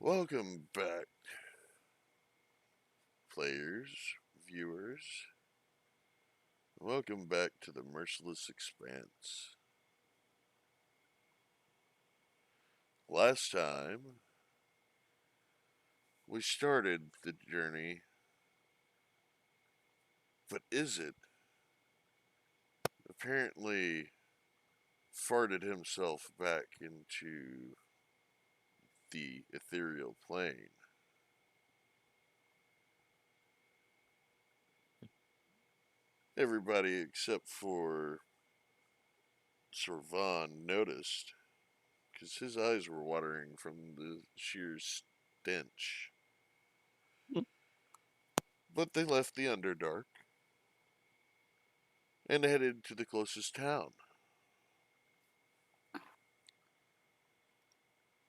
Welcome back, players, viewers. Welcome back to the Merciless Expanse. Last time, we started the journey, but Izzet apparently farted himself back into the ethereal plane. Everybody except for Sorvan noticed, because his eyes were watering from the sheer stench. But they left the Underdark and headed to the closest town.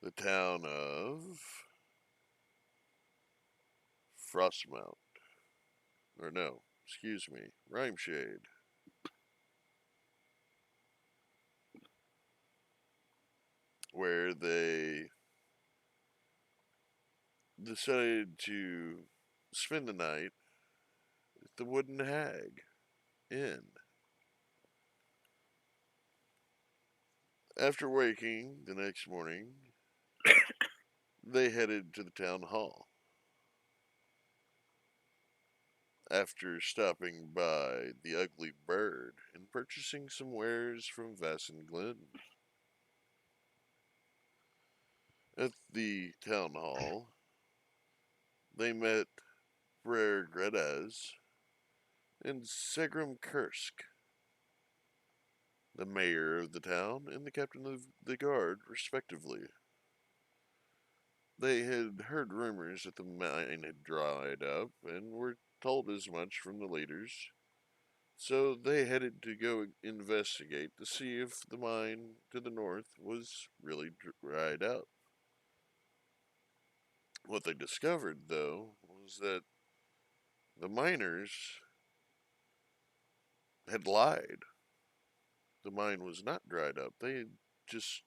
The town of Frostmount. Or no, excuse me, Rhymeshade. Where they decided to spend the night at the Wooden Hag Inn. After waking the next morning, they headed to the town hall. After stopping by the Ugly Bird and purchasing some wares from Vasson Glen. At the town hall, they met Brer Gredaz and Segram Kursk, the mayor of the town and the captain of the guard, respectively. They had heard rumors that the mine had dried up and were told as much from the leaders, so they headed to go investigate to see if the mine to the north was really dried up. What they discovered, though, was that the miners had lied. The mine was not dried up. They had just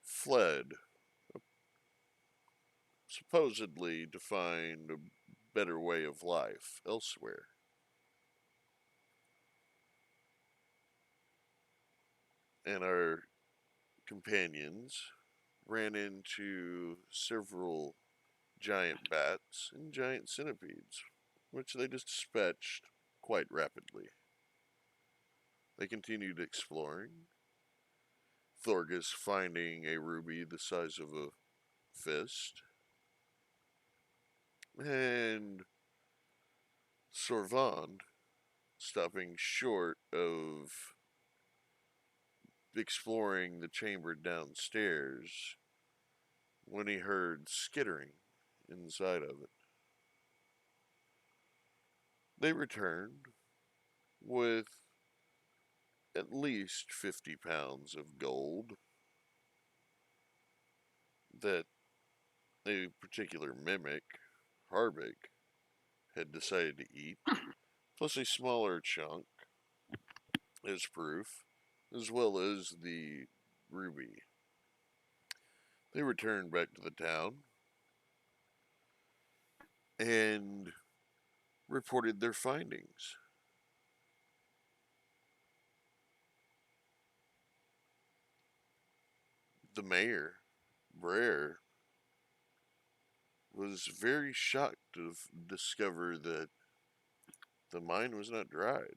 fled, supposedly to find a better way of life elsewhere. And our companions ran into several giant bats and giant centipedes, which they dispatched quite rapidly. They continued exploring, Thorgus finding a ruby the size of a fist, and Sorvand stopping short of exploring the chamber downstairs when he heard skittering inside of it. They returned with at least 50 pounds of gold that a particular mimic, Harbeck, had decided to eat, plus a smaller chunk as proof, as well as the ruby. They returned back to the town and reported their findings. The mayor, Brer, was very shocked to discover that the mine was not dried.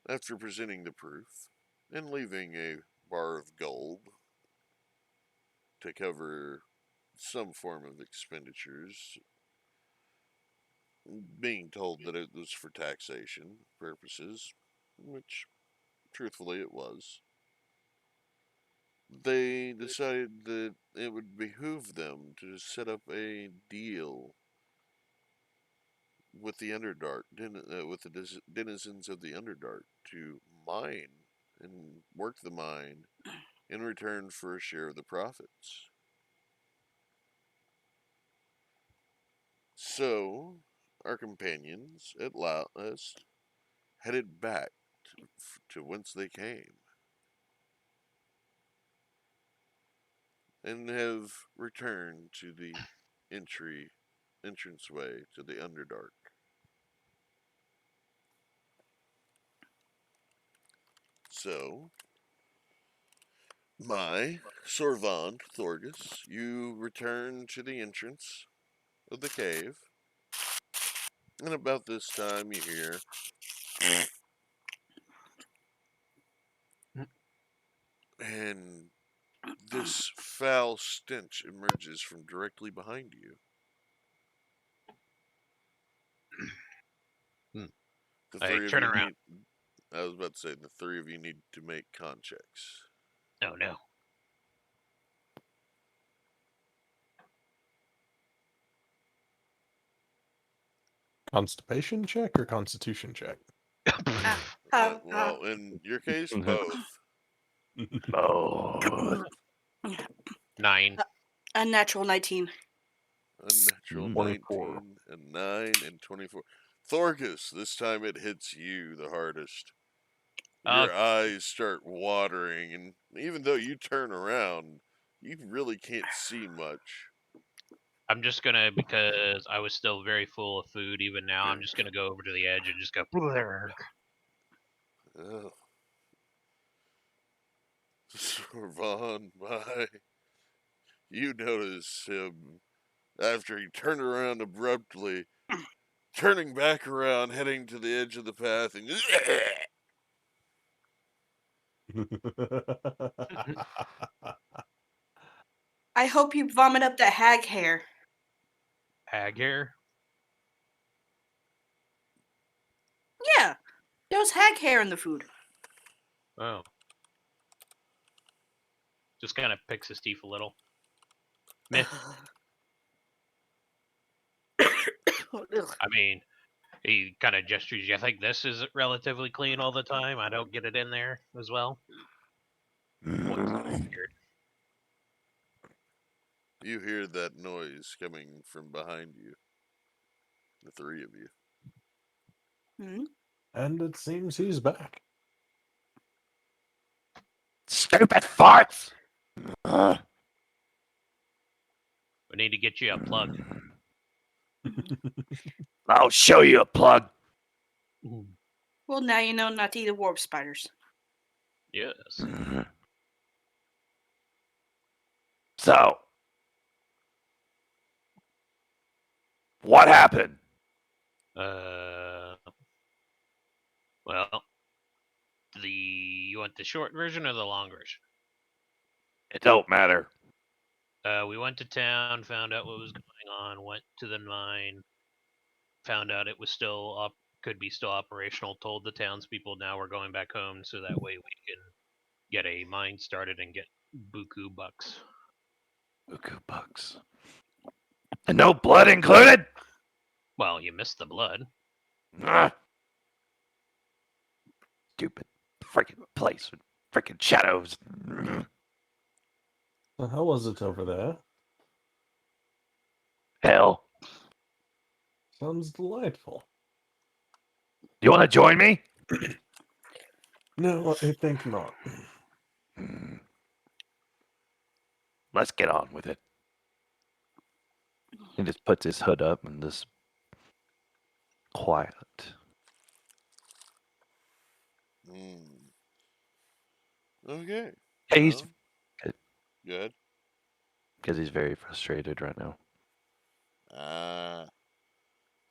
After presenting the proof and leaving a bar of gold to cover some form of expenditures, being told that it was for taxation purposes, which truthfully it was, they decided that it would behoove them to set up a deal with the Underdark, with the denizens of the Underdark, to mine and work the mine in return for a share of the profits. So, our companions at last headed back to whence they came. and have returned to the entranceway to the Underdark. So, my Sorvand Thorgus, you return to the entrance of the cave, and about this time you hear and this foul stench emerges from directly behind you. The I three of turn you around. I was about to say, the three of you need to make con checks. Oh, no. Constipation check or constitution check? Well, in your case, both. Oh. 9. Unnatural 19. Unnatural 24. 19 and 9 and 24. Thorgus, this time it hits you the hardest. Your eyes start watering, and even though you turn around, you really can't see much. I'm just gonna, because I was still very full of food even now, I'm just gonna go over to the edge and just go. Oh. Sorvand, you notice him after he turned around abruptly, turning back around, heading to the edge of the path, and I hope you vomit up that hag hair. Hag hair? Yeah, there was hag hair in the food. Oh. Just kind of picks his teeth a little. Meh. I mean, he kind of gestures. You think this is relatively clean all the time? I don't get it in there as well. Weird. you hear that noise coming from behind you. The three of you. Hmm? And it seems he's back. Stupid farts! We need to get you a plug. I'll show you a plug. Well, now you know not to eat the warp spiders. Yes. So, what happened? Well, you want the short version or the long version? It don't matter. We went to town, found out what was going on, went to the mine, found out it was still could be still operational, told the townspeople now we're going back home so that way we can get a mine started and get buku bucks. Buku bucks. And no blood included? Well, you missed the blood. Stupid freaking place with freaking shadows. So how was it over there? Hell. Sounds delightful. You want to join me? No, I think not. Let's get on with it. He just puts his hood up and just quiet. Okay. Hey, he's Good. because he's very frustrated right now.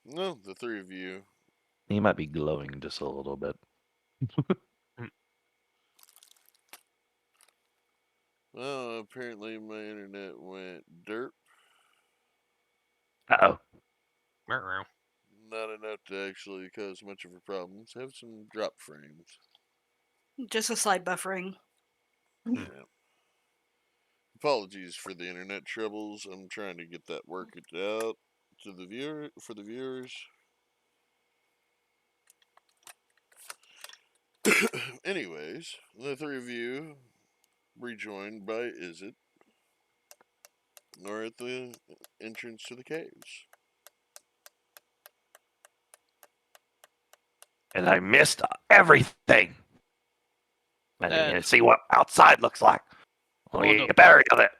No, the three of you. He might be glowing just a little bit. Well, apparently my internet went derp. Uh-oh. Not enough to actually cause much of a problem. Have some drop frames. Just a slight buffering. Yeah. Apologies for the internet troubles. I'm trying to get that worked out to the viewers. Anyways, the three of you, rejoined by Izzet, are at the entrance to the caves. And I missed everything. I didn't even see what outside looks like. Only get better of it.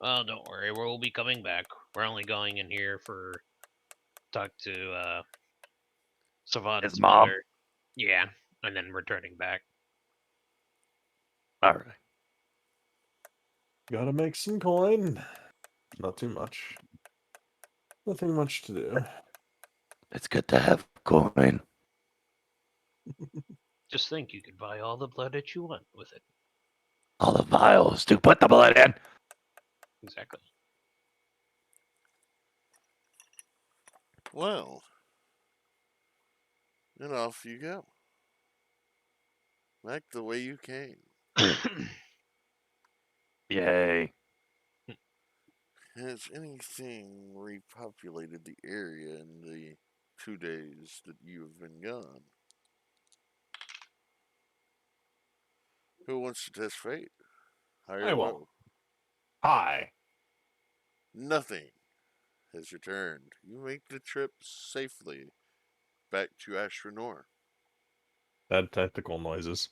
Oh, don't worry. We'll be coming back. We're only going in here for talk to Savant's His mom? mother. Yeah, and then returning back. All right. Gotta make some coin. Not too much. Nothing much to do. It's good to have coin. Just think, you could buy all the blood that you want with it. All the vials to put the blood in. Exactly. Well, and off you go. Back the way you came. Yay. Has anything repopulated the area in the 2 days that you have been gone? Who wants to test fate? High or I won't. low? Hi. Nothing has returned. You make the trip safely back to Ashranor. Bad tactical noises.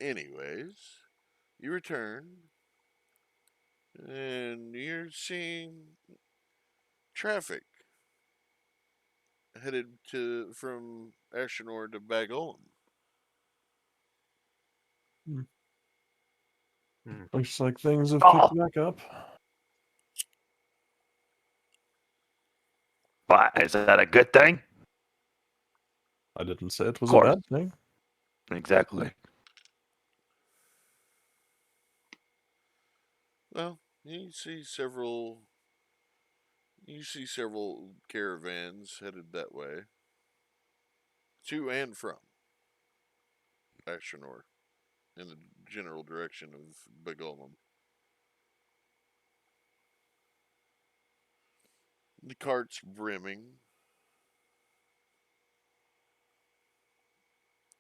Anyways, you return, and you're seeing traffic headed from Ashranor to Bagolum. Looks like things have Oh. picked back up. Why, is that a good thing? I didn't say it was a Course. bad thing. Exactly. Well, you see several caravans headed that way, to and from Ashranor, in the general direction of Bagolum. The cart's brimming,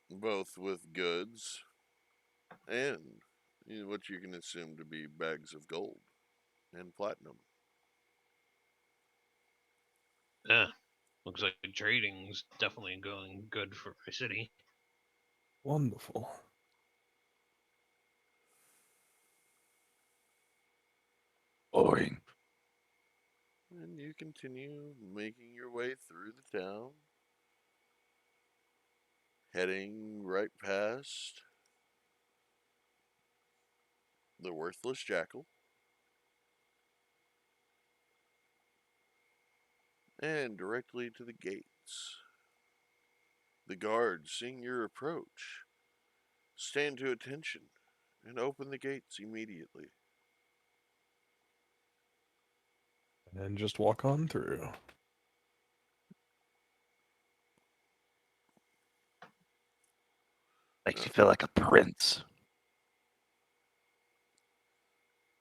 both with goods and what you can assume to be bags of gold and platinum. Yeah. Looks like trading's definitely going good for my city. Wonderful. Boring. And you continue making your way through the town, heading right past the Worthless Jackal, and directly to the gates. The guards, seeing your approach, stand to attention and open the gates immediately. And just walk on through. Makes you feel like a prince.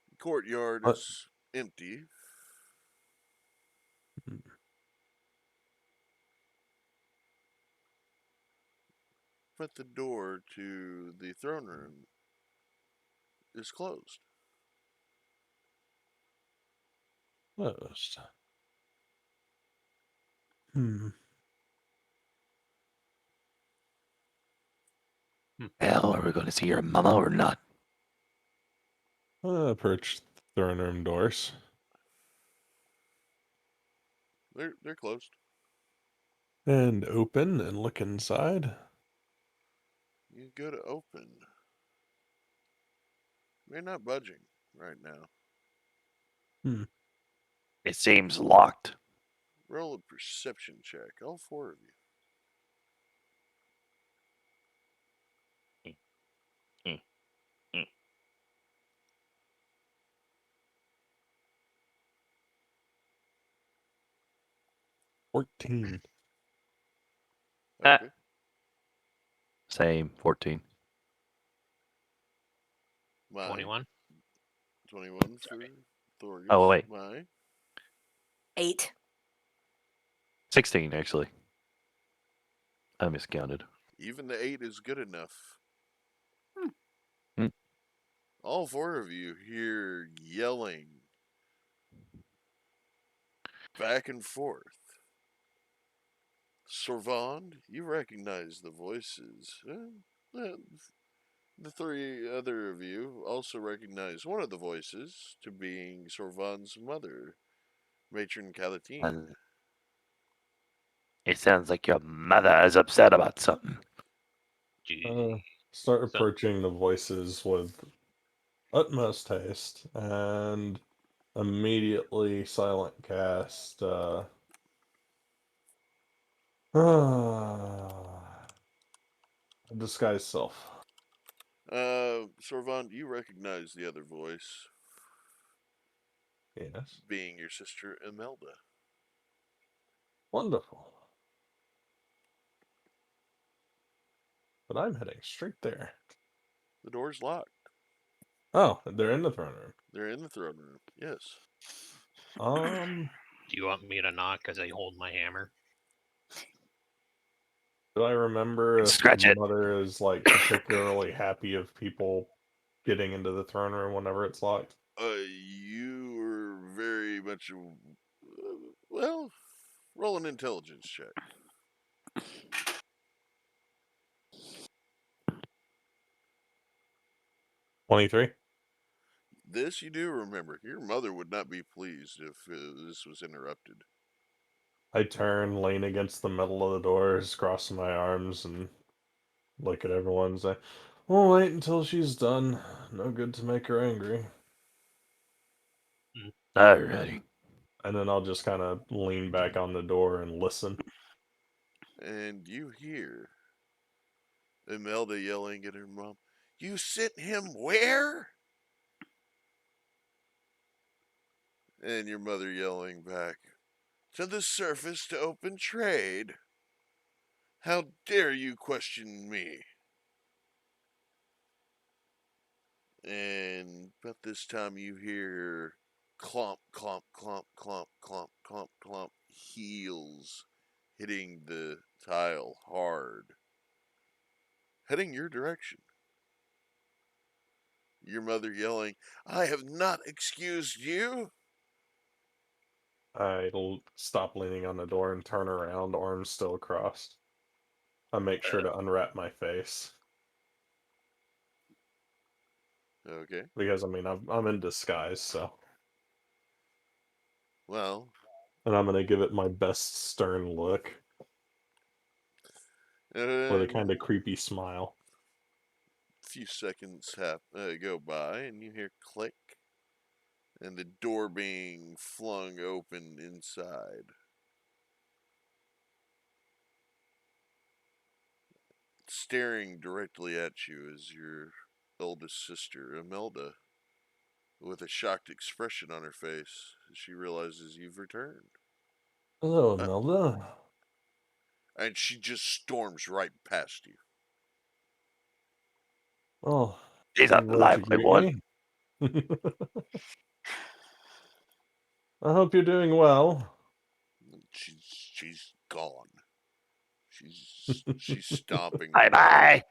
The courtyard What? is empty. But the door to the throne room is closed. Closed. Hmm. Hell, are we going to see your mama or not? Approach throne room doors. They're closed. And open and look inside. You go to open. They're not budging right now. It seems locked. Roll a perception check, all 4 of you. 14. Okay. Same, 14. My 21. 21 for Thorgus. Oh, wait. My 8. 16, actually. I miscounted. even the 8 is good enough. Hmm. All 4 of you hear yelling back and forth. Sorvand, you recognize the voices. Uh, the three other of you also recognize one of the voices to being Sorvan's mother, Matron Calatine. And it sounds like your mother is upset about something. Gee, Start So- approaching the voices with utmost haste and immediately silent cast disguise self. Sorvan, you recognize the other voice Yes. being your sister Imelda. Wonderful. But I'm heading straight there. The door's locked. Oh, they're in the throne room. They're in the throne room. Yes. do you want me to knock because I hold my hammer? Do I remember if Scratch the it. mother is like particularly happy of people getting into the throne room whenever it's locked? You were very much, well, roll an intelligence check. 23. This you do remember. Your mother would not be pleased if this was interrupted. I turn, lean against the middle of the doors, cross my arms, and look at everyone and say, "We'll wait until she's done. No good to make her angry." Alrighty. And then I'll just kind of lean back on the door and listen. And you hear Imelda yelling at her mom, "You sent him where?" And your mother yelling back, "To the surface to open trade. How dare you question me?" And about this time you hear clomp, clomp, clomp, clomp, clomp, clomp, clomp, heels hitting the tile hard, heading your direction. Your mother yelling, "I have not excused you." I stop leaning on the door and turn around, arms still crossed. I make sure to unwrap my face Okay, because I mean I'm in disguise, so well, and I'm gonna give it my best stern look with a kind of creepy smile. few seconds go by, and you hear click, and the door being flung open inside. Staring directly at you is your eldest sister, Imelda, with a shocked expression on her face as she realizes you've returned. Hello, Uh, Imelda. and she just storms right past you. Oh, She's a you're glad to lively greet one. me. I hope you're doing well. She's gone. She's stomping Bye away. bye.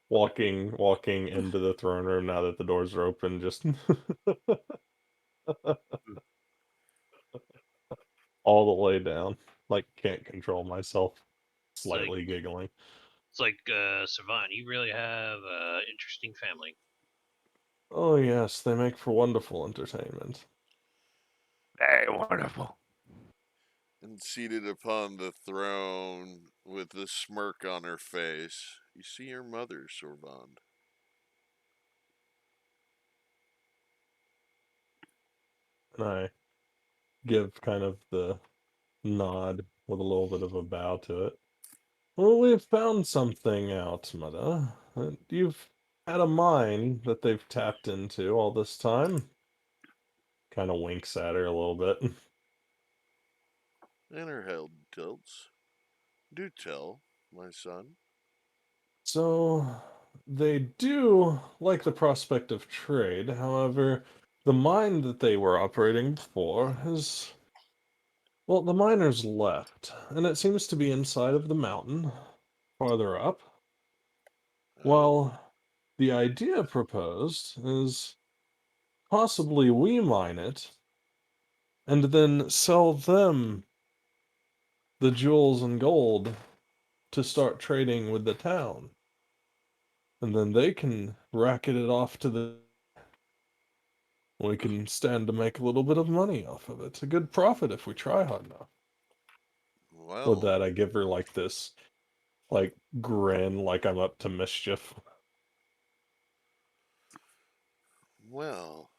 Walking into the throne room now that the doors are open, just all the way down. Like can't control myself. It's like Slightly giggling. Savant, you really have interesting family. Oh yes, they make for wonderful entertainment. Very wonderful. And seated upon the throne with a smirk on her face, you see your mother, Sorvand. And I give kind of the nod with a little bit of a bow to it. Well, we've found something out, Mother. You've had a mine that they've tapped into all this time. Kind of winks at her a little bit. And her head tilts. "Do tell, my son." So, they do like the prospect of trade. However, the mine that they were operating before has. Well, the miners left, and it seems to be inside of the mountain, farther up. Oh, Well, the idea proposed is possibly we mine it and then sell them the jewels and gold to start trading with the town. and then they can racket it off to the. We can stand to make a little bit of money off of it. A good profit if we try hard enough. Well, With that, I give her like this, like grin, like I'm up to mischief. well,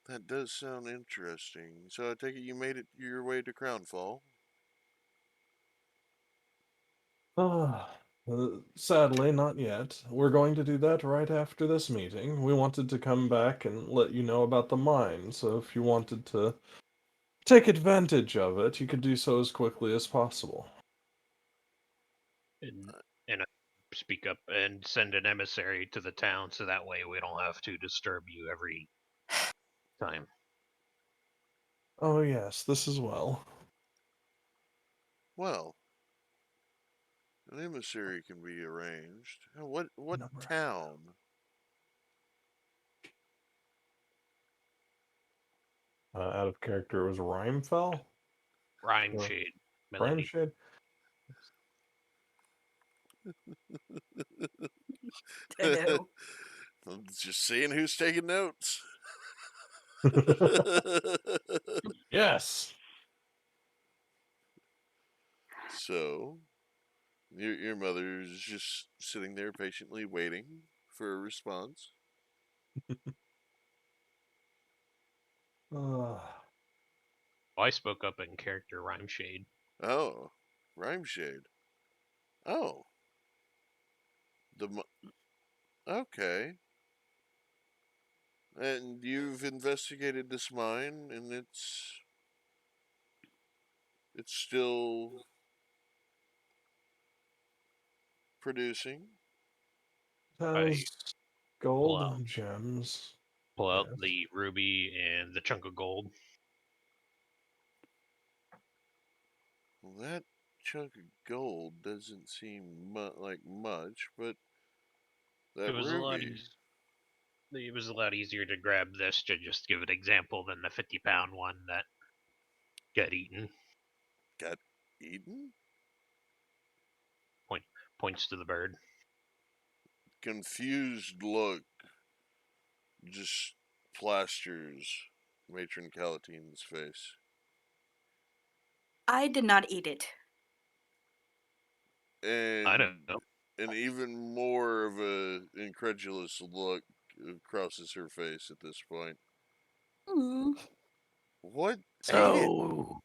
that does sound interesting. So I take it you made it your way to Crownfall. Sadly, not yet. We're going to do that right after this meeting. We wanted to come back and let you know about the mine, so if you wanted to take advantage of it, you could do so as quickly as possible. And speak up and send an emissary to the town so that way we don't have to disturb you every time. Oh, yes, this as well. Well, an emissary can be arranged. What Number. town? Out of character, it was Rhymefell? Rhyme Or Shade, milady. Rhymeshade? I know. I'm just seeing who's taking notes. Yes! So, your mother's just sitting there patiently waiting for a response. I spoke up in character Rhyme Shade. Oh, Rhyme Shade. Oh, okay. And you've investigated this mine, and it's still producing. I Has gold Wow. gems. pull out Yes. the ruby and the chunk of gold. Well, that chunk of gold doesn't seem like much, but that It was a lot. ruby. It was a lot easier to grab this to just give an example than the 50-pound one that got eaten. Got eaten? Points to the bird. Confused look just plasters Matron Calatine's face. I did not eat it. And I don't know. an even more of a incredulous look crosses her face at this point. Mm. What ate it? So,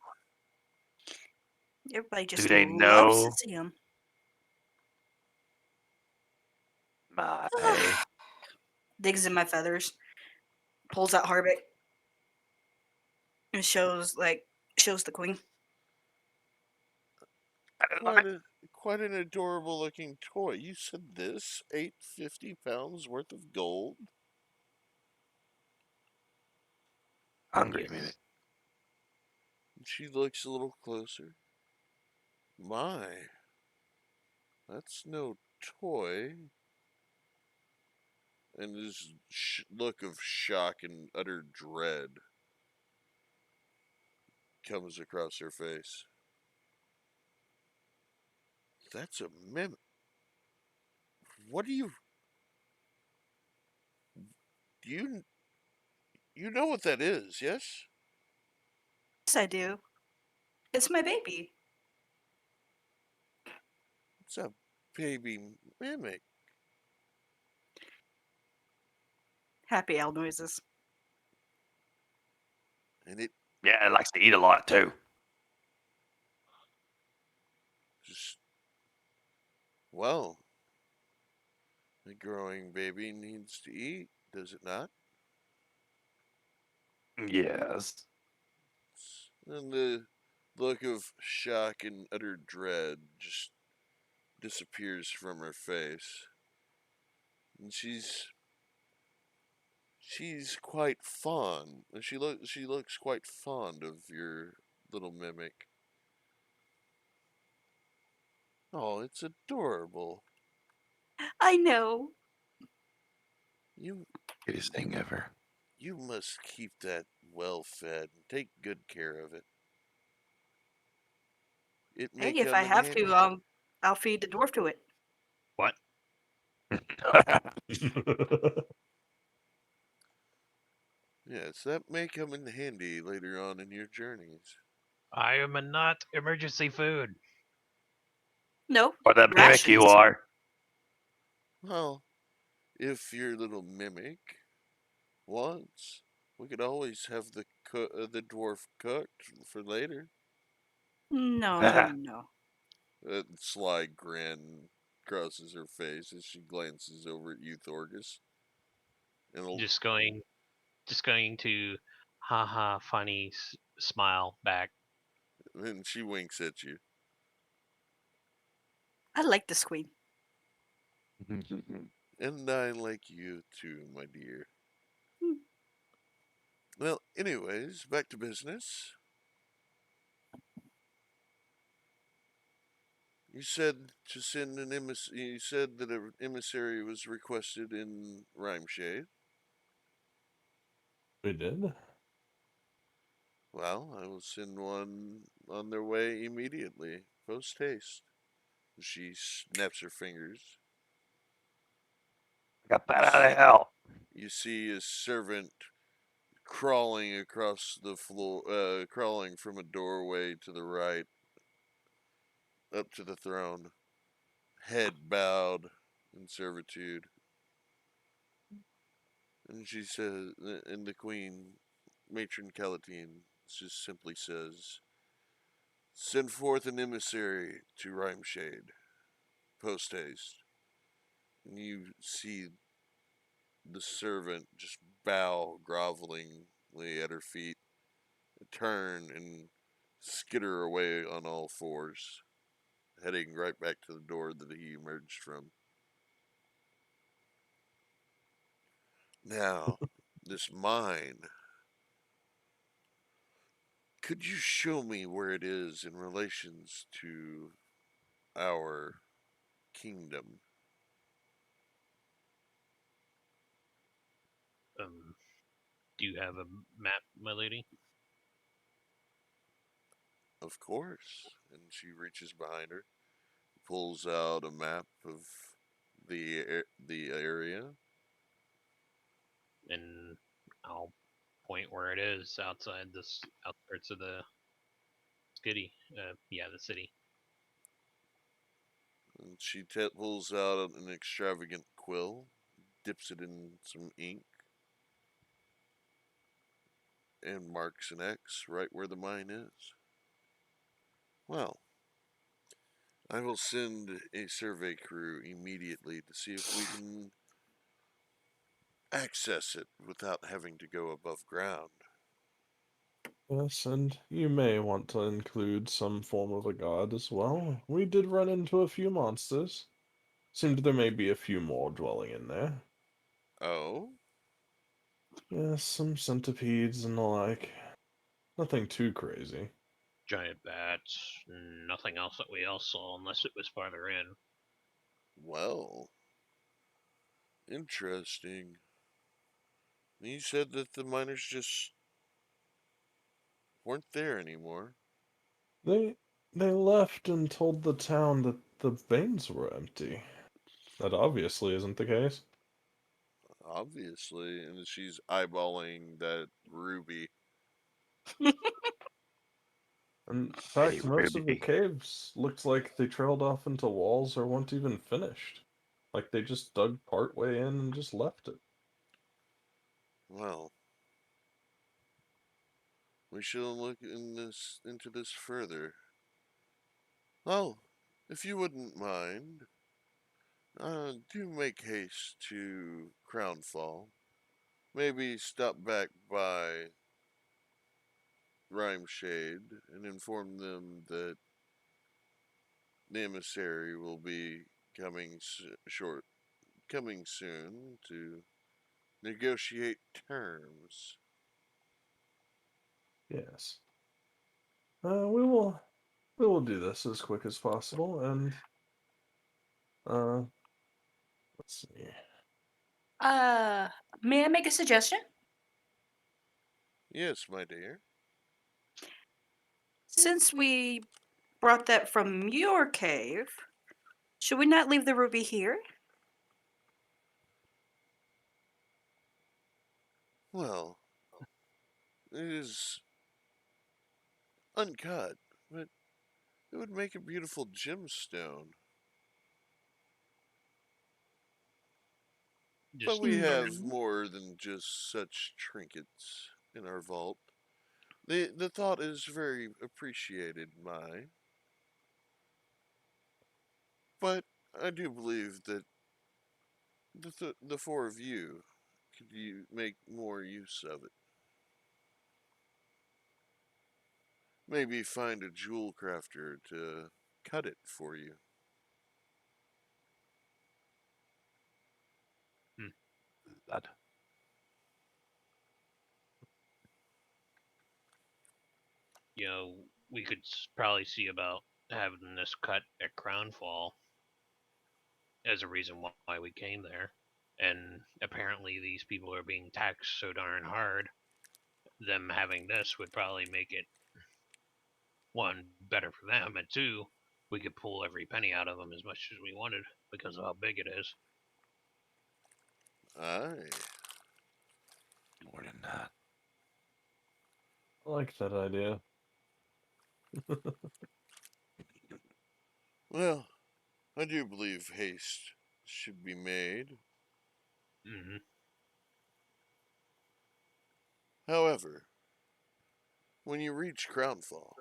Everybody do just they loves to know see him. my Digs in my feathers. Pulls out Harbeck. And shows the queen. Quite an adorable looking toy. You said this ate 50 pounds worth of gold? hungry, Yes. maybe? She looks a little closer. My, that's no toy. And this look of shock and utter dread comes across her face. That's a mimic. What do you you know what that is, yes? Yes, I do. It's my baby. It's a baby mimic. Happy owl noises. And it Yeah, it likes to eat a lot too. just, well, a growing baby needs to eat, does it not? Yes. And the look of shock and utter dread just disappears from her face. And she's quite fond. She looks quite fond of your little mimic. Oh, it's adorable. I know. You Cutest thing ever. you must keep that well fed and take good care of it. It may Hey, if come I in have handy. to, I'll feed the dwarf to it. What? Yes, that may come in handy later on in your journeys. I am not emergency food. No, What a mimic you rations. are. Well, if your little mimic wants, we could always have the dwarf cooked for later. No. A sly grin crosses her face as she glances over at you, Thorgus. And Just going to, haha, funny smile back. then she winks at you. I like this queen. And I like you too, my dear. Hmm. Well, anyways, back to business. You said to send an You said that an emissary was requested in Rhymeshade. We did. Well, I will send one on their way immediately, post haste. She snaps her fingers. Got that out of hell. You see a servant crawling across the floor, crawling from a doorway to the right, up to the throne, head bowed in servitude. And she says, and the queen, Matron Calatine, just simply says, "Send forth an emissary to Rhymeshade, post haste." And you see the servant just bow grovelingly at her feet, turn and skitter away on all fours, heading right back to the door that he emerged from. Now, this mine. Could you show me where it is in relations to our kingdom? Do you have a map, my lady? Of course. And she reaches behind her, pulls out a map of the area. And I'll point where it is outside this outskirts of the city. The city. And she pulls out an extravagant quill, dips it in some ink, and marks an X right where the mine is. Well, I will send a survey crew immediately to see if we can access it without having to go above ground. Yes, and you may want to include some form of a god as well. We did run into a few monsters. Seemed there may be a few more dwelling in there. Oh? Yes, some centipedes and the like. Nothing too crazy. Giant bats. Nothing else that we all saw unless it was farther in. Well, interesting. You said that the miners just weren't there anymore. They they left and told the town that the veins were empty. That obviously isn't the case. Obviously, and she's eyeballing that ruby. In Hey, fact, most of the Ruby. caves looked like they trailed off into walls or weren't even finished. Like they just dug part way in and just left it. Well, we shall look into this further. Oh, if you wouldn't mind, do make haste to Crownfall. Maybe stop back by Rhymeshade and inform them that the emissary will be coming coming soon to negotiate terms. Yes. We will do this as quick as possible, and uh, let's see. May I make a suggestion? Yes, my dear. Since we brought that from your cave, should we not leave the ruby here? Well, it is uncut, but it would make a beautiful gemstone. Just But we have Mhm. more than just such trinkets in our vault. The thought is very appreciated, Mai. But I do believe that the four of you could you make more use of it. Maybe find a jewel crafter to cut it for you. That. you know, we could probably see about having this cut at Crownfall as a reason why we came there. And apparently, these people are being taxed so darn hard. Them having this would probably make it, one, better for them, and two, we could pull every penny out of them as much as we wanted because of how big it is. Aye. More than that. I like that idea. Well, I do believe haste should be made. Hmm. However, when you reach Crownfall,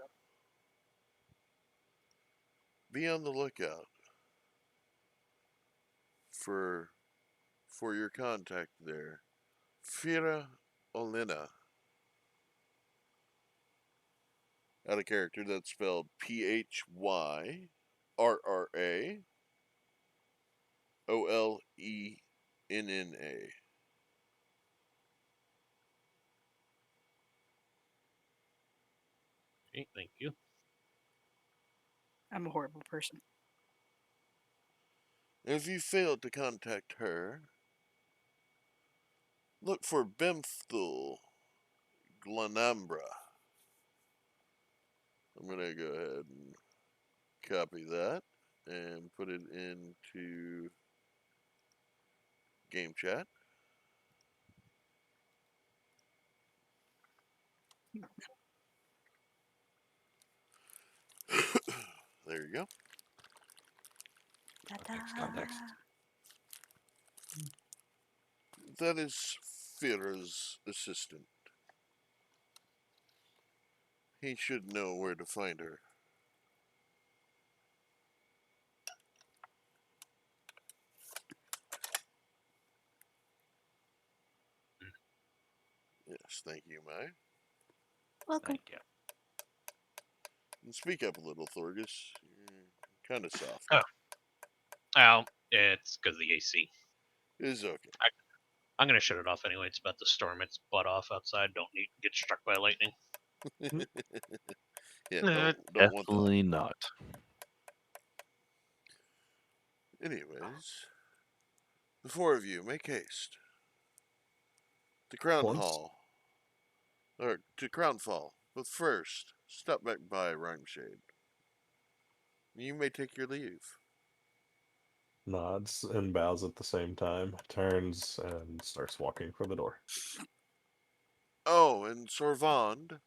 be on the lookout for for your contact there, Fira Olina. Out of character, that's spelled PHYRRAOLENNA. Okay, thank you. I'm a horrible person. If you fail to contact her, look for Bemthul Glenambra. I'm gonna go ahead and copy that and put it into game chat. There you go. Context, context. That is Fira's assistant. He should know where to find her. Yes, thank you, Mai. Welcome. Thank you. And speak up a little, Thorgus. You're kind of soft. Oh. Oh, it's because of the AC. It is okay. I'm gonna shut it off anyway. It's about to storm its butt off outside. Don't need to get struck by lightning. Yeah, Uh, don't want that. Definitely not. Anyways, the four of you, make haste. To Crown Once? Hall. Or to Crownfall. But first, stop back by Rhymeshade. You may take your leave. Nods and bows at the same time, turns and starts walking for the door. Oh, and Sorvand,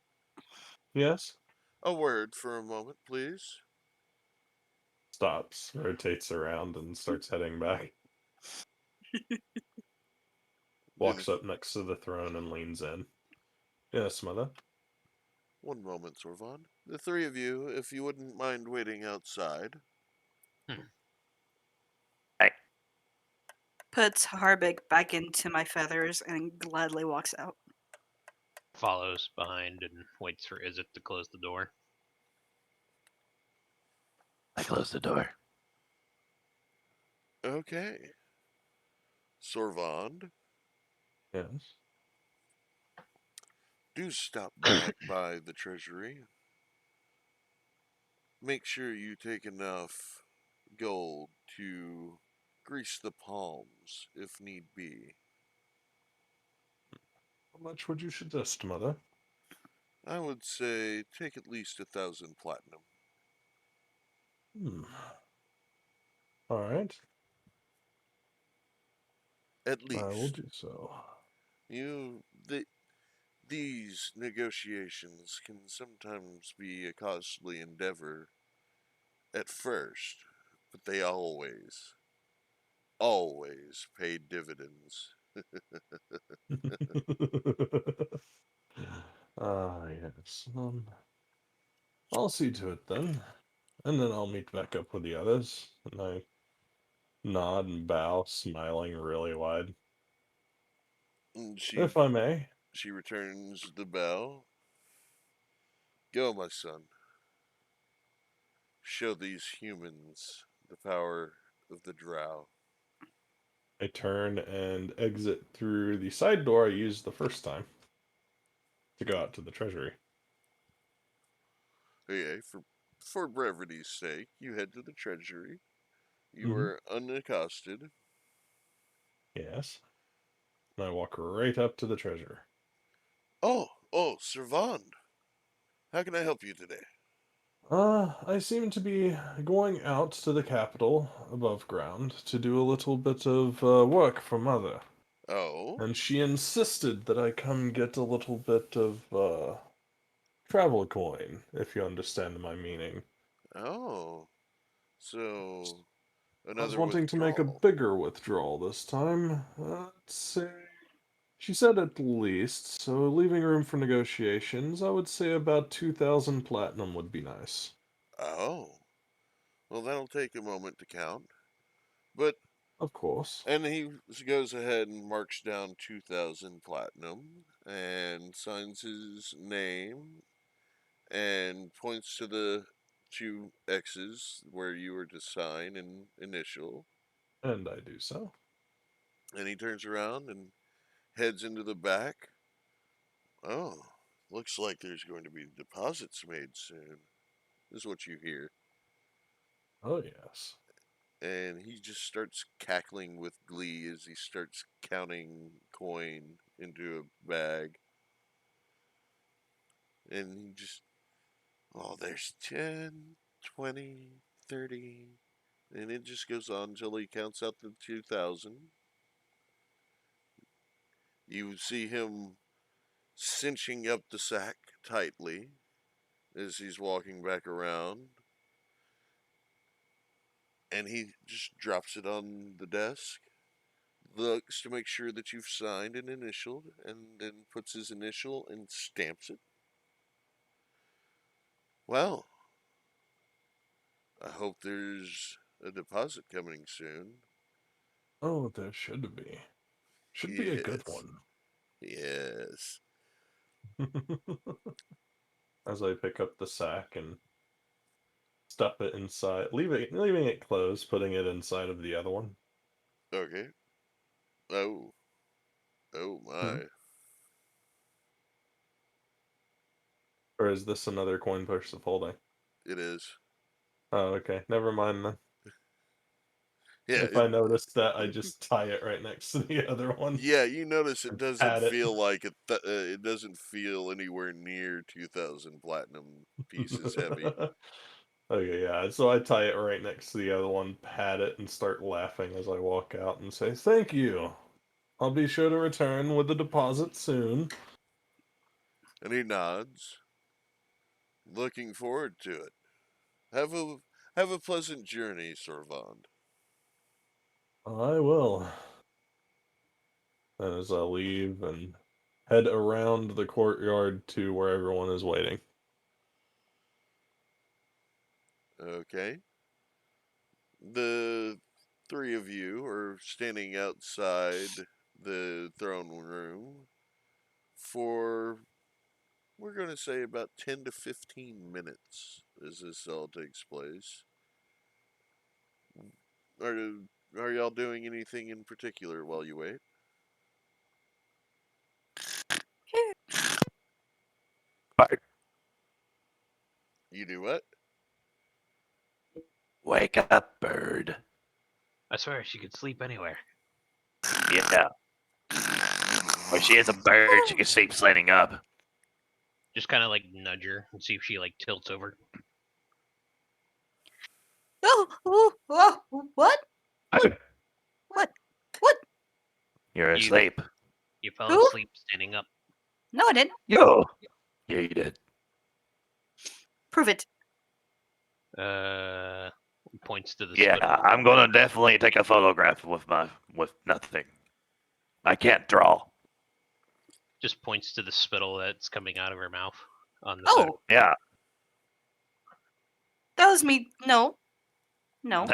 Yes? a word for a moment, please. Stops, rotates around, and starts heading back. Walks up next to the throne and leans in. Yes, mother. One moment, Sorvand. The three of you, if you wouldn't mind waiting outside. Puts Harbeck back into my feathers and gladly walks out. follows behind and waits for Izzet to close the door. I close the door. Okay. Sorvand, Yes. do stop back by the treasury. Make sure you take enough gold to grease the palms if need be. How much would you suggest, mother? I would say take at least 1,000 platinum. All right. At I will least. do so. These negotiations can sometimes be a costly endeavor at first, but they always pay dividends. Ah, yes. I'll see to it then. And then I'll meet back up with the others. And I nod and bow, smiling really wide. And If I may. she returns the bow. Go, my son. Show these humans the power of the drow. I turn and exit through the side door I used the first time to go out to the treasury. Okay, for brevity's sake, you head to the treasury. You Mhm. are unaccosted. Yes. And I walk right up to the treasurer. Oh, Servand. How can I help you today? I seem to be going out to the capital above ground to do a little bit of work for Mother. Oh, And she insisted that I come get a little bit of travel coin, if you understand my meaning. oh. So, I was another wanting to make a withdrawal. bigger withdrawal this time. Let's say. She said at least, so leaving room for negotiations, I would say about 2,000 platinum would be nice. Oh, well, that'll take a moment to count. But, Of course. and he goes ahead and marks down 2,000 platinum and signs his name and points to the two X's where you were to sign and initial. And I do so. And he turns around and heads into the back. Oh, looks like there's going to be deposits made soon. This is what you hear. Oh, yes. And he just starts cackling with glee as he starts counting coin into a bag. And he just, oh, there's 10, 20, 30. And it just goes on until he counts out the 2,000. You see him cinching up the sack tightly as he's walking back around. And he just drops it on the desk, looks to make sure that you've signed and initialed, and then puts his initial and stamps it. Well, I hope there's a deposit coming soon. Oh, there should be. Should be a good Yes. one. Yes. As I pick up the sack and stuff it inside, leaving it closed, putting it inside of the other one. Okay. Oh. Oh Hmm? my. Or is this another coin purse of holding? It is. Oh, okay. Never mind then. Yeah. If I notice that, I just tie it right next to the other one. Yeah. You notice it And doesn't pat it. feel like it. It doesn't feel anywhere near 2,000 platinum pieces heavy. Okay, yeah. So I tie it right next to the other one, pat it, and start laughing as I walk out and say, "Thank you. I'll be sure to return with the deposit soon." And he nods, looking forward to it. Have a pleasant journey, Servand. I will. As I leave and head around the courtyard to where everyone is waiting. Okay. The three of you are standing outside the throne room for, we're going to say, about 10 to 15 minutes as this all takes place. Are, are y'all doing anything in particular while you wait? Bart, You do what? wake up, bird. I swear she could sleep anywhere. Yeah. Or she is a bird, she can sleep standing up. Just kind of like nudge her and see if she like tilts over. What? I- What? What? You're You- asleep. You fell Who? asleep standing up. No, I didn't. Yo. Yeah, you did. Prove it. Points to the Yeah, spittle. I'm gonna definitely take a photograph with nothing. I can't draw. Just points to the spittle that's coming out of her mouth on the Oh, Yeah. that was me. No. No.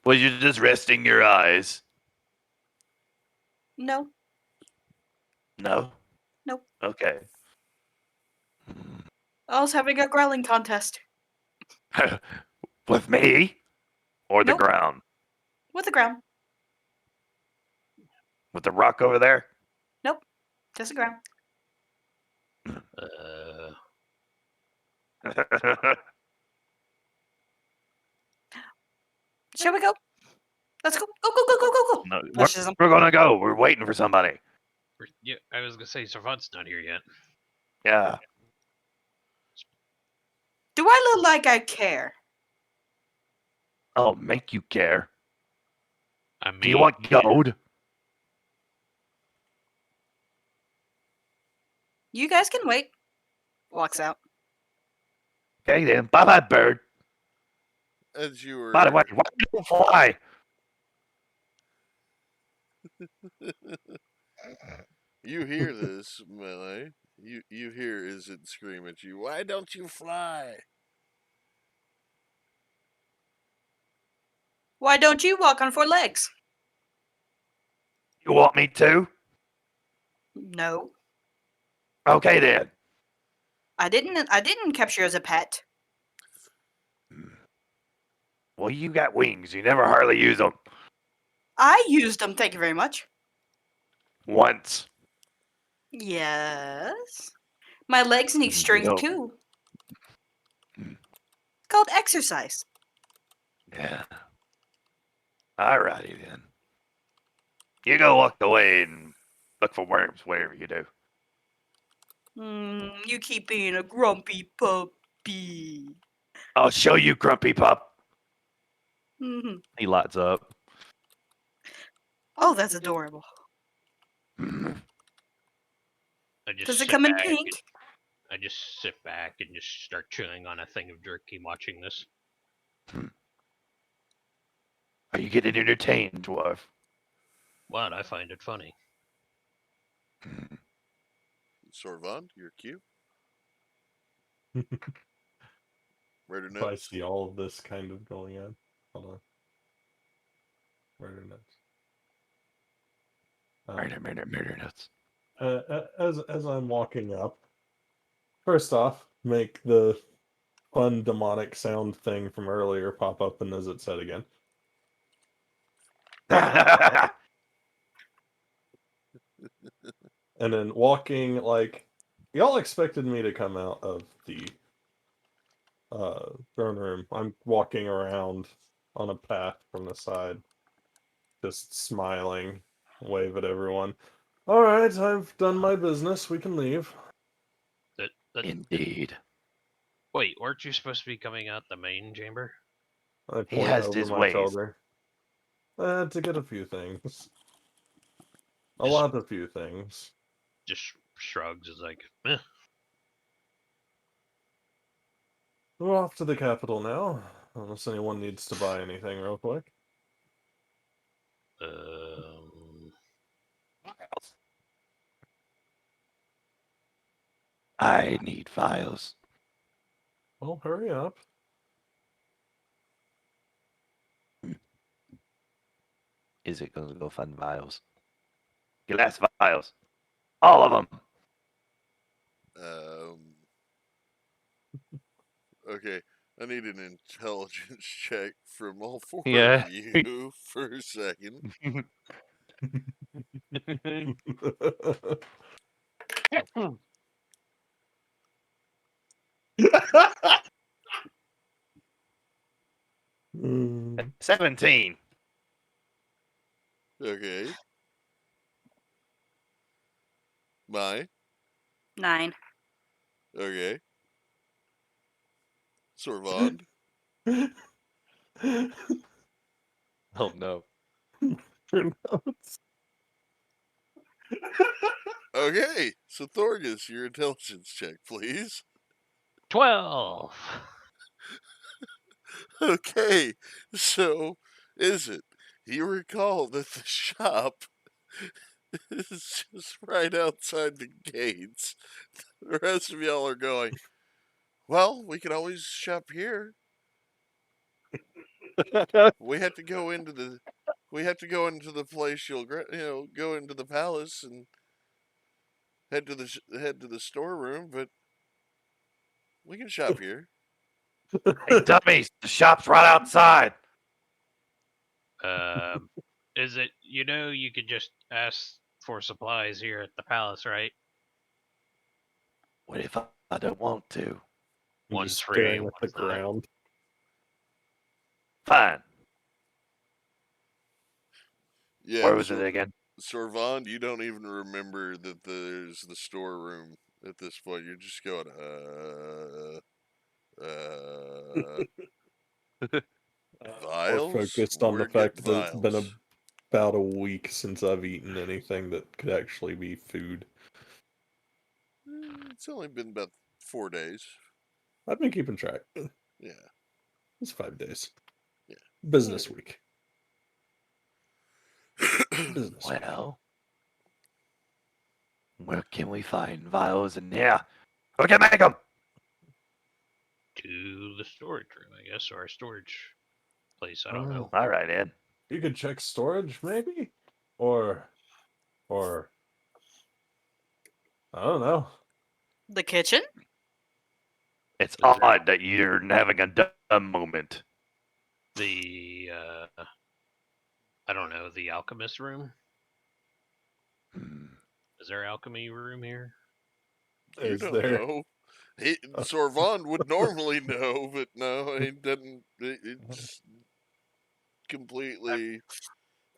Was you just resting your eyes? No. No. Nope. Okay. I was having a growling contest With me? Or the Nope. ground? with the ground. With the rock over there? Just the ground. Uh, Shall we go? Let's go. Go, go, go, go, go, go. No, Pushes him. we're gonna go. We're waiting for somebody. yeah, I was gonna say Servant's not here yet. Yeah. Do I look like I care? Oh, make you care. I mean, Do you want gold? You guys can wait. Walks out. Okay then. Bye bye, bird. As you By the way, were why do you fly? you hear this, Melee. You hear Izzet scream at you, "Why don't you fly?" Why don't you walk on 4 legs? You want me to? No. Okay then. I didn't capture you as a pet. Well, you got wings. You never hardly use them. I used them, thank you very much. Once. Yes. My legs need strength Yo. too. It's called exercise. Yeah. Alrighty then. You go walk away and look for worms, whatever you do. You keep being a grumpy puppy. I'll show you, Grumpy Pup. hmm He lights up. Oh, that's adorable. I just Does it sit come in back pink? I just sit back and just start chewing on a thing of jerky watching this. Are you getting entertained, dwarf? What? I find it funny. Sorvand, you're cute. Murder If I notes. see all of this kind of going on. Hold on. Murder notes. Murder nuts. As I'm walking up, first off, make the fun demonic sound thing from earlier pop up, and as it said again. And then walking like y'all expected me to come out of the throne room. I'm walking around on a path from the side, just smiling, wave at everyone. All right, I've done my business. We can leave. That Indeed. wait, weren't you supposed to be coming out the main chamber? I He point has over his my ways. shoulder. I had to get a few things. A Just- lot of few things. Just shrugs, is like, eh. We're off to the capital now, unless anyone needs to buy anything real quick. I need files. Well, hurry up. Is it going to go find vials? Glass vials. All of them. Okay, I need an intelligence check from all 4 Yeah. of you for a second. Mm. 17. Okay. My. 9. Okay. Sorvand. Oh no. Your notes. Okay, so Thorgus, your intelligence check, please. 12. Okay, so is it? You recall that the shop is just right outside the gates. The rest of y'all are going, well, we could always shop here. We have to go into the place you'll go into the palace and head to the storeroom, but we can shop here. Hey, dummies, the shop's right outside. Is it, you could just ask for supplies here at the palace, right? What if I don't want to? You're One's just free, staring at the one's not. ground. Fine. Yeah, Where was it again? Sorvand, you don't even remember that there's the storeroom at this point. You're just going, More vials? focused on the Where'd get fact that it's been vials? about a week since I've eaten anything that could actually be food. It's only been about 4 days. I've been keeping track. Yeah. It's 5 days. Yeah. Business week. Business week. Well, where can we find vials in here? Who can make them? To the storage room, I guess, or a storage place. I don't know. All right, Ed. You could check storage, maybe? Or I don't know. The kitchen? It's Is there- odd that you're having a dumb moment. The I don't know, the alchemist room. Hmm. Is there alchemy room here? You Is don't there know. Sorvand would normally know, but no, he doesn't. It's completely.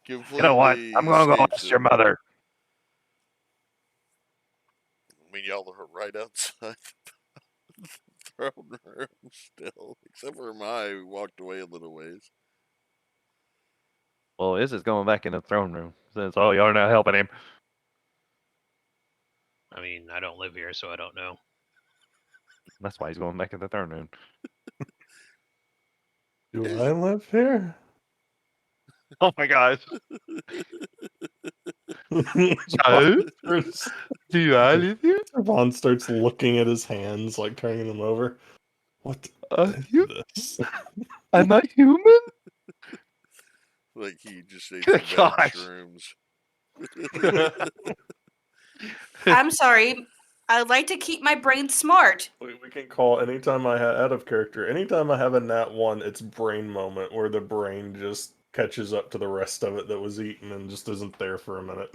You know what? I'm going to go escapes ask your him. mother. I mean, y'all are right outside the throne room still, except for Mai, who walked away a little ways. Well, Iz is going back in the throne room. Says, "Oh, you're not helping him." I mean, I don't live here, so I don't know. That's why he's going back in the throne room. Do Is I it? live here? Oh my gosh! Starts- Do I live here? Vaughn starts looking at his hands, like turning them over. What is You? this? Am I human? Like he just ate Good some bad gosh. shrooms. I'm sorry. I like to keep my brain smart. We can call anytime out of character. Anytime I have a nat 1, it's brain moment where the brain just catches up to the rest of it that was eaten and just isn't there for a minute.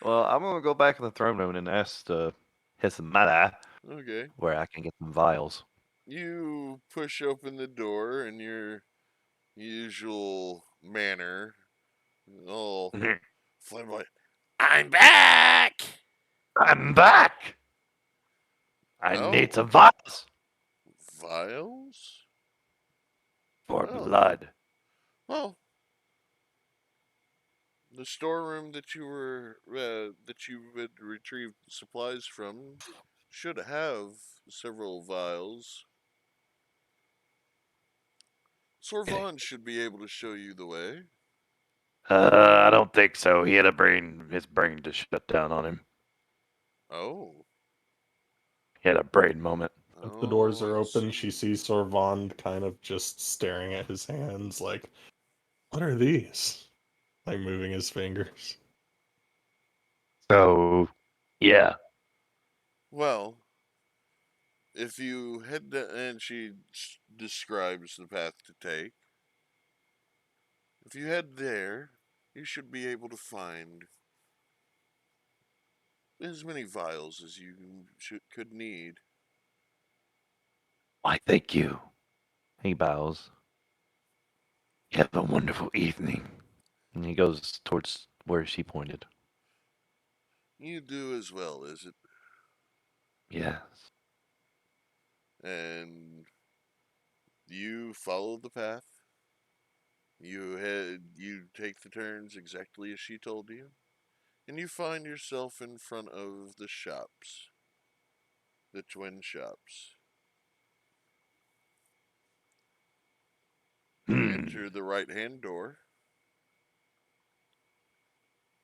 Well, I'm gonna go back in the throne room and ask his mother Okay. where I can get some vials. You push open the door in your usual manner. Oh, Mhm. flamboyant. I'm back! I'm back. I Oh. need some vials Vials? for Oh. blood. Well, the storeroom that you had retrieved supplies from should have several vials. Sorvand should be able to show you the way. I don't think so. He had his brain just shut down on him. Oh. He had a brain moment. If the doors Oh, are I open, she see. sees Sorvand kind of just staring at his hands like, what are these? Like moving his fingers. So, yeah. Well, if you head and she describes the path to take. If you head there, you should be able to find as many vials as you could need. Why, thank you. He bows You have a wonderful evening. and he goes towards where she pointed. You do as well, is it? Yes. And you follow the path You take the turns exactly as she told you, and you find yourself in front of the shops, the twin shops. You Hmm. enter the right-hand door.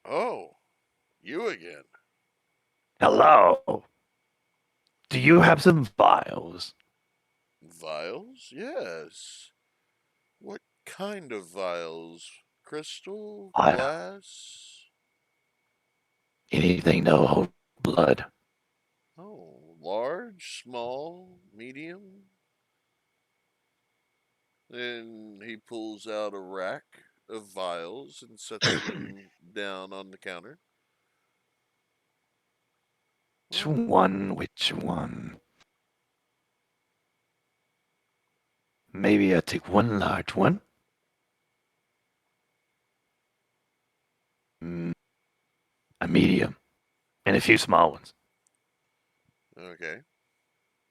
Oh, you again. Hello. Do you have some vials? Vials? Yes. What kind of vials? Crystal? I- Glass? Anything to hold blood? Oh, large, small, medium? Then he pulls out a rack of vials and sets them down on the counter. Which Oh, one? Which one? Maybe I take one large one. Mm, a medium. And a few small ones. okay.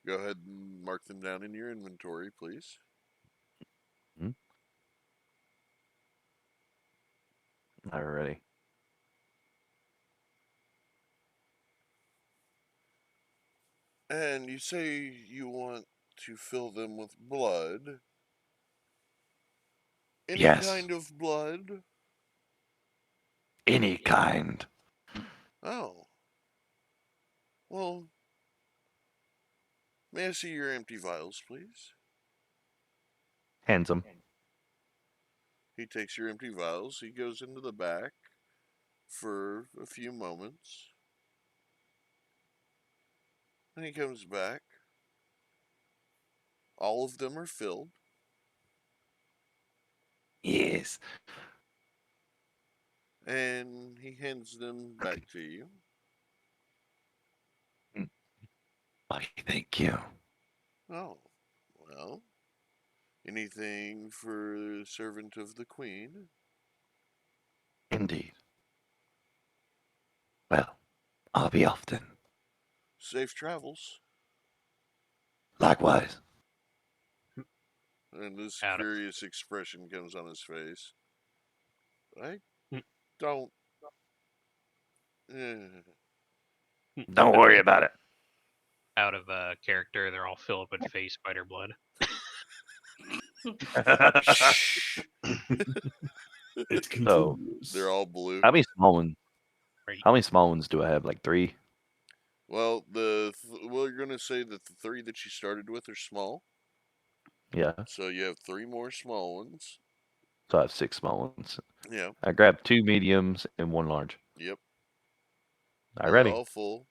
Go ahead and mark them down in your inventory, please. Alrighty. And you say you want to fill them with blood. Any Yes. kind of blood? Any kind. Oh. Well, may I see your empty vials, please? Hands them. He takes your empty vials. He goes into the back for a few moments. And he comes back. All of them are filled. Yes. And he hands them back to you. Why, thank you. Oh, well. Anything for the servant of the queen? Indeed. Well, I'll be off then. Safe travels. Likewise. And this Out of- curious expression comes on his face. I Hmm. don't. Eh. Don't worry about it. Out of character, they're all filled with face spider blood. It So, continues. They're all blue. how many small ones? Right. How many small ones do I have? Like 3? Well, you're gonna say that the 3 that you started with are small. Yeah. So you have 3 more small ones. So I have 6 small ones. Yeah. I grabbed 2 mediums and 1 large. Yep. All They're ready. all full.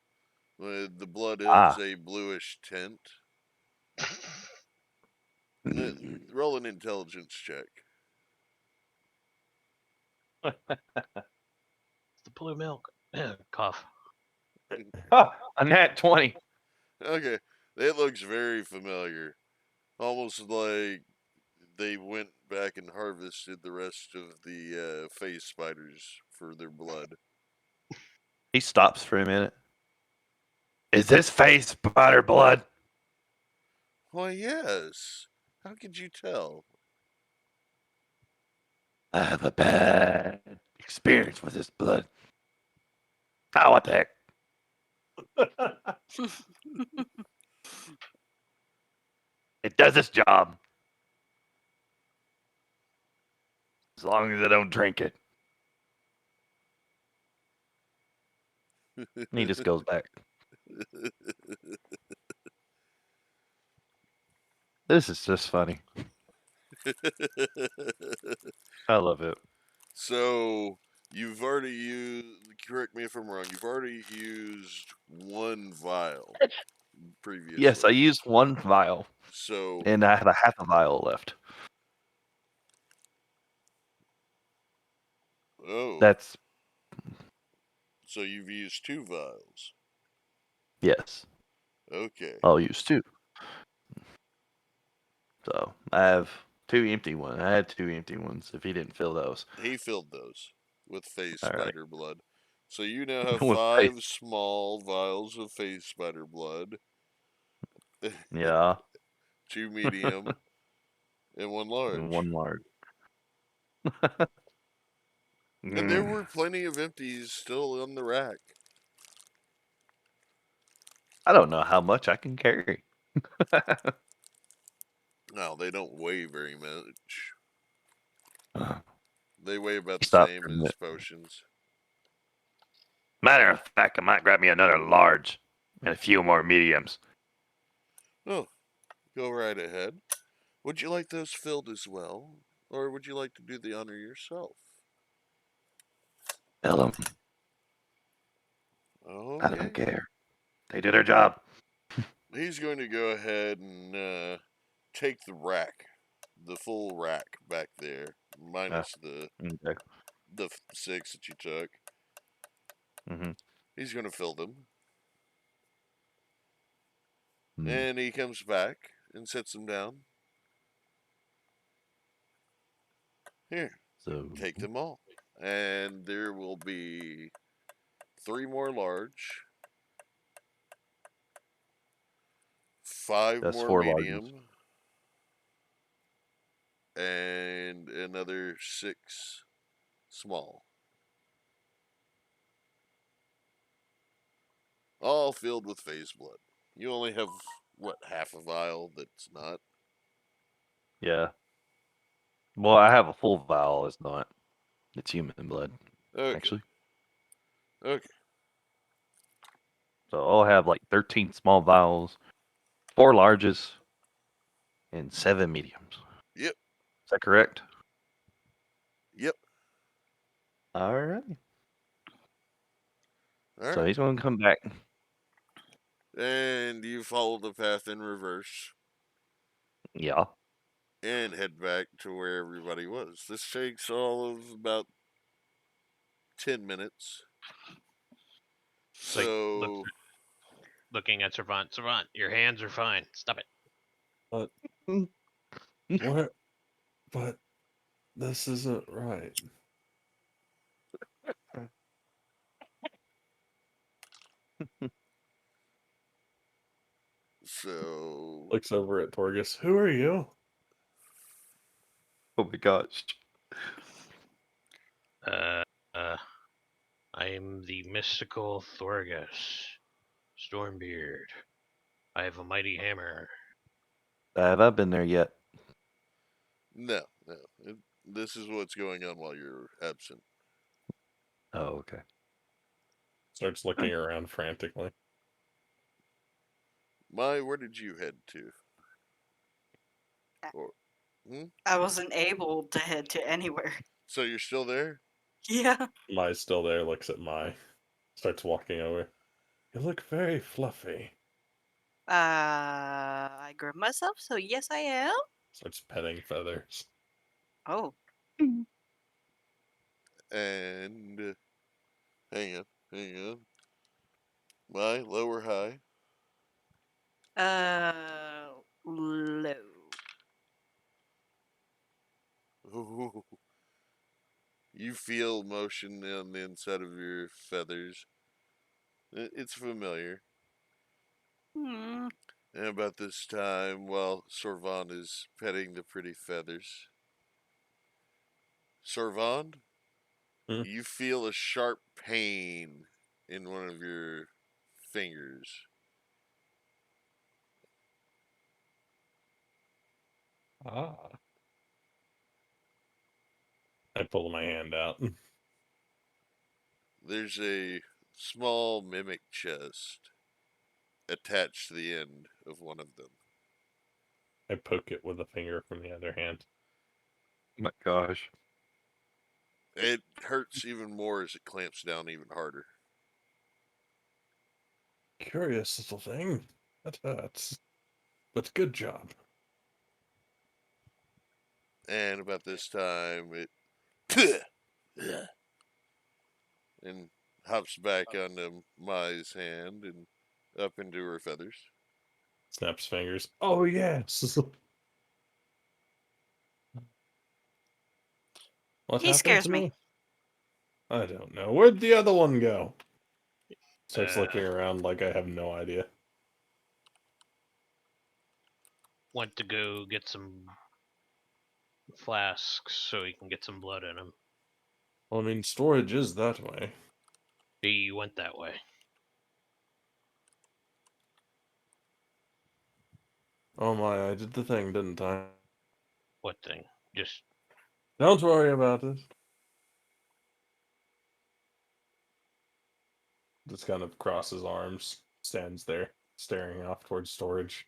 The blood is Ah. a bluish tint. Roll an intelligence check. It's the blue milk. Cough. A nat 20. Okay. It looks very familiar. Almost like they went back and harvested the rest of the phase spiders for their blood. He stops for a minute. Is this face spider blood? Why, yes. How could you tell? I have a bad experience with this blood. Oh, what the heck? It does its job. As long as I don't drink it. And he just goes back. This is just funny. I love it. So, you've already used, correct me if I'm wrong, you've already used 1 vial previously. Yes, I used 1 vial, So, and I have a half a vial left. oh, That's so you've used 2 vials. yes. Okay. I'll use 2. So I have 2 empty ones. I had 2 empty ones. If he didn't fill those, He filled those with phase All right. spider blood. So you now have With 5 small vials of phase spider blood, yeah, 2 medium, and 1 large. and 1 large. And there Mm, were plenty of empties still on the rack. I don't know how much I can carry. No, they don't weigh very much. They weigh about the Stop same for a as minute. potions. Matter of fact, I might grab me another large and a few more mediums. Oh, go right ahead. Would you like those filled as well? Or would you like to do the honor yourself? Tell them Okay. I don't care. They do their job. He's going to go ahead and take the rack, the full rack back there, minus Okay. the 6 that you took. Mm-hmm. He's going to fill them. Mm. And he comes back and sets them down. Here, So take them all. And there will be 3 more large, 5 that's more 4 larges. medium, and another 6 small. All filled with phase blood. You only have, what, half a vial that's not? Yeah. Well, I have a full vial. It's not. It's human blood, Okay. actually. Okay. So I'll have like 13 small vials, 4 larges, and 7 mediums. Yep. Is that correct? Yep. All right. All So right. he's going to come back. And you follow the path in reverse Yeah. and head back to where everybody was. This takes all of about 10 minutes. Like, So, looking at Servant. Servant, your hands are fine. Stop it. But where? But this isn't right. so Looks over at Torgus. Who are you? Oh my gosh. Uh, I'm the mystical Thorgus, Stormbeard. I have a mighty hammer. Have I been there yet? no. This is what's going on while you're absent. Oh, okay. Starts looking around frantically. Where did you head to? Uh, Or, I wasn't able to head to anywhere. so you're still there? Yeah. Mai's still there, looks at Mai. Starts walking over. You look very fluffy. I grab myself, so yes, I am. Starts petting Feathers. Oh. And hang on. Low or high? Low. Ooh. You feel motion on the inside of your feathers. It's familiar. Hmm. And about this time, while Sorvon is petting the pretty feathers, Sorvon, Hmm? you feel a sharp pain in one of your fingers. Ah. I pull my hand out. There's a small mimic chest attached to the end of one of them. I poke it with a finger from the other hand. Oh my gosh. It hurts even more as it clamps down even harder. Curious little thing. That hurts. But good job. And about this time, it and hops back onto Mai's hand and up into her feathers. Snaps fingers. Oh, yes. What He happened scares to me. me? I don't know. Where'd the other one go? Starts Uh, looking around like I have no idea. Went to go get some flasks so he can get some blood in him. Well, I mean, storage is that way. He went that way. Oh my, I did the thing, didn't I? What thing? Just Don't worry about it. Just kind of crosses arms, stands there, staring off towards storage.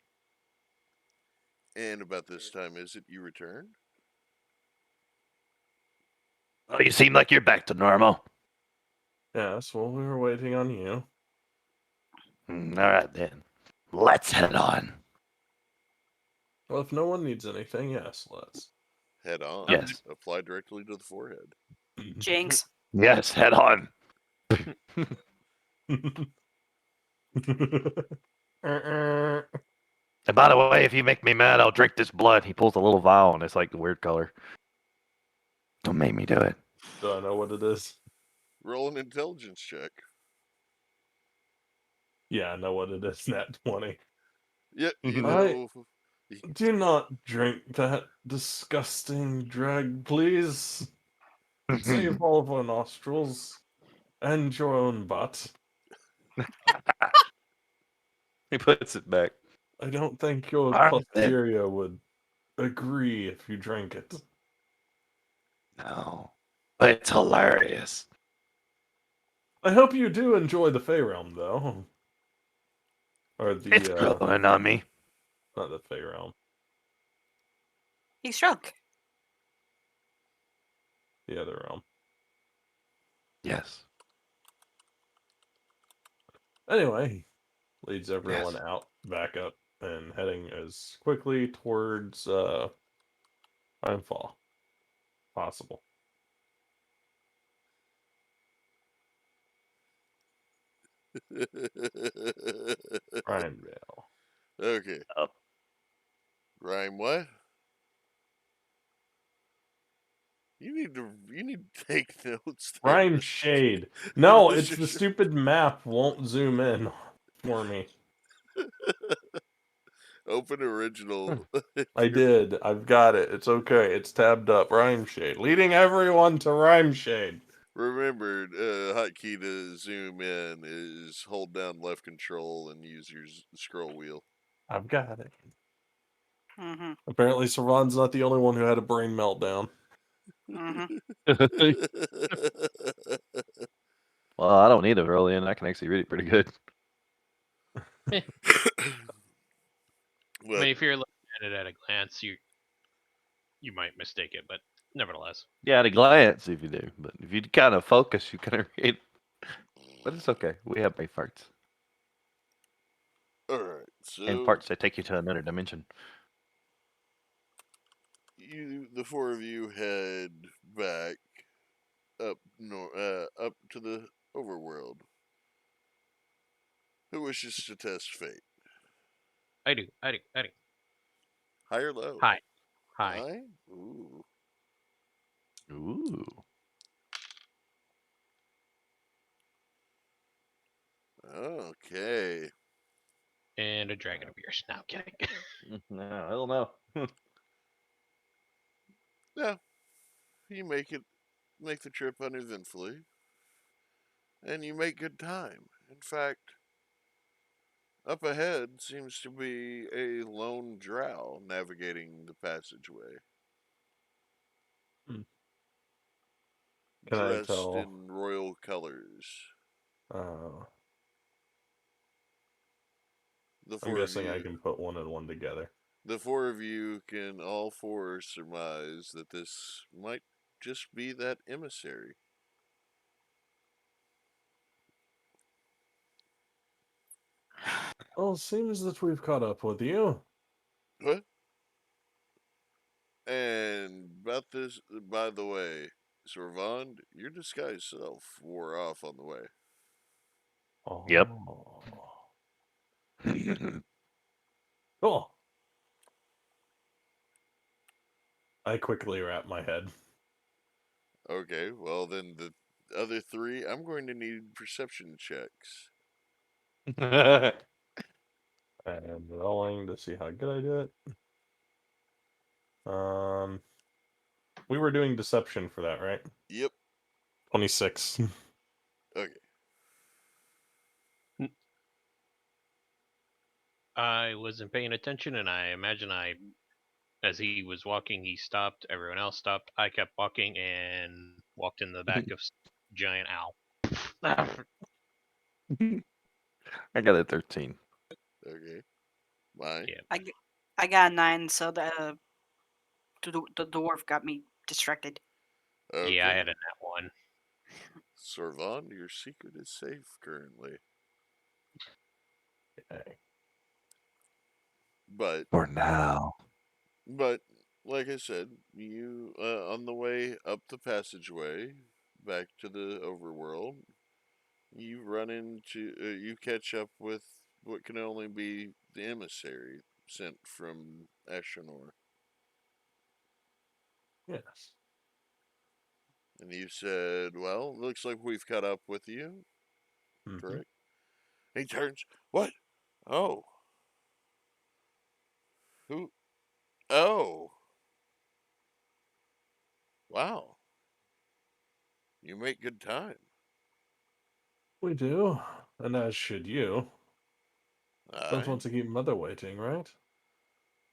And about this time, is it you return? Oh, you seem like you're back to normal. Yes, well, we were waiting on you. All right then, let's head on. Well, if no one needs anything, yes, let's. Head on. Yes. Apply directly to the forehead. Jinx. Yes, head on. And by the way, if you make me mad, I'll drink this blood. He pulls a little vial, and it's like the weird color. Don't make me do it. Do I know what it is? Roll an intelligence check. Yeah, I know what it is. Nat 20. Yeah, you I- know. Do not drink that disgusting drug, please. Save all of our nostrils and your own butt. He puts it back. I don't think your All right, then. posterior would agree if you drank it. No, but it's hilarious. I hope you do enjoy the Fey Realm, though. Or It's the, growing on me. not the Fey Realm, He's drunk. the other realm. Yes. Anyway, leads everyone Yes. out, back up, and heading as quickly towards, Timefall possible. Rhinevale. Okay. Oh. Rhyme what? You need to take notes. there, Rhyme Mr. Shade. No, Mr. it's the Sh- stupid map won't zoom in for me. Open original. I did. I've got it. It's okay. It's tabbed up. Rhyme Shade. Leading everyone to Rhyme Shade. Remember, hotkey to zoom in is hold down left control and use your scroll wheel. I've got it. Mm-hmm. Apparently, Savan's not the only one who had a brain meltdown. Mm-hmm. Well, I don't need it early, and I can actually read it pretty good. I Well, mean, if you're looking at it at a glance, you might mistake it, but nevertheless. Yeah, at a glance, if you do, but if you kind of focus, you kind of read. But it's okay. We have brain farts all right. So and farts that take you to another dimension. the four of you head back up up to the overworld. Who wishes to test fate? I do. High or low? Hi. Ooh. Ooh. Okay. And a dragon of yours. No, I'm kidding. No, I don't know. Yeah. You make the trip uneventfully. And you make good time. In fact, up ahead seems to be a lone drow navigating the passageway. Can I Dressed tell? in royal colors. The I'm four guessing of I you, can put one and one together. the four of you can all four surmise that this might just be that emissary. Well, it seems that we've caught up with you. What? And about this, by the way, Sorvand, your disguised self wore off on the way. Oh. Yep. Cool. I quickly wrap my head. Okay, well then the other three, I'm going to need perception checks. And rolling to see how good I do it. We were doing deception for that, right? Yep. 26. Okay. I wasn't paying attention, and I imagine as he was walking, he stopped. Everyone else stopped. I kept walking and walked in the back of giant owl. I got a 13. Okay. Mine. Yeah. I got a 9, so the dwarf got me distracted. Okay. Yeah, I had a nat 1. Sorvon, your secret is safe currently. Okay. But For now. like I said, you on the way up the passageway back to the overworld, you run into you catch up with what can only be the emissary sent from Ashenor. Yes. And you said, "Well, looks like we've caught up with you." Mhm. Correct. He turns. What? Oh. Who? Oh. Wow. You make good time. We do, and as should you. Don't Aye. want to keep Mother waiting, right?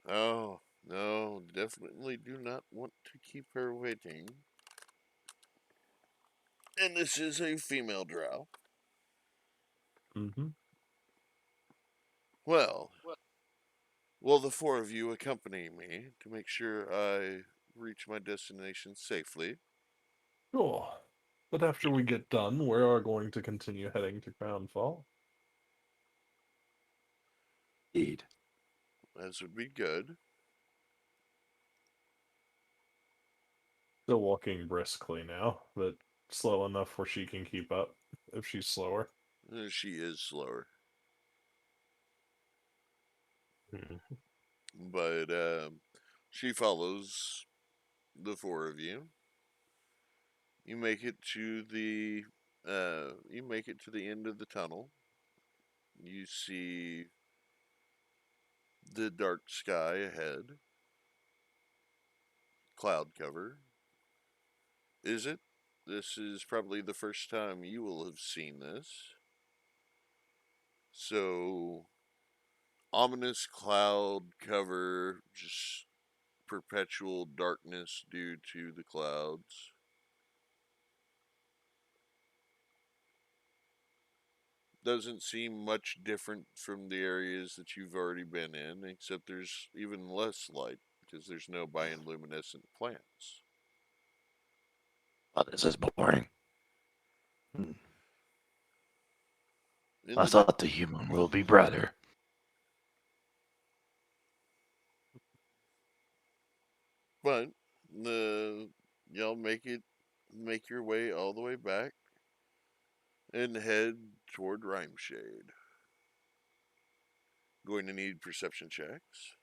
Oh, no, definitely do not want to keep her waiting. And this is a female drow. Mm-hmm. Well, will the four of you accompany me to make sure I reach my destination safely? Sure. But after we get done, we are going to continue heading to Crownfall. Indeed. As would be good. Still walking briskly now, but slow enough where she can keep up if she's slower. She is slower. Mhm. But she follows the four of you. You make it to the end of the tunnel. You see the dark sky ahead. Cloud cover. Is it? This is probably the first time you will have seen this. So, ominous cloud cover, just perpetual darkness due to the clouds. Doesn't seem much different from the areas that you've already been in, except there's even less light because there's no bioluminescent plants. Oh, this is boring. In I the thought the human world would be brighter. But y'all make your way all the way back and head toward Rhymeshade. Going to need perception checks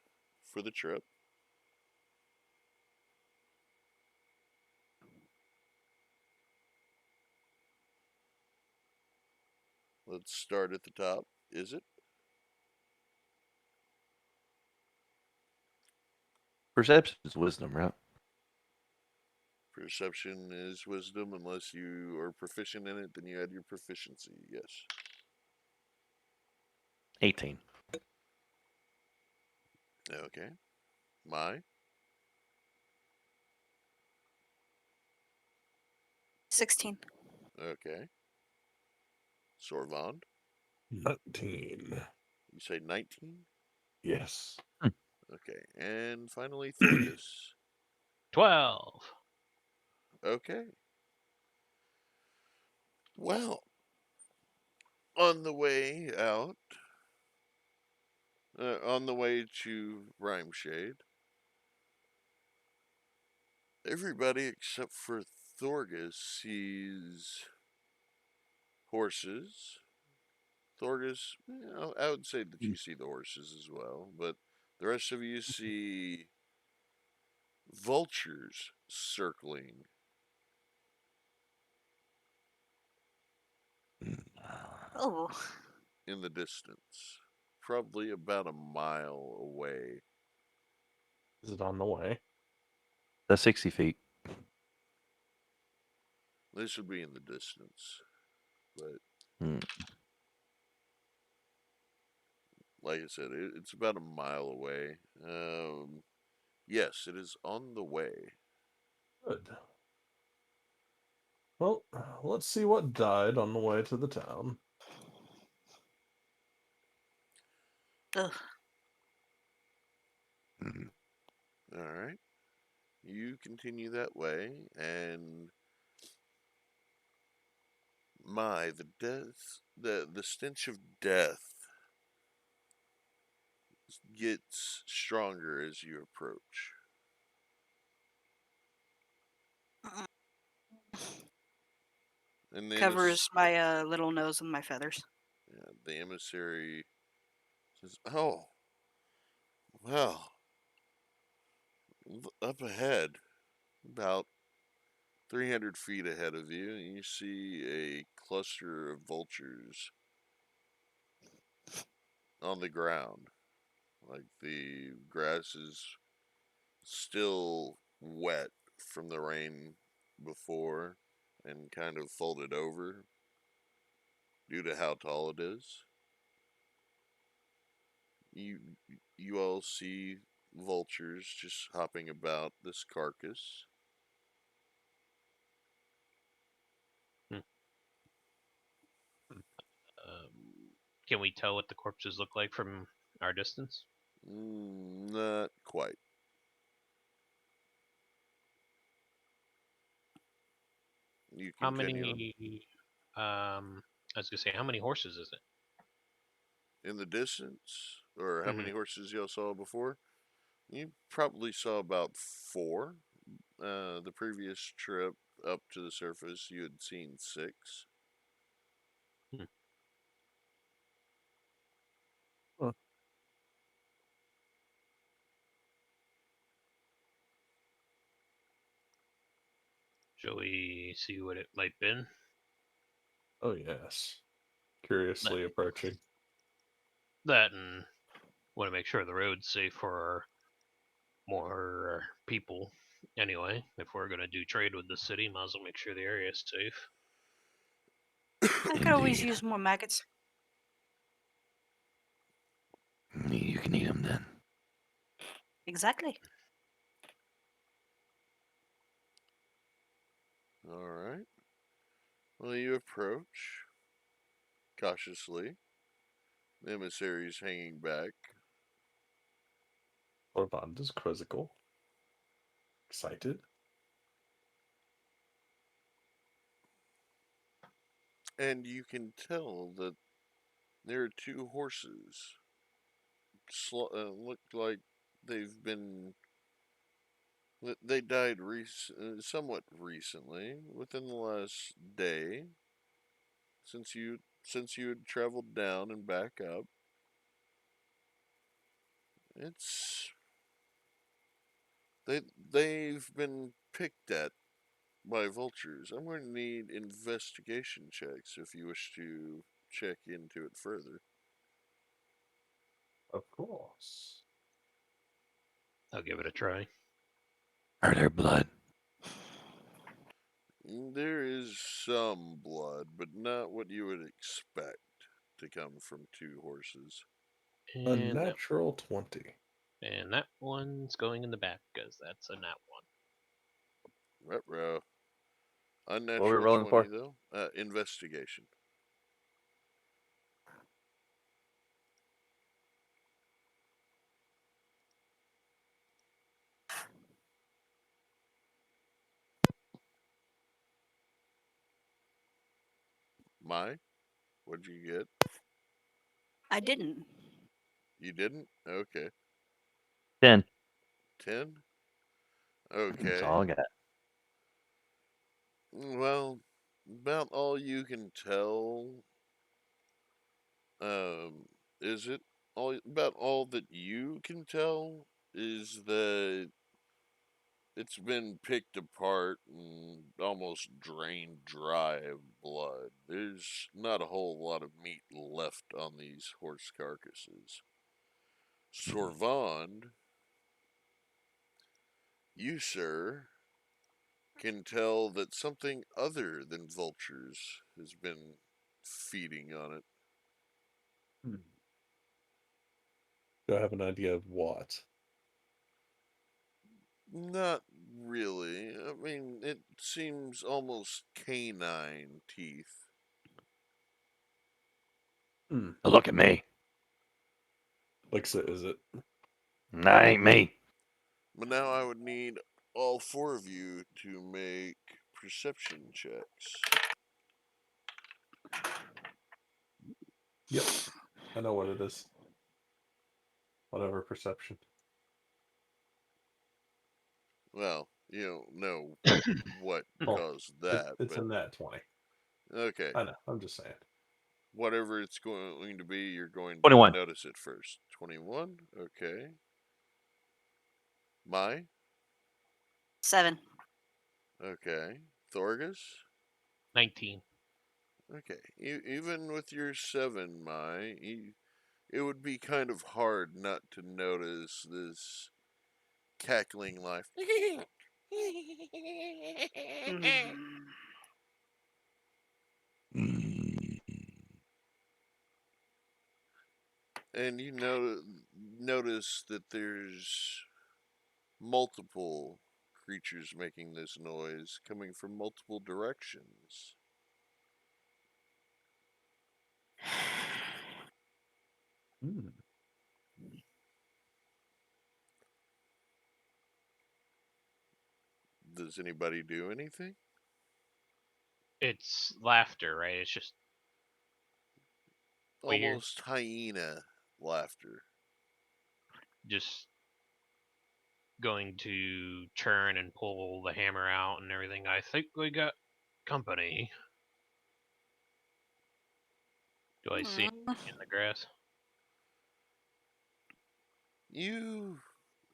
for the trip. Let's start at the top. Is it? Perception is wisdom, right? Perception is wisdom. Unless you are proficient in it, then you add your proficiency. Yes. 18. Okay. My. 16. Okay. Sorvond. 19. You say 19? Yes. Okay. And finally, Thorgus. 12. Okay. Well, on the way out, on the way to Rhymeshade, everybody except for Thorgus sees horses. Thorgus, I would say that you see the horses as well, but the rest of you see vultures circling Oh, in the distance, probably about a mile away. Is it on the way? That's 60 feet. This would be in the distance, but Hmm. like I said, it's about a mile away. Yes, it is on the way. Good. Well, let's see what died on the way to the town. Ugh. All right. You continue that way, and the death, the stench of death gets stronger as you approach. And then Covers my little nose with my feathers. the emissary says, "Oh, well, up ahead, about 300 feet ahead of you, you see a cluster of vultures on the ground. Like the grass is still wet from the rain before and kind of folded over due to how tall it is. You you all see vultures just hopping about this carcass. Can we tell what the corpses look like from our distance? Not quite. You How continue on. many? I was gonna say, how many horses is it? In the distance, or how Mhm. many horses y'all saw before? You probably saw about 4. The previous trip up to the surface, you had seen 6. Hmm. Shall we see what it might been? Oh, yes. Curiously approaching. That and want to make sure the road's safe for more people. Anyway, if we're gonna do trade with the city, might as well make sure the area is safe. I could always Indeed. use more maggots. You can eat them then. Exactly. All right. Well, you approach cautiously. The emissary's hanging back. Orvand is quizzical. Excited. And you can tell that there are 2 horses. Look like they've been. They died somewhat recently, within the last day, since you had traveled down and back up. It's they've been picked at by vultures. I'm going to need investigation checks if you wish to check into it further. Of course. I'll give it a try. Are there blood? There is some blood, but not what you would expect to come from 2 horses. A And that, natural 20. and that one's going in the back because that's a nat one. Ruh-roh. What are we Unnatural rolling 20, for? though. Investigation. What'd you get? I didn't. You didn't? Okay. 10. 10? That's Okay. all I got. Well, about all you can tell, um, is it about all that you can tell is that it's been picked apart and almost drained dry of blood. There's not a whole lot of meat left on these horse carcasses. Sorvand, you, sir, can tell that something other than vultures has been feeding on it. Do I have an idea of what? Not really. I mean, it seems almost canine teeth. Look at me. Like, so is it? That ain't me. But now I would need all four of you to make perception checks. Yep. I know what it is. Whatever perception. Well, you don't know what Oh, caused that, it's but in that 20. okay. I know. I'm just saying. Whatever it's going to be, you're going to 21. notice it first. 21? Okay. Mai? 7. Okay. Thorgus? 19. Okay. Even with your 7, Mai, it would be kind of hard not to notice this cackling life. And you notice that there's multiple creatures making this noise coming from multiple directions. Does anybody do anything? It's laughter, right? It's just weird. Almost hyena laughter. Just going to turn and pull the hammer out and everything. I think we got company. Do I see anything in the grass? You,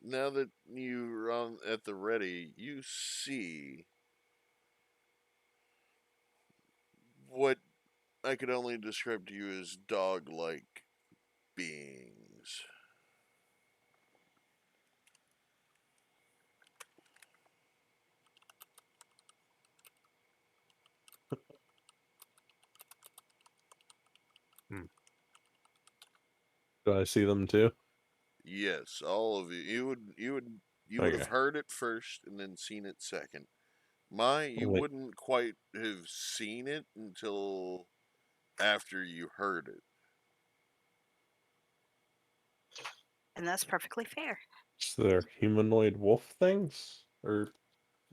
now that you're on at the ready, you see what I could only describe to you as dog-like beings. Do I see them too? Yes, all of you. You would have Okay. heard it first and then seen it second. You Wait. wouldn't quite have seen it until after you heard it. And that's perfectly fair. So they're humanoid wolf things? Or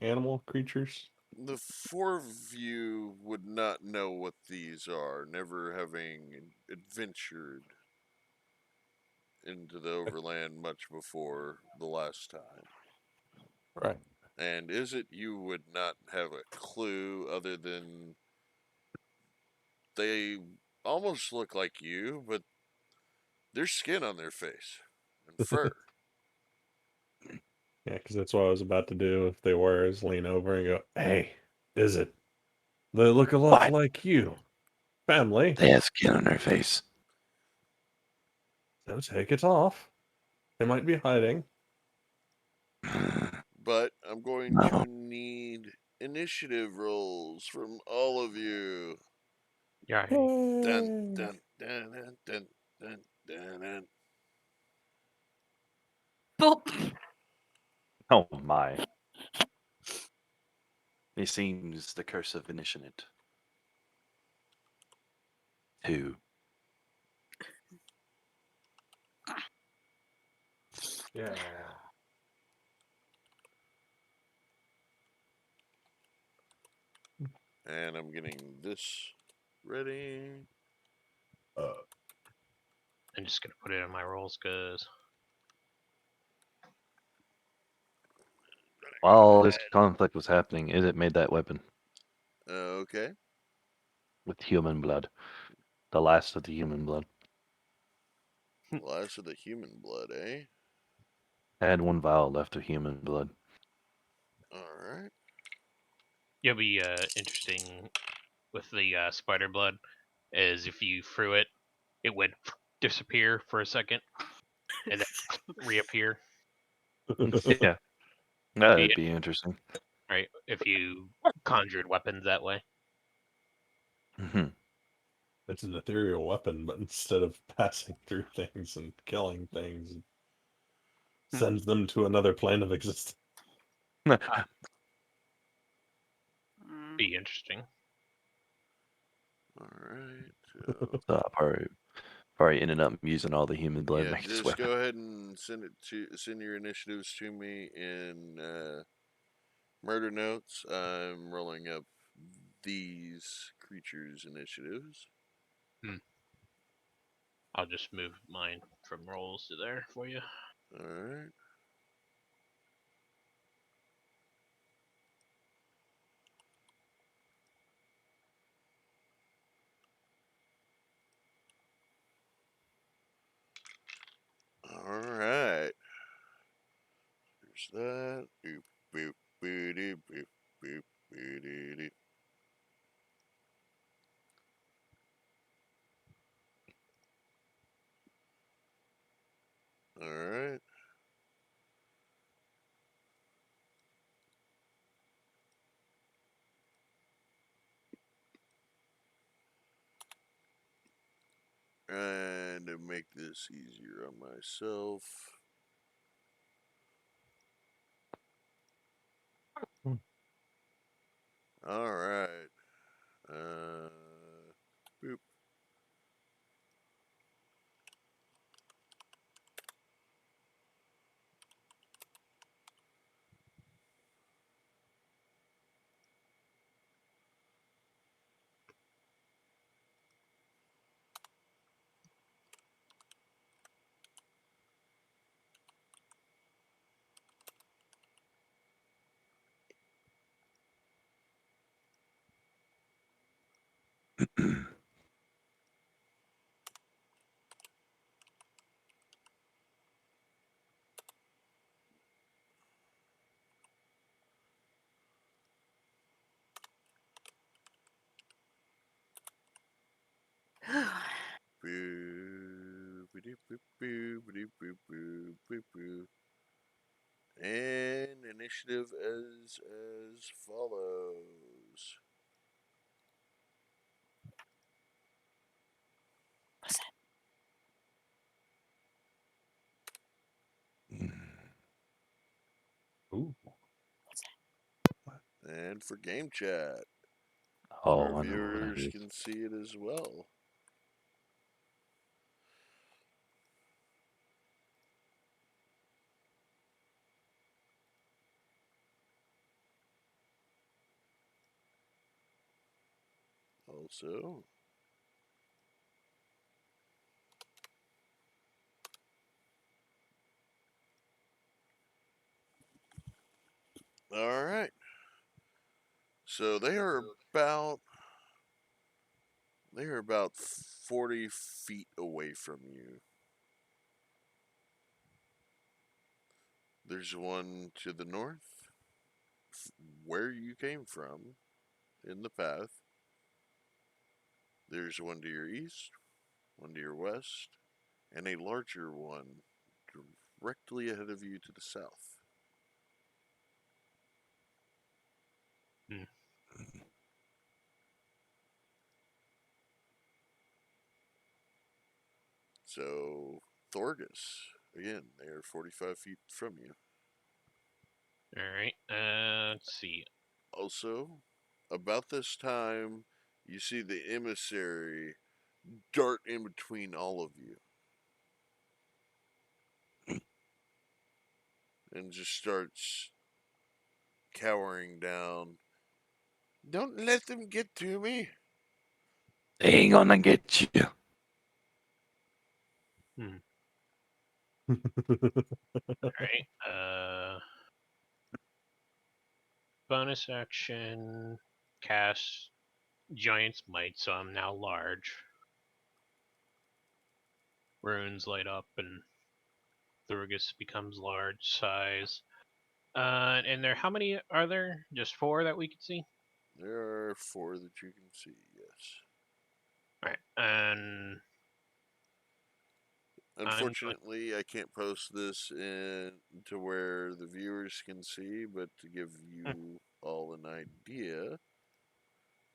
animal creatures? The four of you would not know what these are, never having adventured into the overland much before the last time. Right. And is it you would not have a clue other than they almost look like you, but there's skin on their face and fur. Yeah, because that's what I was about to do if they were, is lean over and go, hey, is it? They look a lot What? like you. Family. They have skin on their face. So take it off. They might be hiding. But I'm going No. to need initiative rolls from all of you. Yeah. Dun, dun, dun, dun, dun, dun, dun, dun. Boop. Oh my. It seems the curse of initiate. 2. Yeah. And I'm getting this ready. I'm just gonna put it in my rolls because While this conflict was happening, Is it made that weapon Okay. with human blood. The last of the human blood. Last of the human blood, eh? I had 1 vial left of human blood. Alright. it'll be interesting with the spider blood. Is if you threw it, it would disappear for a second and then reappear. Yeah. That'd Yeah. be interesting. right? If you conjured weapons that way. Mhm. It's an ethereal weapon, but instead of passing through things and killing things, it sends them to another plane of existence. Mm. Be interesting. All right. So, So probably ended up using all the human blood yeah, to make this just weapon. go ahead and send your initiatives to me in murder notes. I'm rolling up these creatures' initiatives. I'll just move mine from rolls to there for you. All right. All right. There's that. Boop, boop, boop, boop, boop, boop, boop. All right. And to make this easier on myself. All right. Boop. Boo, boop, boop, boop, boop, boop, boop, boop, boop. And initiative as follows. What's that? Ooh. And for game chat, Oh, our I know what that viewers is. can see it as well. Also, all right. So they are about 40 feet away from you. There's one to the north, where you came from, in the path. There's one to your east, one to your west, and a larger one directly ahead of you to the south. Hmm. So, Thorgus, again, they are 45 feet from you. All right. Let's see. Also, about this time, you see the emissary dart in between all of you and just starts cowering down. Don't let them get to me. They ain't gonna get you. All right. Bonus action. Cast Giant's Might, so I'm now large. Runes light up and Thurgus becomes large size. And there, how many are there? Just 4 that we can see? There are 4 that you can see, yes. Alright, and Unfortunately, I can't post this in to where the viewers can see, but to give you all an idea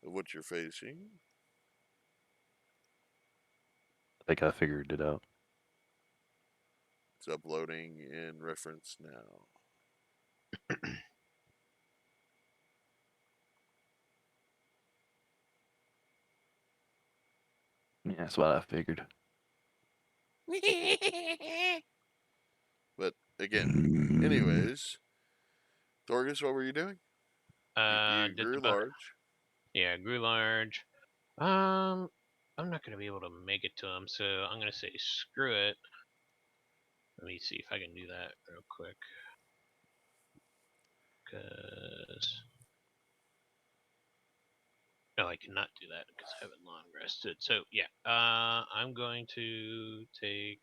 of what you're facing. I think I figured it out. It's uploading in reference now. Yeah, that's what I figured. But again, anyways, Thorgus, what were you doing? You Did grew the large. Yeah, grew large. I'm not gonna be able to make it to him, so I'm gonna say screw it. Let me see if I can do that real quick. Cause no, I cannot do that because I haven't long rested. So yeah, I'm going to take.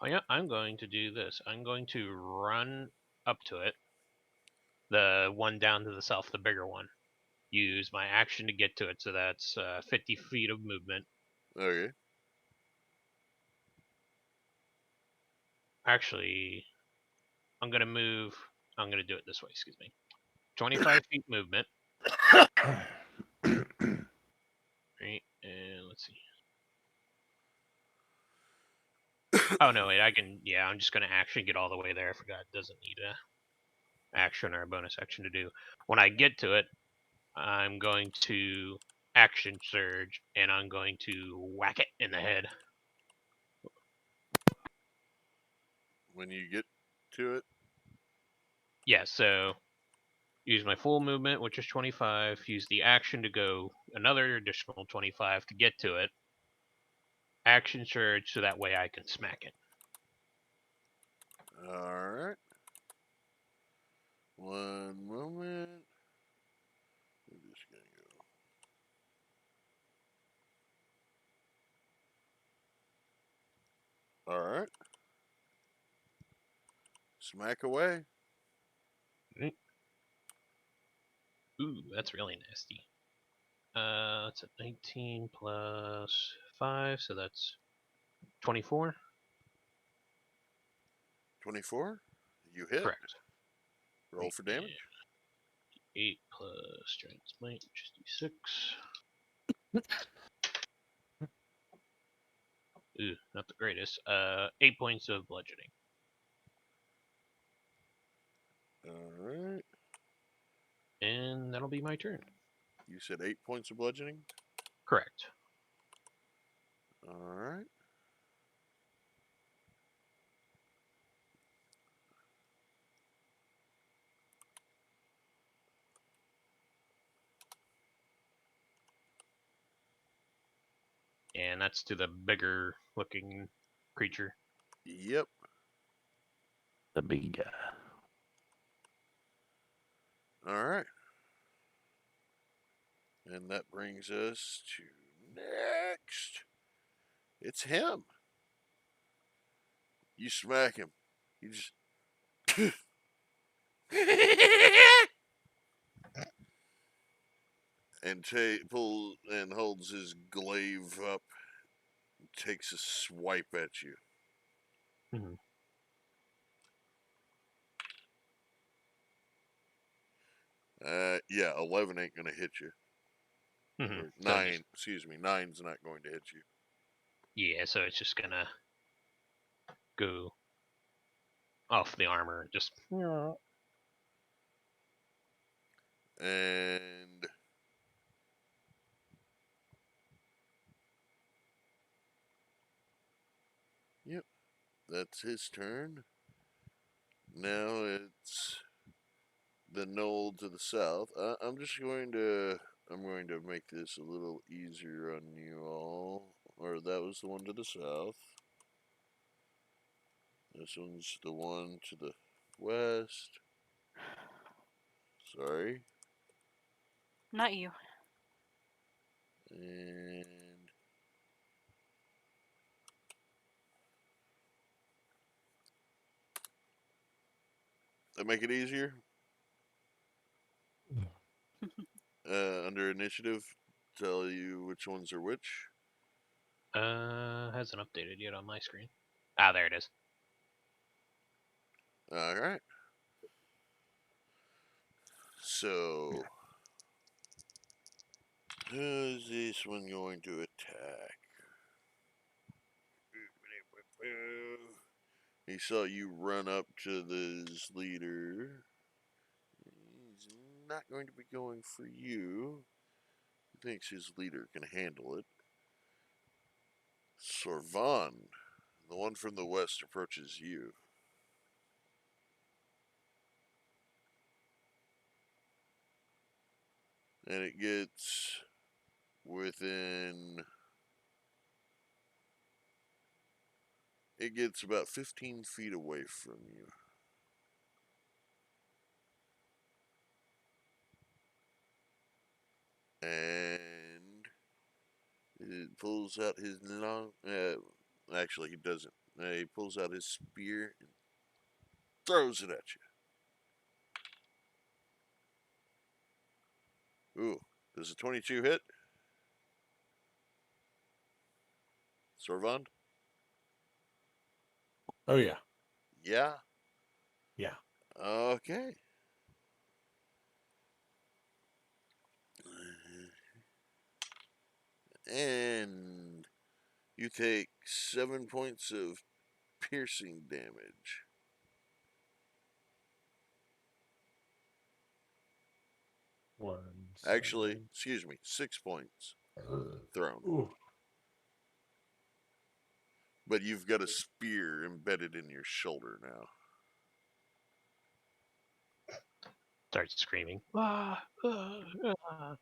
Oh yeah, I'm going to do this. I'm going to run up to it, the one down to the south, the bigger one. Use my action to get to it, so that's 50 feet of movement. Okay. Actually, I'm gonna move. I'm gonna do it this way. Excuse me. 25 feet movement. Right, and let's see. Oh no, wait. I can. Yeah, I'm just gonna actually get all the way there. I forgot. It doesn't need a action or a bonus action to do. When I get to it, I'm going to action surge, and I'm going to whack it in the head. When you get to it, Yeah. So use my full movement, which is 25. Use the action to go another additional 25 to get to it. Action surge, so that way I can smack it. all right. One moment. We're just gonna go. All right. Smack away. Ooh, that's really nasty. It's a 19 plus 5, so that's 24. 24. You hit. Correct. Roll for damage. 8 plus strength might, which is d6. Ooh, not the greatest. 8 points of bludgeoning. All right. And that'll be my turn. You said 8 points of bludgeoning. Correct. All right. And that's to the bigger looking creature. Yep. The big guy. All right. And that brings us to next. It's him. You smack him. He just and pulls and holds his glaive up, and takes a swipe at you. Mhm. Yeah, 11 ain't gonna hit you. Mhm. Or So 9, just, excuse me, 9's not going to hit you. yeah, so it's just gonna go off the armor and just. And yep, that's his turn. Now it's the knoll to the south. I'm going to make this a little easier on you all. Or that was the one to the south. This one's the one to the west. Sorry. Not you. And that make it easier. Under initiative, tell you which ones are which. Hasn't updated yet on my screen. Ah, there it is. All right. So, who's this one going to attack? He saw you run up to this leader. He's not going to be going for you. He thinks his leader can handle it. Sorvan, the one from the west, approaches you. And it gets within... It gets about 15 feet away from you. And it pulls out his long... actually, he doesn't. He pulls out his spear and throws it at you. Ooh, does a 22 hit? Sorvand? Oh yeah. Yeah? Yeah. Okay. And you take 7 points of piercing damage. Actually, excuse me, 6 points thrown. Ooh. But you've got a spear embedded in your shoulder now. Start screaming. Ah, ah, ah.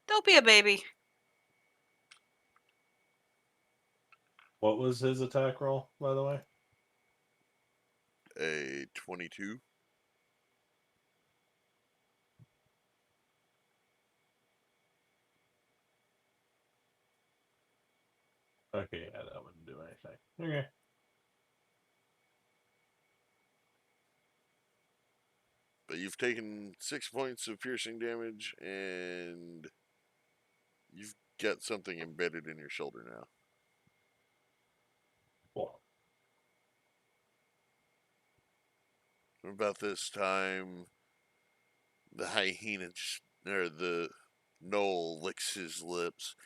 Don't be a baby. What was his attack roll, by the way? A 22. Okay, yeah, that wouldn't do anything. Okay. But you've taken 6 points of piercing damage, and you've got something embedded in your shoulder now. Cool. About this time, the hyena, or the gnoll, licks his lips.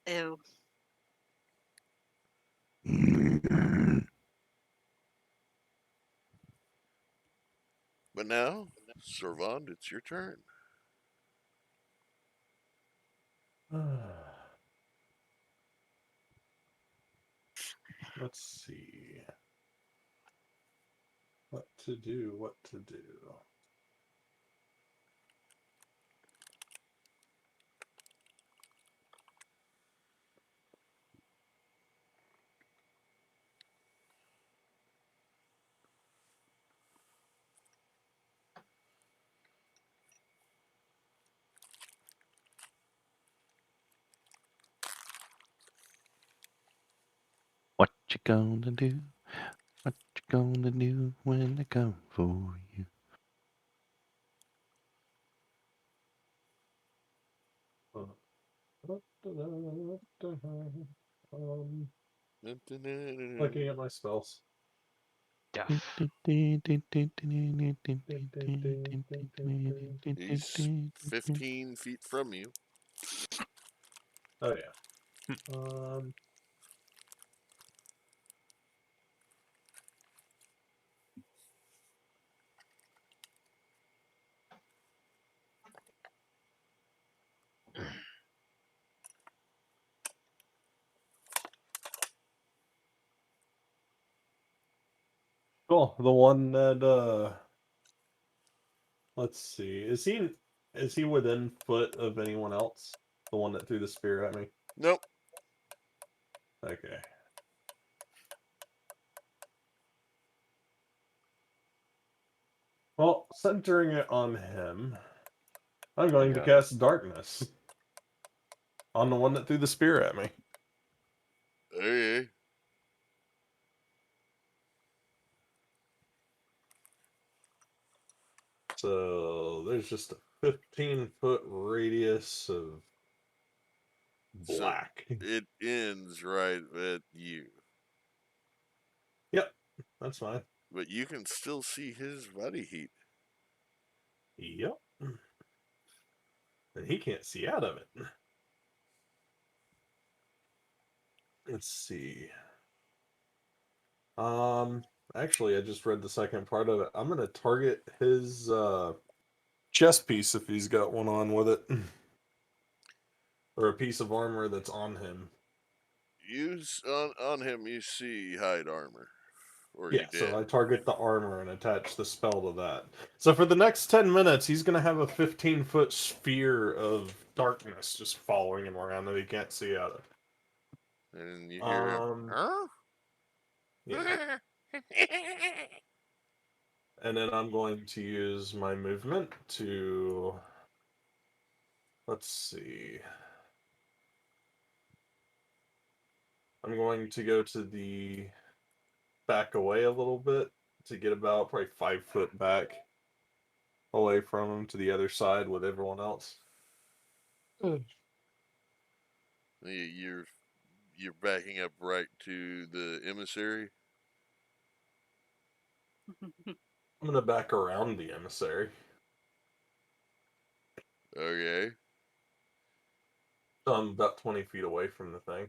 Ew. But now, Sorvand, it's your turn. Let's see. What to do, what to do. What you gonna do? What you gonna do when they come for you? Looking at my spells. Duff. He's 15 feet from you. Oh yeah. Cool. The one that let's see. Is he within foot of anyone else? The one that threw the spear at me? Nope. Okay. Well, centering it on him, I'm going to cast darkness on the one that threw the spear at me. Hey. So there's just a 15-foot radius of black. So it ends right at you. Yep. That's fine. But you can still see his body heat. Yep. And he can't see out of it. Let's see. Actually, I just read the second part of it. I'm gonna target his chest piece if he's got one on with it, or a piece of armor that's on him. Use on him. You see hide armor, or Yeah, you did. so I target the armor and attach the spell to that. So for the next 10 minutes, he's gonna have a 15-foot sphere of darkness just following him around that he can't see out of. And you hear him. Huh? Yeah. And then I'm going to use my movement to. Let's see. I'm going to go to the back away a little bit to get about probably 5 foot back away from him to the other side with everyone else. You're backing up right to the emissary. I'm gonna back around the emissary. Okay. So I'm about 20 feet away from the thing.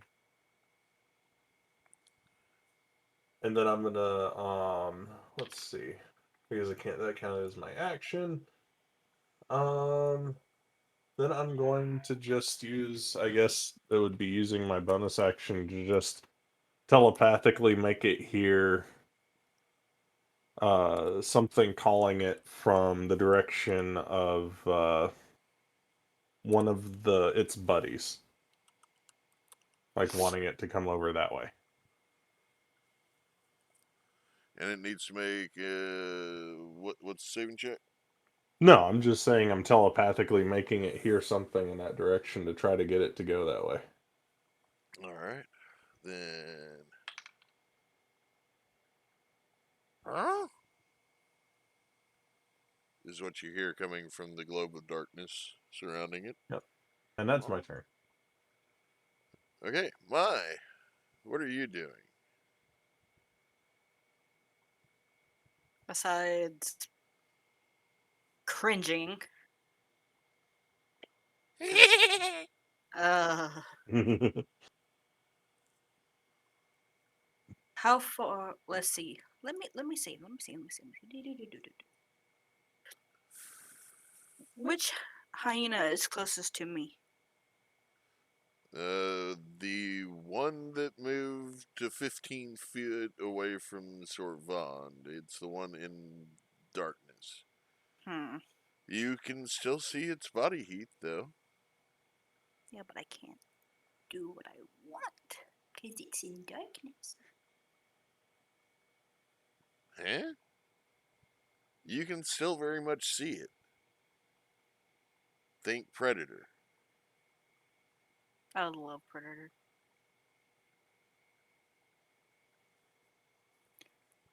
And then I'm gonna let's see. Because I can't that counted as my action. Then I'm going to just use, I guess it would be using my bonus action to just telepathically make it hear something calling it from the direction of one of its buddies. Like wanting it to come over that way. And it needs to make what's the saving check? No, I'm just saying I'm telepathically making it hear something in that direction to try to get it to go that way. All right. Then. Huh? Is what you hear coming from the globe of darkness surrounding it. Yep. And that's my turn. Okay, my. What are you doing? Besides cringing, uh, how far? Let's see. Let me see. Which hyena is closest to me? The one that moved to 15 feet away from Sorvand. It's the one in darkness. Hmm. You can still see its body heat, though. Yeah, but I can't do what I want because it's in darkness. Huh? You can still very much see it. Think Predator. I love Predator.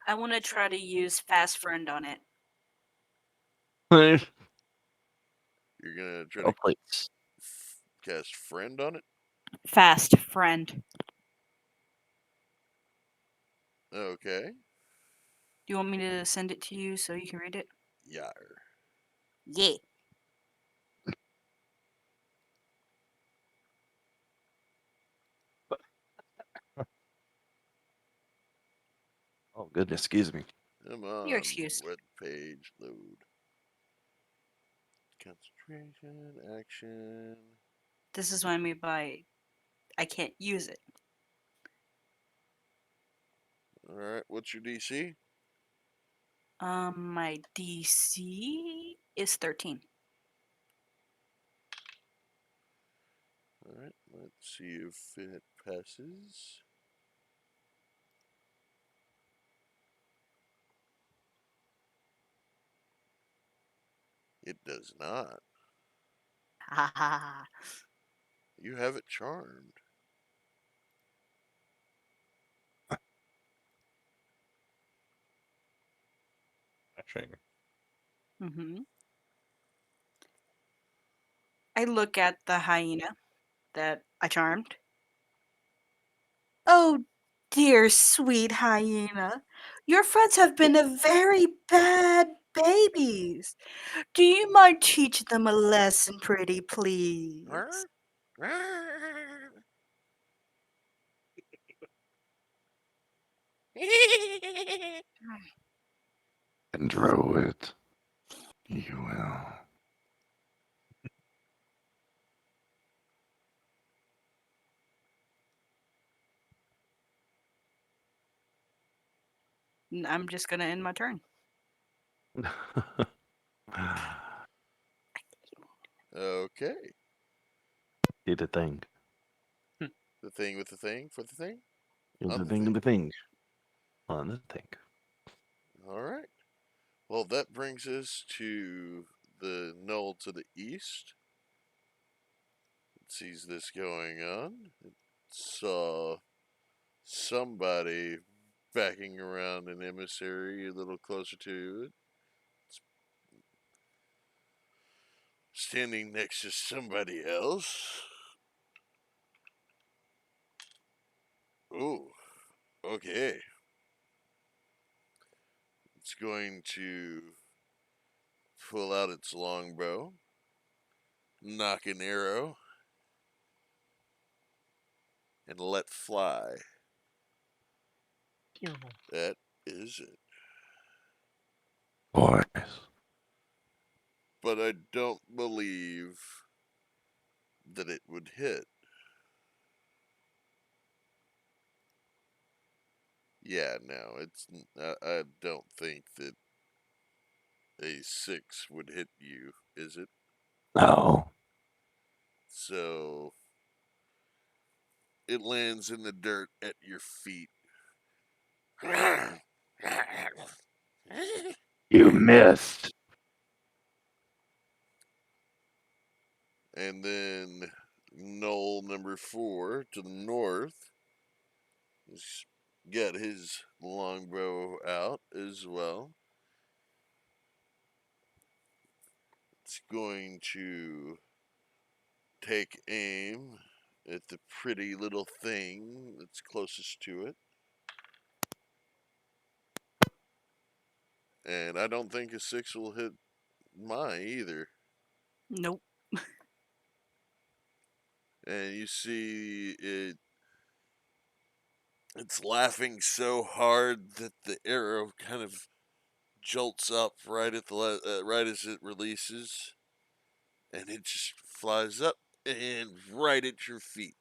I want to try to use Fast Friend on it. You're gonna try Oh, to please. cast Friend on it? Fast Friend. Okay. Do you want me to send it to you so you can read it? Yar. Yeah. Oh, goodness, excuse me. Come on. You're excused. Web page load. Concentration, action. This is what I mean by I can't use it. Alright, what's your DC? My DC is 13. Alright, let's see if it passes. It does not. Ha ha. You have it charmed. Actually, Mm-hmm. I look at the hyena that I charmed. Oh, dear sweet hyena, your friends have been a very bad babies. Do you mind teaching them a lesson, pretty please? Control it. You will. I'm just gonna end my turn. Okay. Did the thing. The thing with the thing for the thing? Do On the the thing, thing. the thing. On the thing. All right. Well, that brings us to the knoll to the east. It sees this going on. It saw somebody backing around an emissary a little closer to it. It's standing next to somebody else. Oh, okay. It's going to pull out its longbow, knock an arrow, and let fly. That is it. Boys. But I don't believe that it would hit. Yeah, no, it's. I don't think that a 6 would hit you, is it? No. So it lands in the dirt at your feet. You missed. And then knoll number 4 to the north has got his longbow out as well. It's going to take aim at the pretty little thing that's closest to it. And I don't think a 6 will hit mine either. Nope. And you see it's laughing so hard that the arrow kind of jolts up right at the right as it releases, and it just flies up and right at your feet.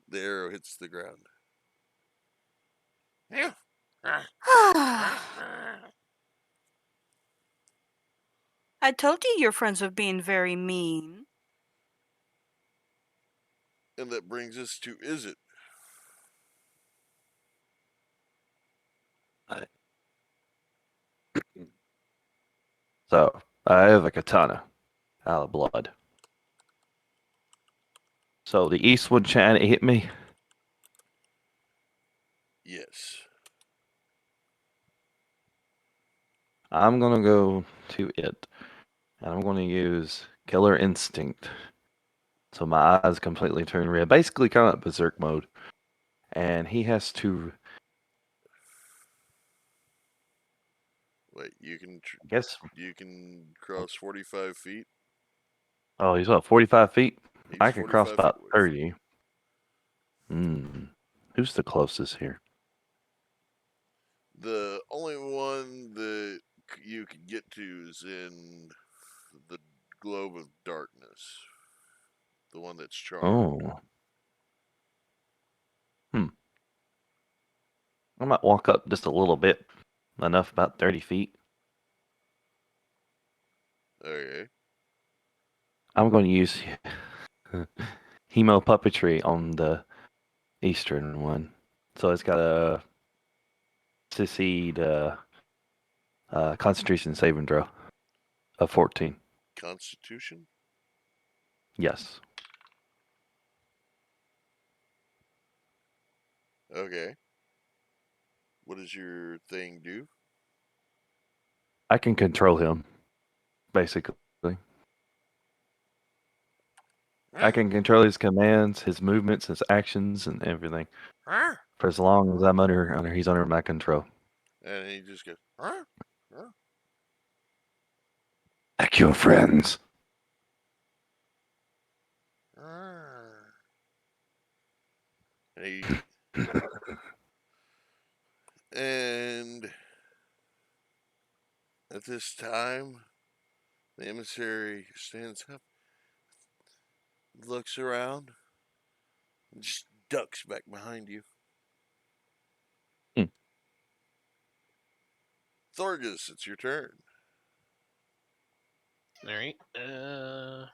The arrow hits the ground. I told you your friends were being very mean. And that brings us to Izzet. So, I have a katana out of blood. So, the Eastwood trying to hit me. Yes. I'm going to go to it. And I'm going to use Killer Instinct. So, my eyes completely turn red. Basically, kind of berserk mode. And he has to, Wait, you I guess. can cross 45 feet. Oh, he's what, 45 feet? He's I can cross 45 about feet away. 30. Who's the closest here? The only one that you can get to is in the globe of darkness. The one that's charmed. Oh. I might walk up just a little bit. Enough, about 30 feet. Okay. I'm going to use Hemo Puppetry on the Eastern one. So it's got a succeed concentration saving throw of 14. Constitution? Yes. Okay. What does your thing do? I can control him, basically. I can control his commands, his movements, his actions, and everything for as long as I'm he's under my control. And he just goes, Like your friends. and he and at this time, the emissary stands up, looks around, and just ducks back behind you. Hmm. Thorgus, it's your turn. All right. Oh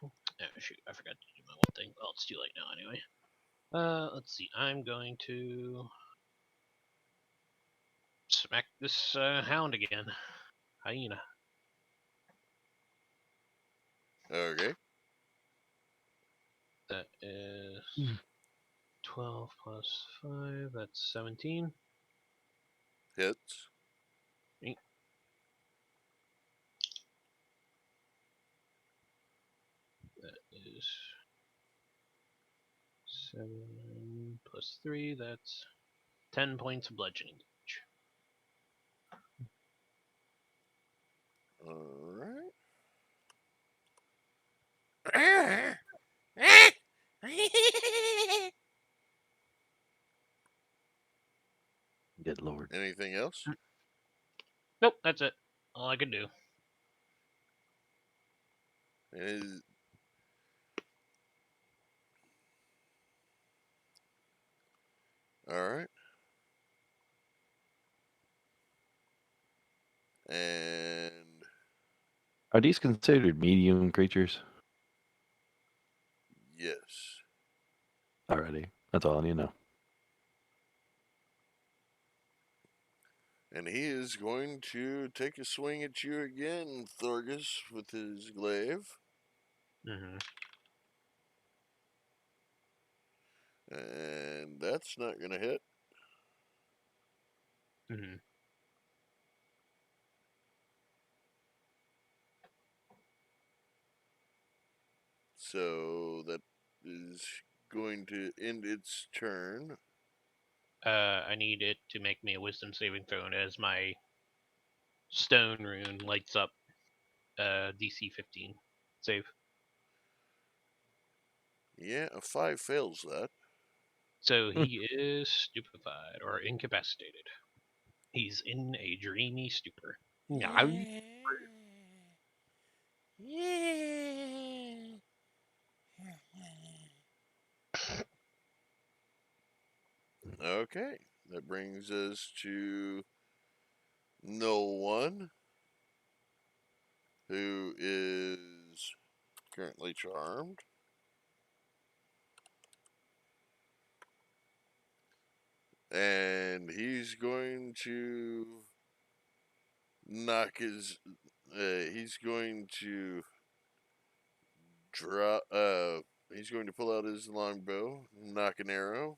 shoot, I forgot to do my one thing. Well, it's too late now anyway. Let's see. I'm going to smack this hound again. Hyena. Okay. That is 12 plus 5. That's 17. Hits. Right. That is 7 plus 3. That's 10 points of bludgeoning damage. Alright. Good lord. Anything else? Nope, that's it. All I can do. Is alright. And Are these considered medium creatures? yes. Alrighty. That's all I need to know. And he is going to take a swing at you again, Thorgus, with his glaive. Mm-hmm. And that's not going to hit. Mm-hmm. So that is going to end its turn. I need it to make me a wisdom saving throw, and as my stone rune lights up, DC 15 save. Yeah, a 5 fails that. So he is stupefied or incapacitated. He's in a dreamy stupor. Okay, that brings us to No One, who is currently charmed. And he's going to knock his. He's going to draw. He's going to pull out his longbow, knock an arrow,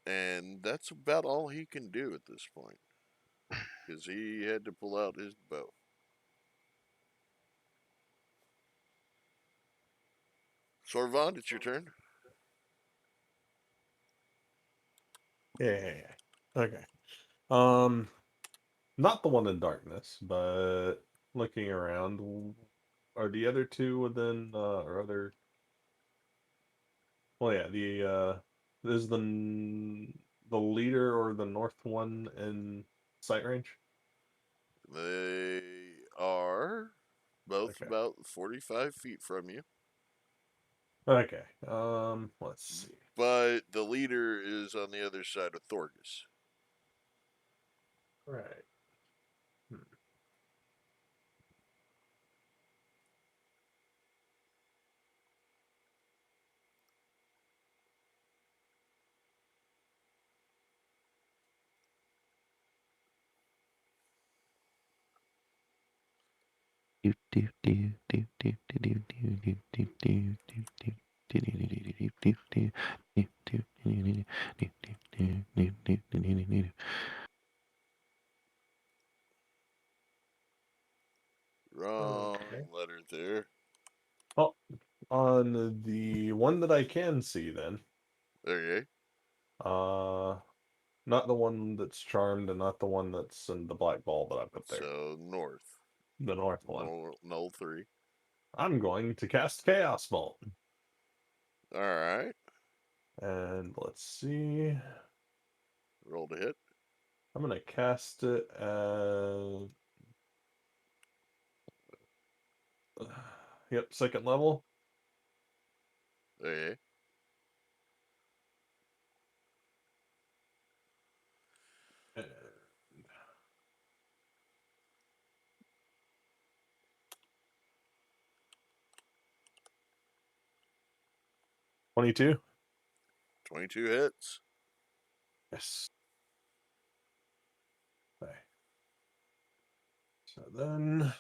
and that's about all he can do at this point, because he had to pull out his bow. Sorvand, it's your turn. Yeah. Okay. Not the one in darkness, but looking around, are the other two within or other? Well, yeah. Is the leader or the north one in sight range? They are both Okay. about 45 feet from you, Okay. Let's see. but the leader is on the other side of Thorgus. Right. Wrong Okay. letter there. Oh, that I can see then. Okay. Not the one that's charmed and not the one that's in the black ball that I put there. So north. The north one. Null 3. I'm going to cast Chaos Bolt. Alright. And let's see. Roll to hit. I'm going to cast it as. Yep, second level. Okay. And 22. 22 hits. Yes. Okay. So then.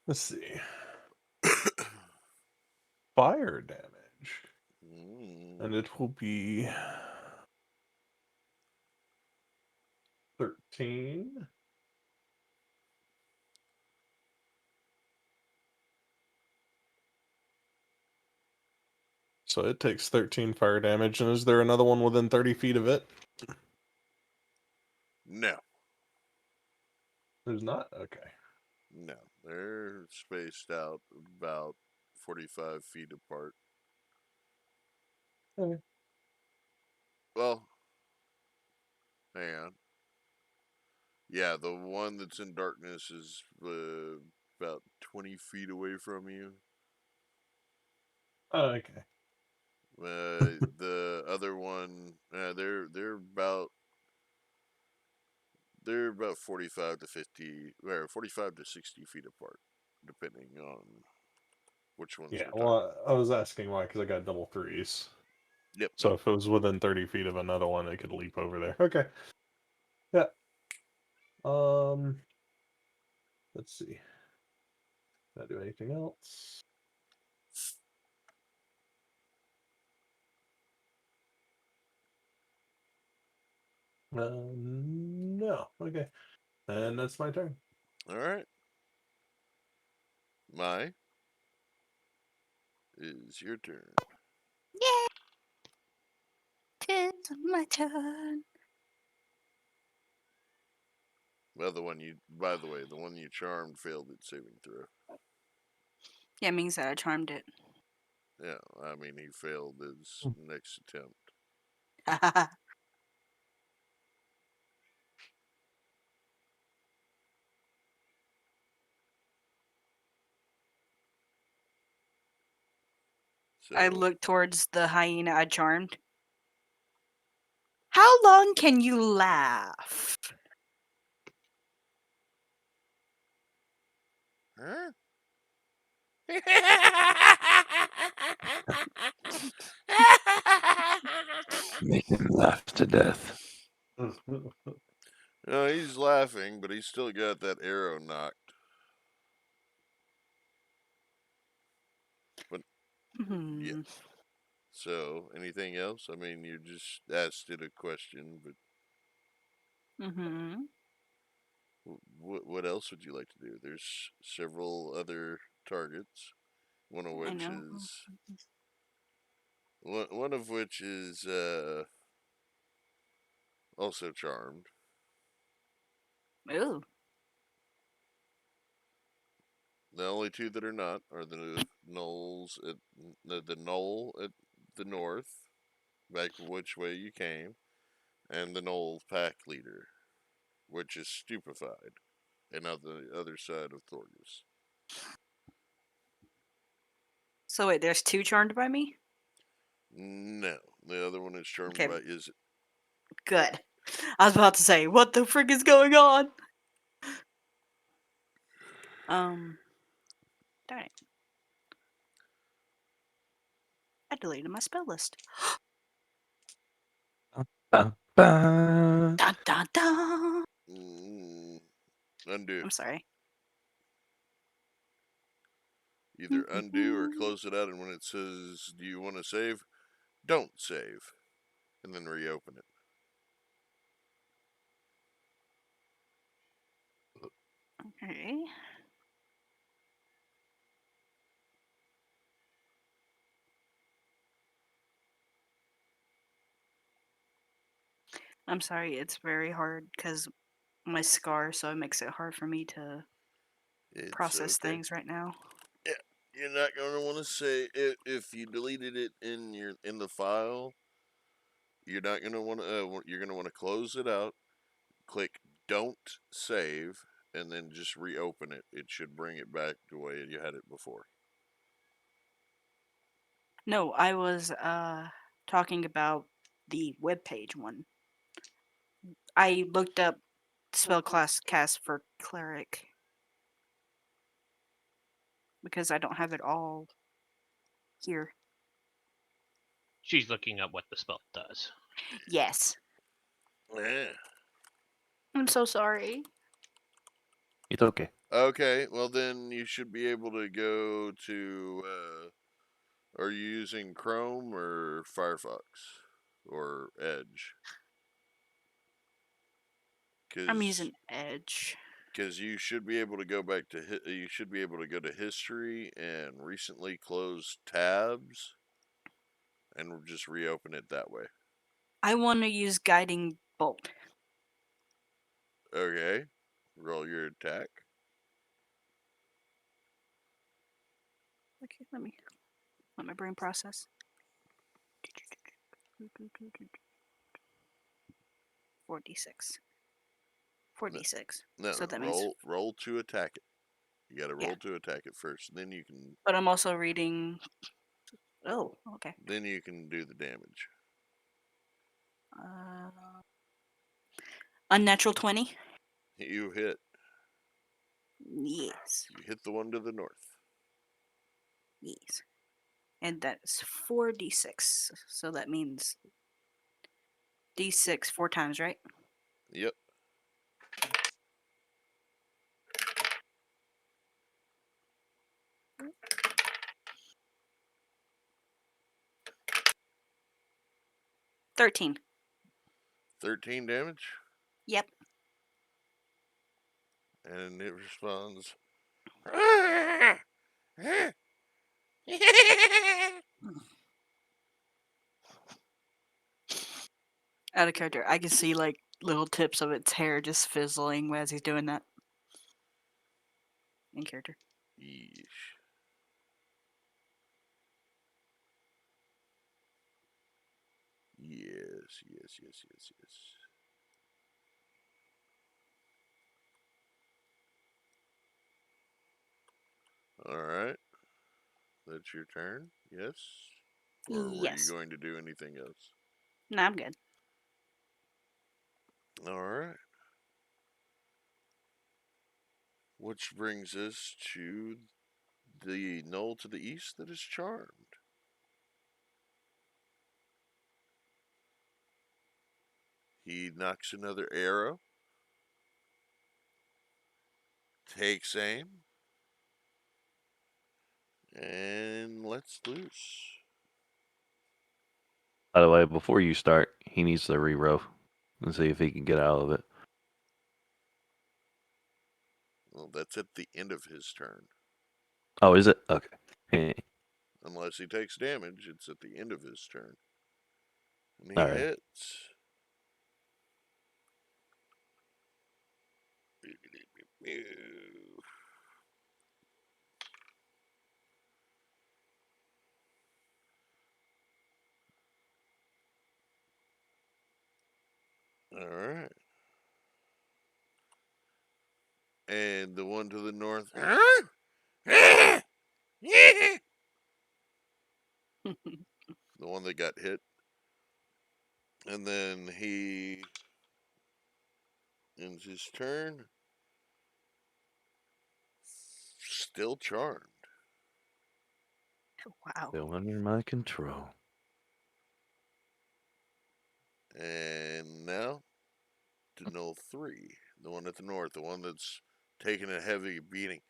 Let's see. Fire damage. And it will be 13. So it takes 13 fire damage. And is there another one within 30 feet of it? No. There's not? Okay. No. They're spaced out about 45 feet apart. Okay. Well, hang on. Yeah, the one that's in darkness is about 20 feet away from you. Oh, okay. The other one, they're about 45 to 50, or 45 to 60 feet apart, depending on which ones Yeah, we're talking. well, I was asking why, because I got double threes. Yep. So Nope. if it was within 30 feet of another one, it could leap over there. Okay. Yeah. Let's see. Did I do anything else? No. Okay. And that's my turn. All right. My is your turn. Yeah. 'Tis my turn. Well, by the way, the one you charmed failed its saving throw. Yeah, it means that I charmed it. Yeah, I mean, he failed his next attempt. So, I look towards the hyena I charmed. How long can you laugh? huh? Make him laugh to death. No, he's laughing, but he's still got that arrow knocked. Hmm. So, anything else? I mean, you just asked it a question, but Mm-hmm. what else would you like to do? There's several other targets, one of I which know. is one of which is also charmed. Ooh. The only two that are not are the gnolls at the knoll at the north, back which way you came, and the gnoll pack leader, which is stupefied, and on the other side of Thorgus. So wait, there's two charmed by me? No, the other one is charmed Okay. by is Good. I was about to say, what the frick is going on? Darn it. I deleted my spell list. Ba-ba. Dun dun dun. undo. I'm sorry. Either undo or close it out, and when it says, "Do you want to save?" don't save. and then reopen it. Okay. I'm sorry, it's very hard because my scar, so it makes it hard for me to It's process okay. things right now. You're not gonna want to say if you deleted it in the file. You're not gonna want to. You're gonna want to close it out. Click Don't Save, and then just reopen it. It should bring it back the way you had it before. No, I was talking about the webpage one. I looked up spell class cast for cleric because I don't have it all here. She's looking up what the spell does. Yes. Yeah. I'm so sorry. It's okay. Okay. Well, then you should be able to go to. Are you using Chrome or Firefox or Edge? I'm using Edge. Because you should be able to go back to you should be able to go to history and recently closed tabs, and just reopen it that way. I want to use guiding bolt. Okay, roll your attack. Okay, let my brain process. 46. 46. No, So that means, roll to attack it. You got to roll Yeah. to attack it first. Then you can but I'm also reading. Oh, okay. do the damage. Unnatural 20. You hit. Yes. You hit the one to the north. Yes. And that's 4d6. So that means d6 4 times, right? Yep. $13. 13 damage, Yep. and it responds. Out of character. I can see like little tips of its hair just fizzling as he's doing that. In character. Yeesh. Yes. All right. That's your turn. Yes. Or were you Yes. going to do anything else? No, I'm good. All right. Which brings us to the knoll to the east that is charmed. He knocks another arrow, takes aim, and lets loose. By the way, before you start, he needs to re-roll and see if he can get out of it. Well, that's at the end of his turn. Oh, is it? Okay. Unless he takes damage, it's at the end of his turn. And he All right. hits. All right. And the one to the north. The one that got hit. And then he ends his turn. Still charmed. Wow. Still under my control. And now to Knoll 3. The one at the north. The one that's taking a heavy beating.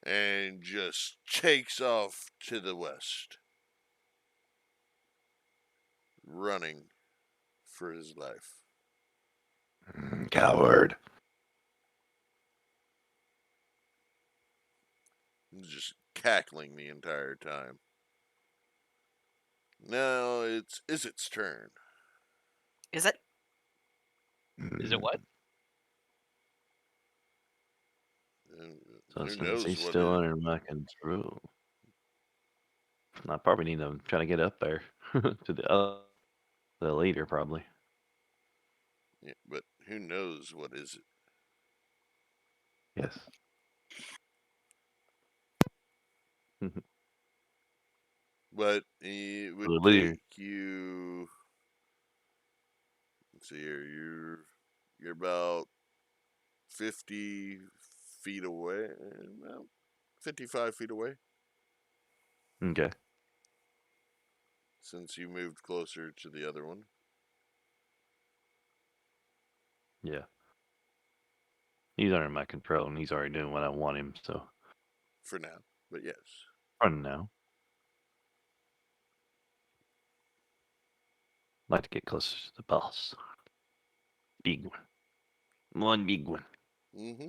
and just takes off to the west, running for his life. Coward. He's just cackling the entire time. Now it's its turn. Is it? Is it what? And So who since knows he's what still it- under my control, I probably need to try to get up there to the leader, probably. Yeah, but who knows what is it? Yes. But it would The leader. take you. Let's see here. You're about 50 feet away. Well, 55 feet away. Okay. Since you moved closer to the other one. Yeah. He's under my control, and he's already doing what I want him. So For now. But yes. run now. Like to get closer to the boss. Big one. One big one. Mm-hmm.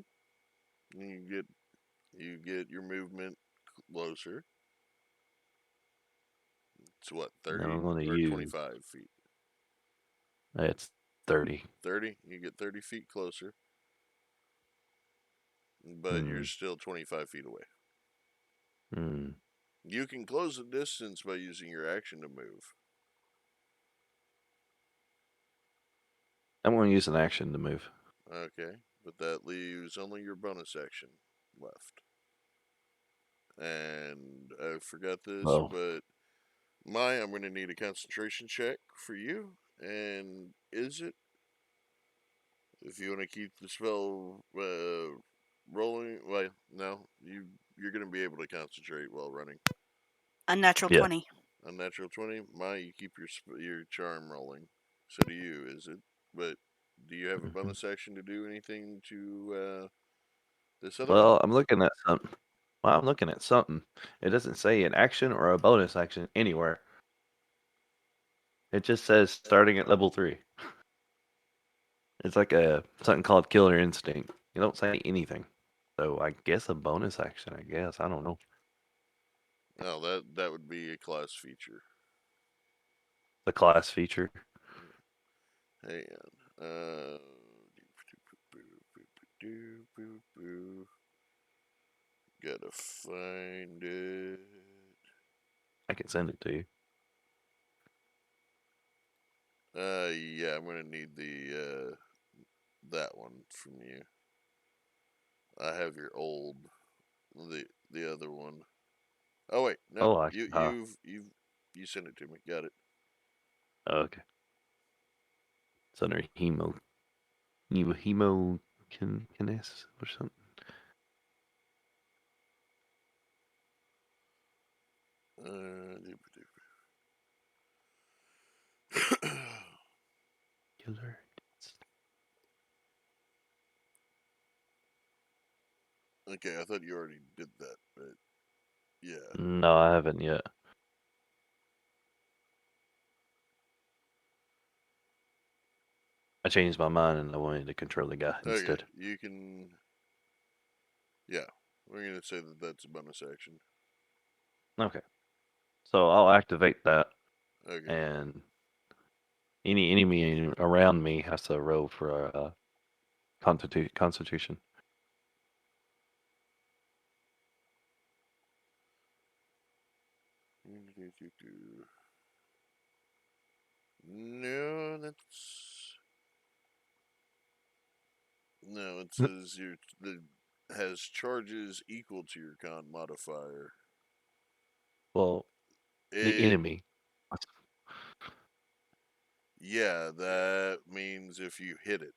You get your movement closer. It's what, Now 30 I'm going to or use. 25 feet? It's 30. 30. You get 30 feet closer. But you're still 25 feet away. Hmm. You can close the distance by using your action to move. I'm going to use an action to move. Okay. But that leaves only your bonus action left. And I forgot this, Oh. but I'm going to need a concentration check for you. And is it? If you want to keep the spell rolling, well, no, you're going to be able to concentrate while running. Unnatural Yeah. 20. Unnatural 20, you keep your charm rolling. So do you, is it? But do you have a bonus action to do anything to this other one? Well, I'm looking at something. Well, I'm looking at something. It doesn't say an action or a bonus action anywhere. It just says starting at level 3. It's like something called Killer Instinct. You don't say anything. So I guess a bonus action, I guess. I don't know. No, that would be a class feature. The class feature. Hang on. Gotta find it. I can send it to you. Yeah, I'm gonna need the that one from you. I have your old, the other one. Oh wait, no, Oh, you sent it to me. Got it. okay. It's under hemokinase or something. Killer. Okay, I thought you already did that, but yeah. No, I haven't yet. I changed my mind and I wanted to control the guy instead. Okay, you can. Yeah, we're gonna say that that's a bonus action. Okay. So I'll activate that, Okay. and any enemy around me has to roll for a constitution. No, it says has charges equal to your con modifier. Well, the It, enemy. yeah, that means if you hit it,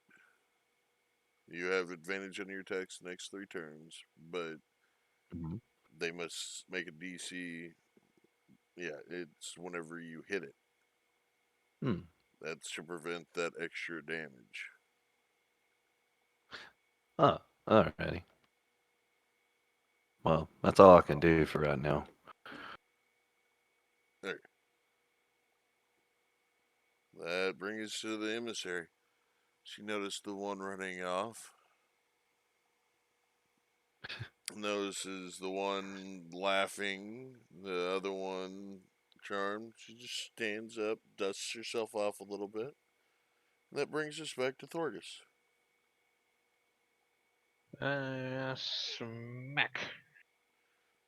you have advantage on your attacks the next 3 turns, but Mhm. they must make a DC. Yeah, it's whenever you hit it. Hmm. That's to prevent that extra damage. Oh, alrighty. Well, that's all I can do for right now. That brings us to the emissary. She noticed the one running off. Notices the one laughing, the other one charmed. She just stands up, dusts herself off a little bit. And that brings us back to Thorgus. Smack.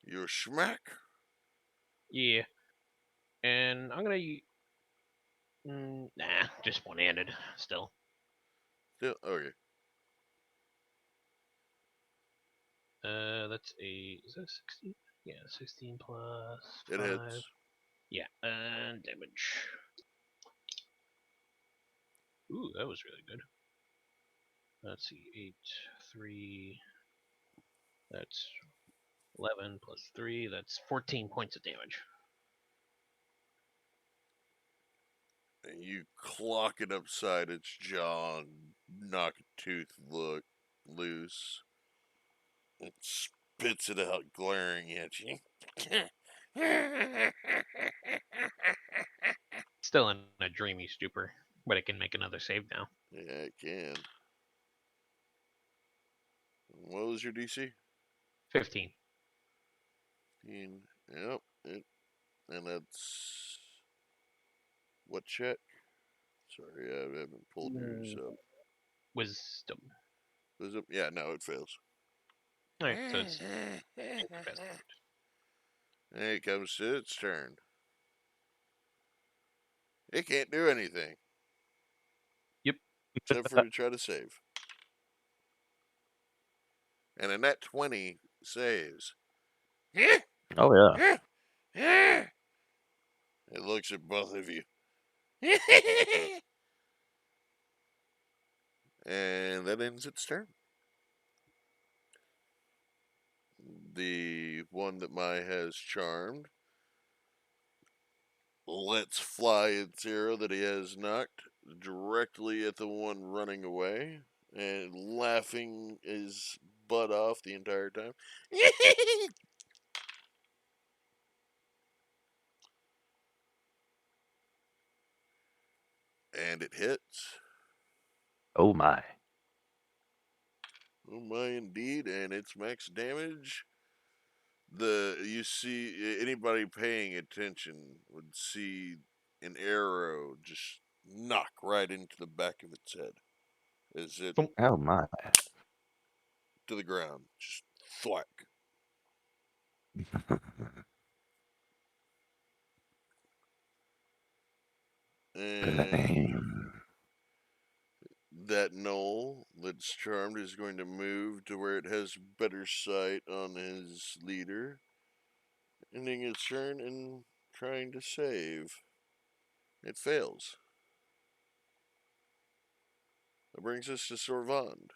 You're schmack. Yeah. And I'm gonna. Nah, just one-handed still. Still, okay. That's is that 16? Yeah, 16 plus It 5. hits. Yeah, and damage. Ooh, that was really good. Let's see, 8, 3. That's 11 plus 3. That's 14 points of damage. And you clock it upside its jaw and knock a tooth loose. It spits it out, glaring at you. Still in a dreamy stupor, but it can make another save now. Yeah, it can. What was your DC? 15. Yep. And that's what check? Sorry, I haven't pulled yours up. Wisdom. Was it? Yeah, no, it fails. Alright, so it's incapacitated. And it comes to its turn. It can't do anything. Yep. Except for to try to save. And a net 20 saves. Oh yeah. It looks at both of you. And that ends its turn. The one that Mai has charmed lets fly its arrow that he has knocked directly at the one running away and laughing his butt off the entire time. And it hits. Oh my. Oh my, indeed, and its max damage. You see anybody paying attention would see an arrow just knock right into the back of its head as it Oh my. to the ground, just thwack. And Blame. that knoll that's charmed is going to move to where it has better sight on his leader, ending its turn and trying to save. It fails. That brings us to Sorvand.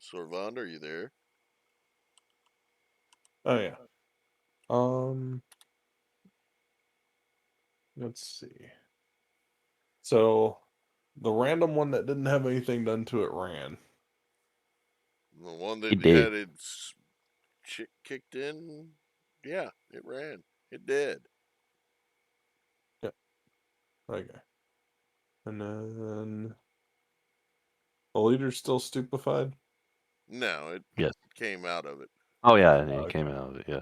Sorvand, are you there? Oh yeah. Let's see. So the random one that didn't have anything done to it ran. The one He that did. had its chick kicked in? Yeah, it ran. It did. Okay. And then the leader's still stupefied. No, it Yes. came out of it. Oh yeah, he Okay. came out of it. Yeah.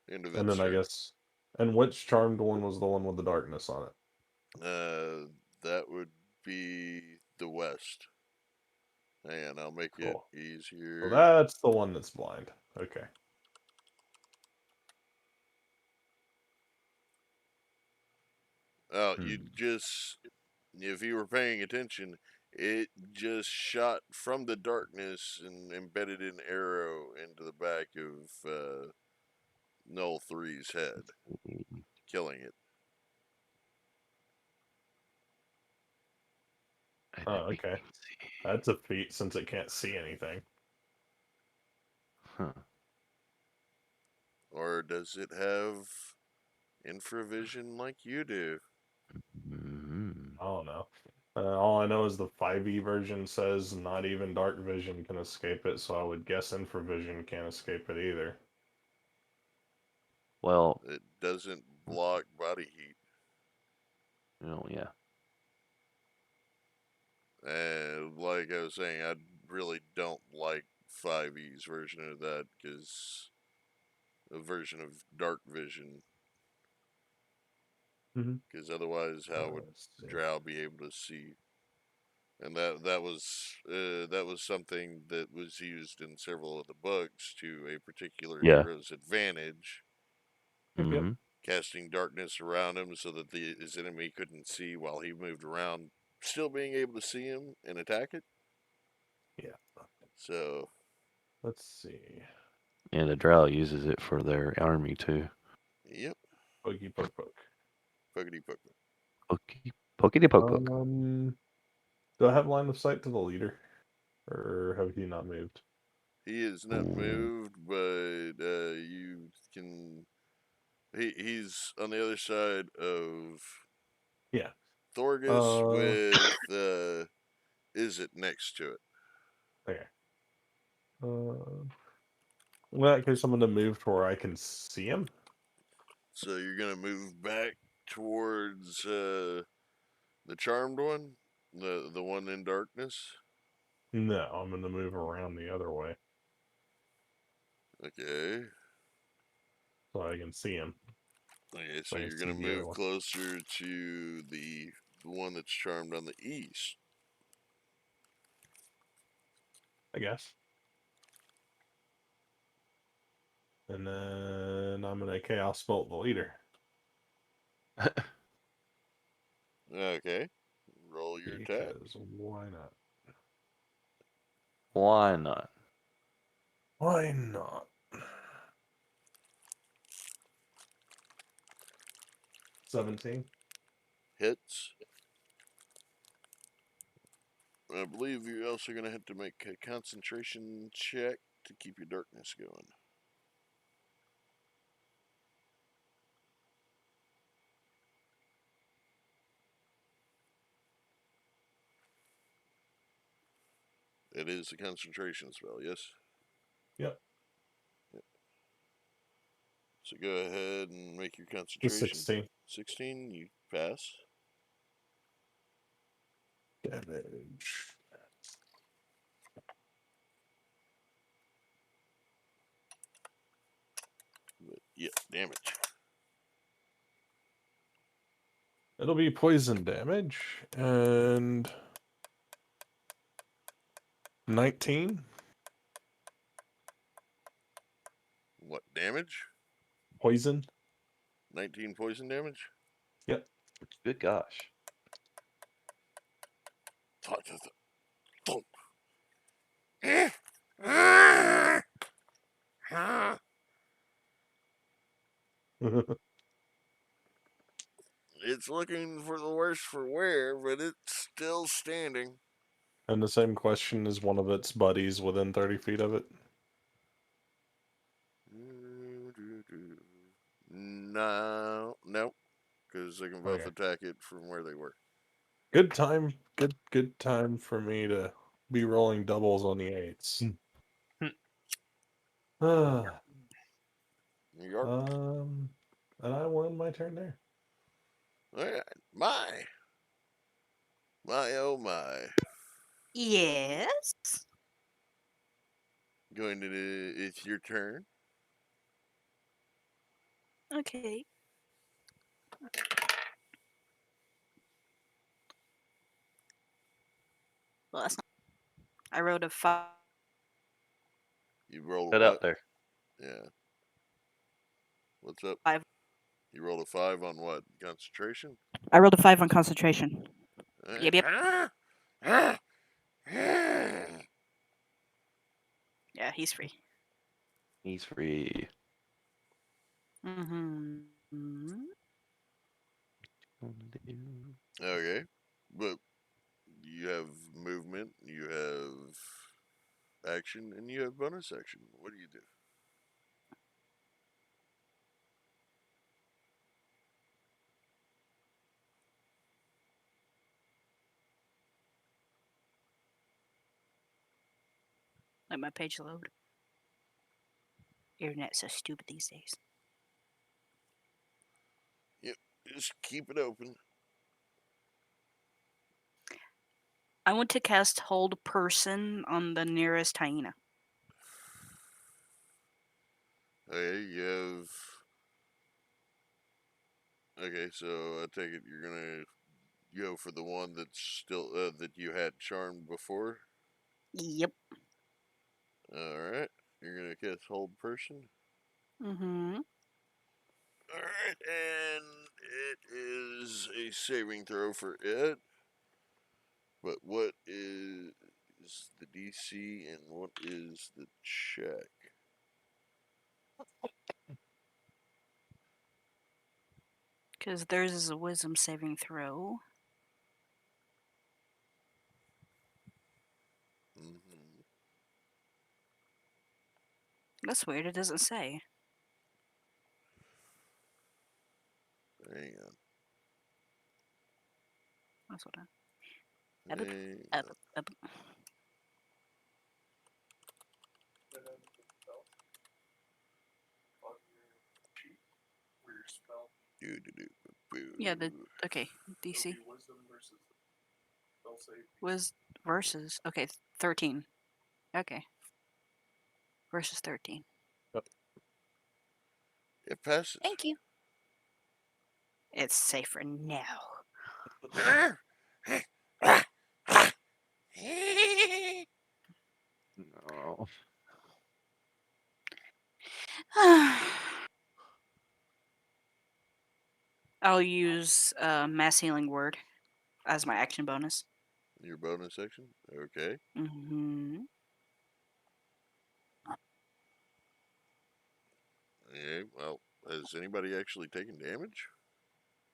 End of And its then I turn. guess, and which charmed one was the one with the darkness on it? That would be the west. And I'll make Cool. it easier. So that's the one that's blind. Okay. Oh, you just, if you were paying attention, it just shot from the darkness and embedded an arrow into the back of Null 3's head, killing it. Oh, okay. That's a feat since it can't see anything. Huh. Or does it have infravision like you do? Mm. I don't know. All I know is the 5e version says not even dark vision can escape it, so I would guess infravision can't escape it either. Well, It doesn't block body heat. yeah. And like I was saying, I really don't like 5e's version of that because a version of dark vision. Mhm. Because otherwise, how would Let's see. Drow be able to see? And that was something that was used in several of the books to a particular Yeah. hero's advantage, Yep, yep. hmm casting darkness around him so that his enemy couldn't see while he moved around, still being able to see him and attack it. Yeah. So, Let's see. And the Drow uses it for their army too. yep, Pokey poke poke. puggity pug. Pokey poke poke. Do I have line of sight to the leader, or have he not moved? He is not Ooh. moved, but you can. He's on the other side of Yeah. Thorgus with is it next to it? Okay. In that case, I'm gonna move to where I can see him. So you're gonna move back towards the charmed one, the one in darkness. No, I'm gonna move around the other way Okay. so I can see him. Okay, So so I can you're see gonna the other move one. closer to the one that's charmed on the east. I guess. And then I'm gonna chaos bolt the leader. Okay. Roll your attack. Because why not? Why not? Why not? 17. Hits. I believe you're also gonna have to make a concentration check to keep your darkness going. It is a concentration spell, yes? Yep. So go ahead and make your The concentration. 16 16, you pass. damage. But yeah, damage. It'll be poison damage and 19 What damage? poison. 19 poison damage? Yep. Good gosh. Thump, thump, thump. It's looking for the worse for wear, but it's still standing. And the same question is one of its buddies within 30 feet of it. No, nope, because they can both Okay. attack it from where they were. Good time. Good time for me to be rolling doubles on the eights. Ah, Yarp. and I won my turn there. Alright, my oh my. Yes. Going to it's your turn. Okay. Well, that's not. I wrote a 5. You rolled Put what? out there. Yeah. What's up? 5. You rolled a 5 on what? Concentration? I rolled a 5 on concentration. Yep, yep. Yeah, he's free. He's free. Mm-hmm. Okay. But you have movement, you have action, and you have bonus action. What do you do? Let my page load. Internet's so stupid these days. Just keep it open. I want to cast Hold Person on the nearest hyena. Okay, you have. Okay, so I take it you're gonna go for the one that's still that you had charmed before. Yep. All right, you're gonna cast Hold Person. Mm-hmm. All right, and it is a saving throw for it. But what is the DC and what is the check? Because theirs is a wisdom saving throw. Mm-hmm. That's weird. It doesn't say. Hang on. That's what Hang up. Yeah, the okay, DC. Was versus okay, 13. Okay. Versus 13. It passes. Thank you. It's safer now. No. I'll use Mass Healing Word as my action bonus. Your bonus section? Okay. Mm-hmm. Yeah, well, has anybody actually taken damage?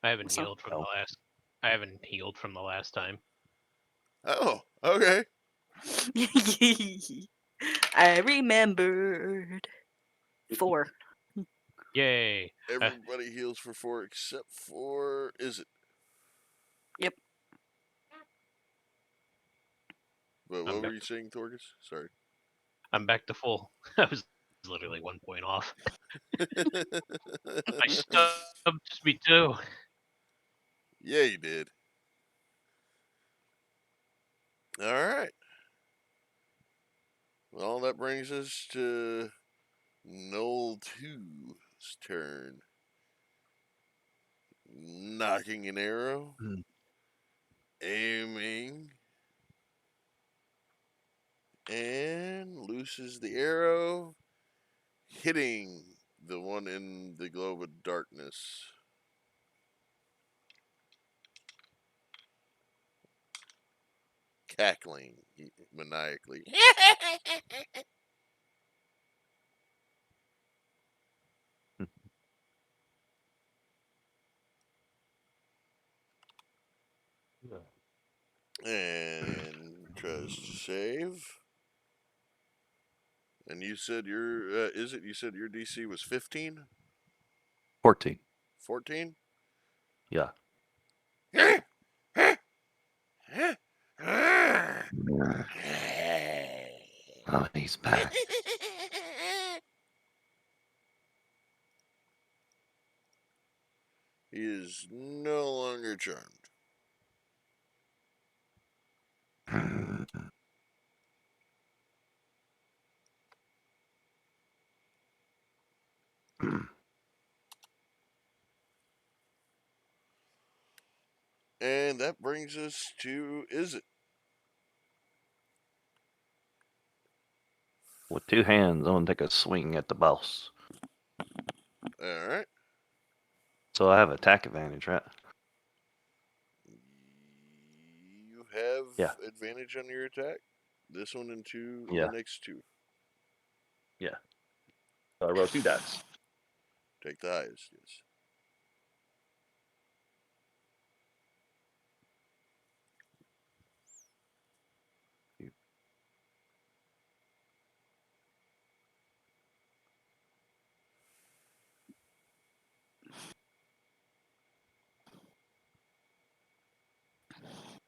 I haven't So- healed from the last. I haven't healed from the last time. Oh, okay. I remembered. 4. Yay! Everybody heals for 4 except for. Is it? Yep. But I'm what were back. you saying, Torgus? Sorry. I'm back to full. I was literally 1 point off. I stubbed me too. Yeah, you did. All right. Well, that brings us to Null 2's turn. Knocking an arrow. Hmm. Aiming. And looses the arrow. Hitting the one in the globe of darkness. Cackling maniacally. And tries to save. And you said your you said your DC was 15? 14. 14? Yeah. Oh, he's back. He is no longer charmed. And that brings us to Is it? With 2 hands, I'm gonna take a swing at the boss. All right. So I have attack advantage, right? You have Yeah. advantage on your attack. This one and 2, Yeah. the next 2. So I roll 2 dice. Take the highest, yes.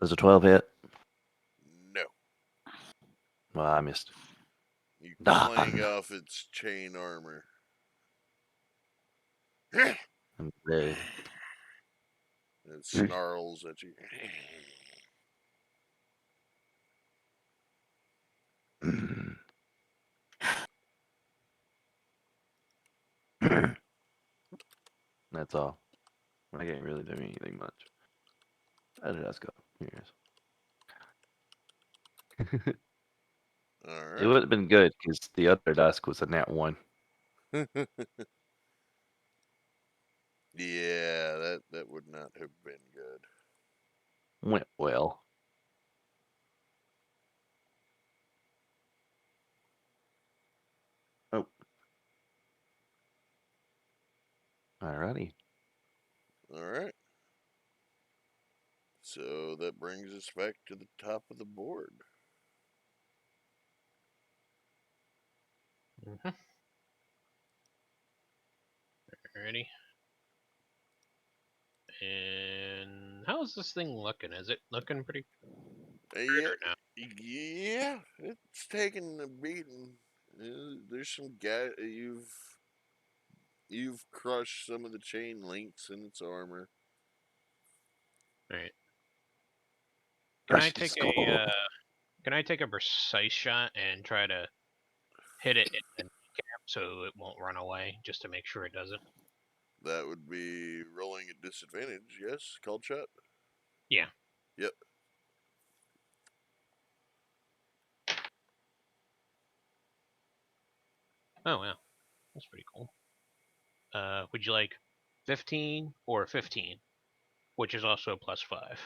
Does a 12 hit? No. Well, I missed. You Done. clang off its chain armor. I'm dead. It snarls at you. That's all. I can't really do anything much. How did us go? Here it is. It Alright. would have been good because the other desk was a nat 1. Yeah, that would not have been good. Went well. Oh. Alrighty. Alright. So that brings us back to the top of the board. Mm-hmm. Alrighty. And how's this thing looking? Is it looking pretty good Yeah, or no? yeah, it's taking a beating. There's some guy you've crushed some of the chain links in its armor. Alright. Crush the skull. Can I take a precise shot and try to hit it in the kneecap so it won't run away, just to make sure it doesn't? That would be rolling at disadvantage. Yes, called shot. Yeah. Yep. Oh wow, that's pretty cool. Would you like 15 or 15, which is also a +5?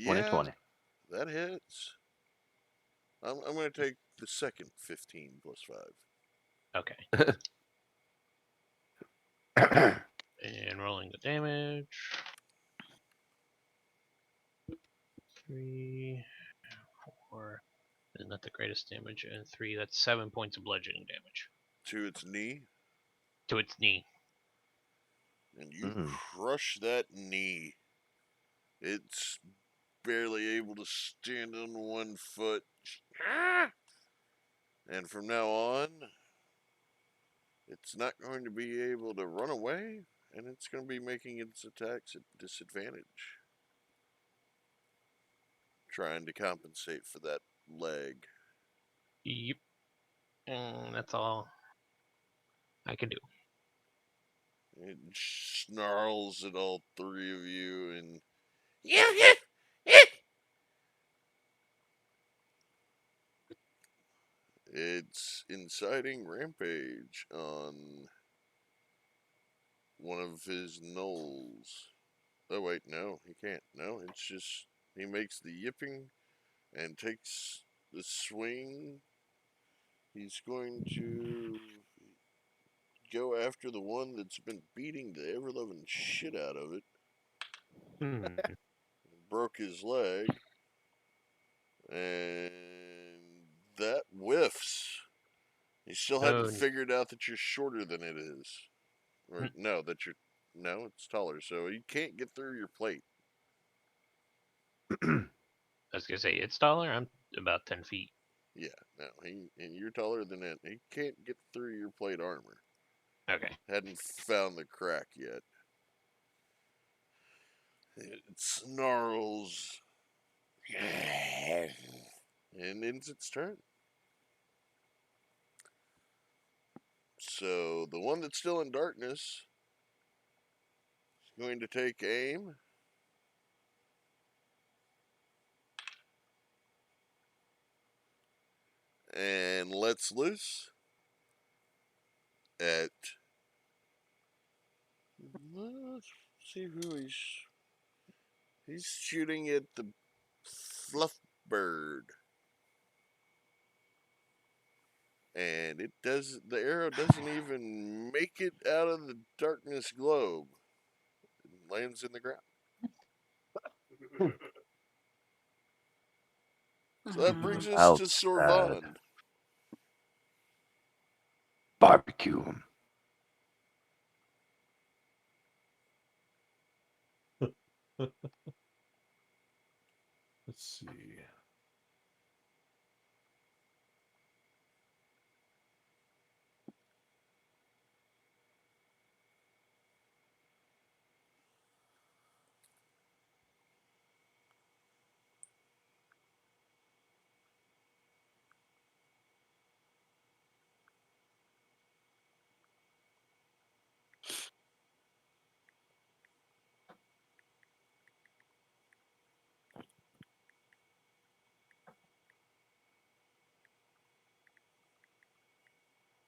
20 Yeah, 20. that hits. I'm gonna take the second 15 plus 5. Okay. And rolling the damage. 3, 4. Is not the greatest damage, and 3. That's 7 points of bludgeoning damage To its knee, to its knee. and you crush that knee. It's barely able to stand on one foot. And from now on, it's not going to be able to run away, and it's going to be making its attacks at disadvantage. Trying to compensate for that leg. Yep. And that's all I can do. It snarls at all three of you and it's inciting rampage on one of his gnolls. Oh wait, no, he can't. No, it's just he makes the yipping and takes the swing. He's going to go after the one that's been beating the ever-loving shit out of it. Broke his leg. And that whiffs. You still haven't figured out that you're shorter than it is. Or no, that you're no, it's taller, so you can't get through your plate. I was gonna say it's taller. I'm about 10 feet. Yeah, no, you're taller than it. He can't get through your plate armor. Okay. Hadn't found the crack yet. It snarls and ends its turn. So the one that's still in darkness is going to take aim. And lets loose at. Let's see who he's shooting at the fluff bird. And it does. The arrow doesn't even make it out of the darkness globe. It lands in the ground. So that brings us to Outside. Sorvand. Barbecue 'em. Let's see.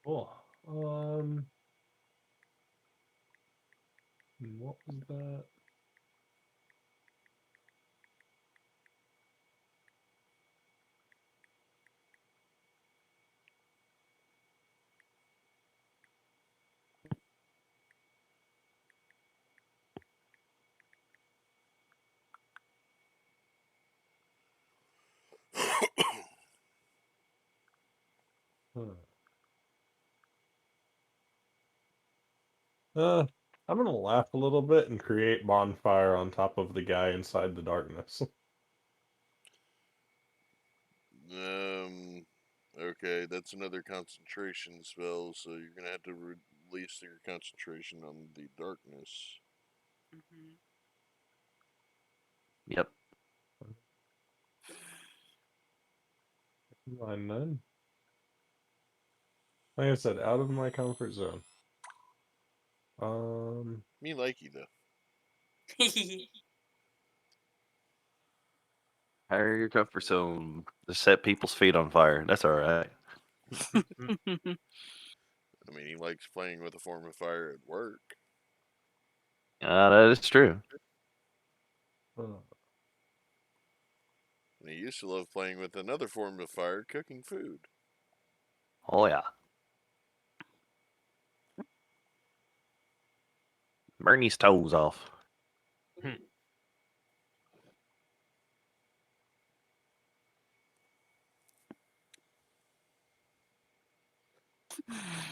Cool. What was that? Huh. I'm gonna laugh a little bit and create bonfire on top of the guy inside the darkness. Okay, that's another concentration spell, so you're gonna have to release your concentration on the darkness. Mhm. Yep. Mine none. Like I said, out of my comfort zone. Me likey though. Higher your comfort zone to set people's feet on fire. That's all right. I mean, he likes playing with a form of fire at work. That is true. uh, And he used to love playing with another form of fire, cooking food. Oh yeah. Burn these toes off.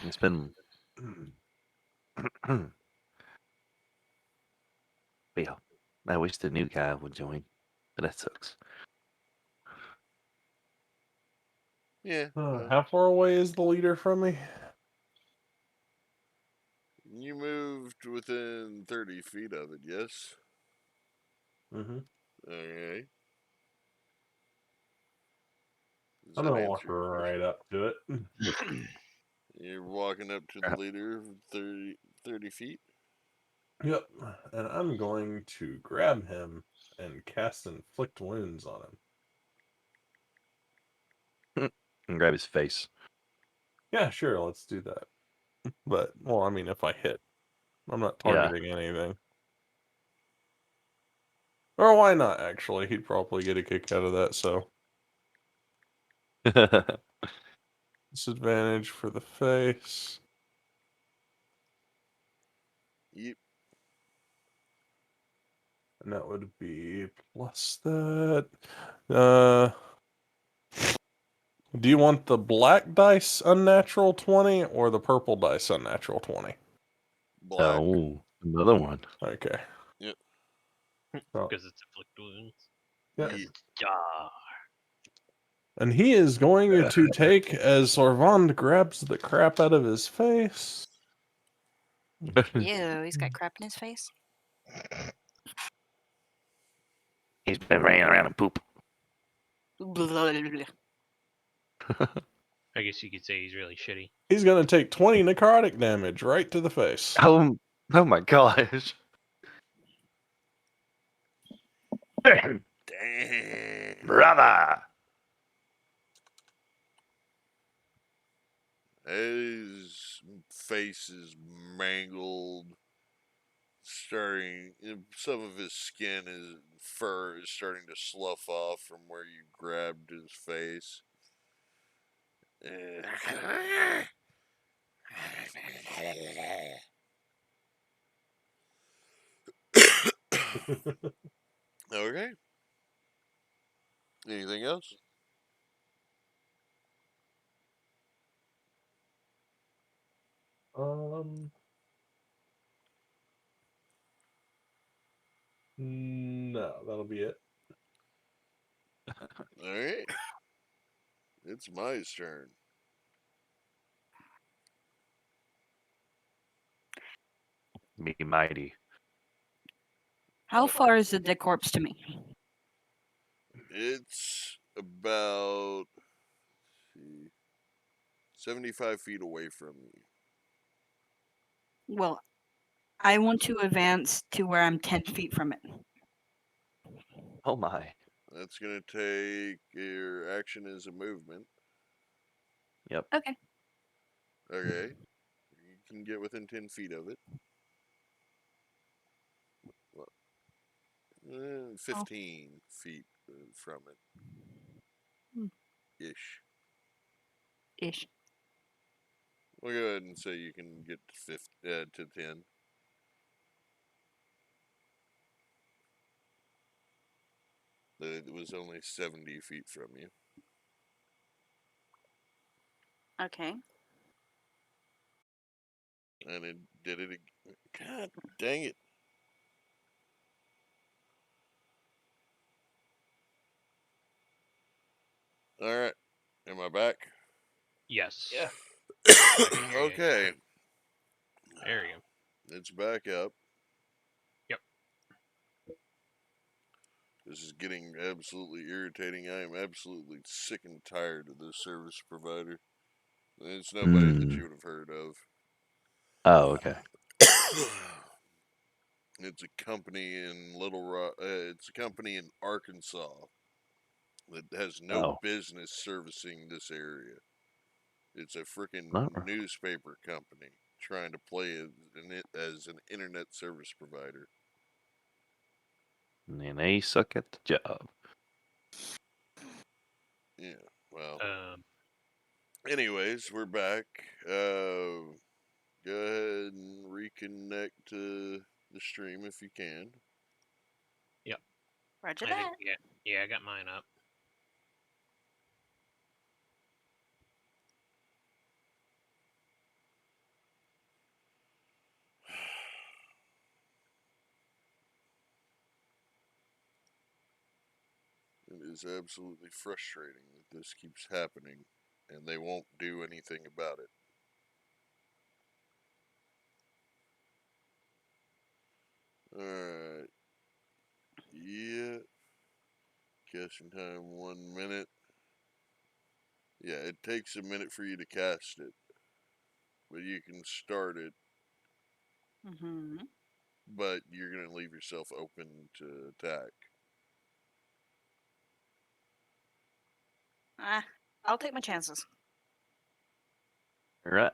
It's been. But yeah, I wish the new guy would join, but that sucks. Yeah. how far away is the leader from me? You moved within 30 feet of it, yes? Mm-hmm. Okay. Does I'm that gonna answer walk your right question? up to it. You're walking up to the leader 30 feet? Yep. And I'm going to grab him and cast Inflict Wounds on him. And grab his face. Yeah, sure, let's do that. But, well, I mean, if I hit, I'm not Yeah. targeting anything. Or why not, actually? He'd probably get a kick out of that, so. Disadvantage for the face. Yep. And that would be plus that. Do you want the black dice unnatural 20 or the purple dice unnatural 20? Black. Oh, another one. Okay. Yep. So, Because it's inflict wounds. yeah. Because it's Jar. And he is going to take, as Sorvand grabs the crap out of his face. Ew, he's got crap in his face. He's been running around and poop. I guess you could say he's really shitty. He's going to take 20 necrotic damage right to the face. Oh my gosh. Damn. Brother. His face is mangled. Some of his fur is starting to slough off from where you grabbed his face. Okay. Anything else? No, that'll be it. All right. It's my turn. Be mighty. How far is the dead corpse to me? It's about 75 feet away from you. Well, I want to advance to where I'm 10 feet from it. Oh my. That's going to take your action as a movement. Yep. Okay. Okay. You can get within 10 feet of it. Well, 15 feet from it. Hmm. Ish. Ish. We'll go ahead and say you can get to 10. It was only 70 feet from you. Okay. And it did it again. God dang it. Alright. Am I back? Yes. Yeah. Okay. There you go. It's back up. Yep. This is getting absolutely irritating. I am absolutely sick and tired of this service provider. It's nobody that you would have heard of. Oh, okay. It's a company in Little Rock. It's a company in Arkansas that has no Oh. business servicing this area. It's a freaking Oh. newspaper company trying to play as an internet service provider. And they suck at the job. Yeah. Well. Um, Anyways, we're back. Go ahead and reconnect to the stream if you can. Roger I that. think yeah, I got mine up. It is absolutely frustrating that this keeps happening and they won't do anything about it. Alright. Yeah. Casting time 1 minute. Yeah, it takes a minute for you to cast it. But you can start it, Mm-hmm. but you're going to leave yourself open to attack. I'll take my chances. All right.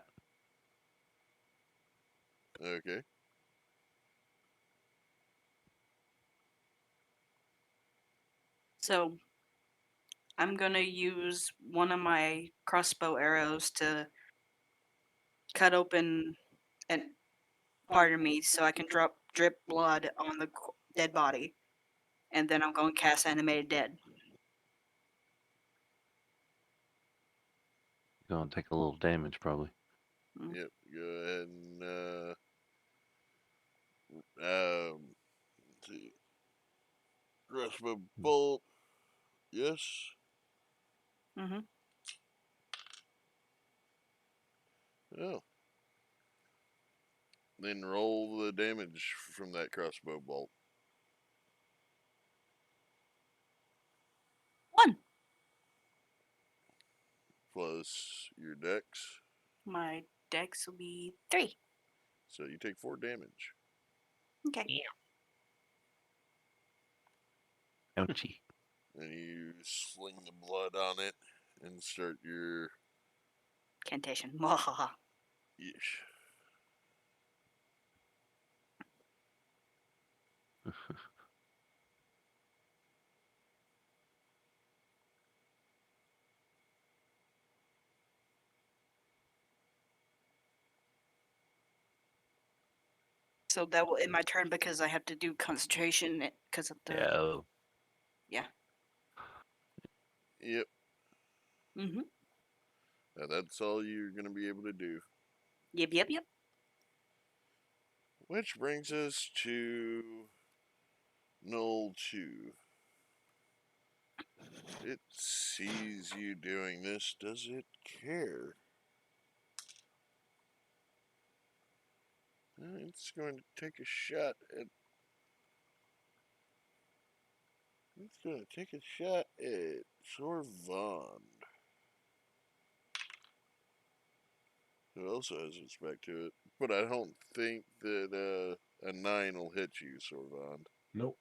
Okay. So I'm gonna use one of my crossbow arrows to cut open an part of me so I can drip blood on the dead body, and then I'm going to cast animated dead. You're gonna take a little damage probably. Yep. Go ahead and let's see. Crossbow bolt. Yes. Mm-hmm. Oh. Then roll the damage from that crossbow bolt. 1. Plus your dex. My dex will be 3. So you take 4 damage. Okay. Ouchie. And you sling the blood on it and start your Cantation. Mwahaha. yeesh. So that will end my turn because I have to do concentration because of the. Yeah. Yep. Mm-hmm. Now that's all you're going to be able to do. Yep. Which brings us to Null 2. It sees you doing this. Does it care? It's going to take a shot at. It's going to take a shot at Sorvand. It also has its back to it. But I don't think that a 9 will hit you, Sorvand. Nope.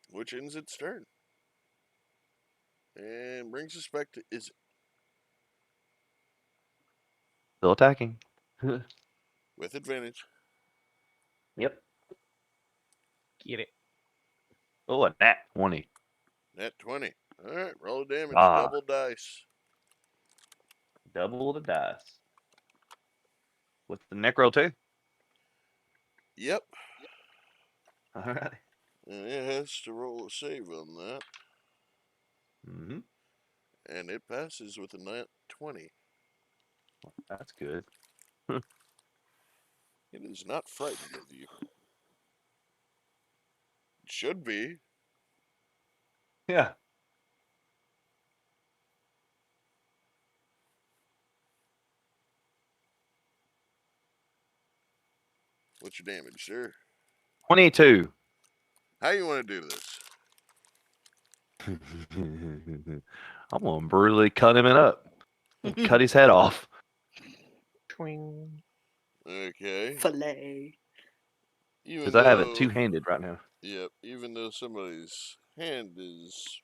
Which ends its turn. And brings us back to is Still attacking. with advantage. Yep. Get it. Oh, a nat 20. Nat 20. All right, roll damage. Ah. Double dice. Double the dice. With the necro too. Yep. All right. And it has to roll a save on that. Mm-hmm. And it passes with a nat 20. That's good. It is not frightened of you. It should be. Yeah. What's your damage, sir? 22. How you want to do this? I'm gonna brutally cut him up. Cut his head off. Twing. Okay. Filet. Even Because I have it though, two-handed right now. yep, even though somebody's hand is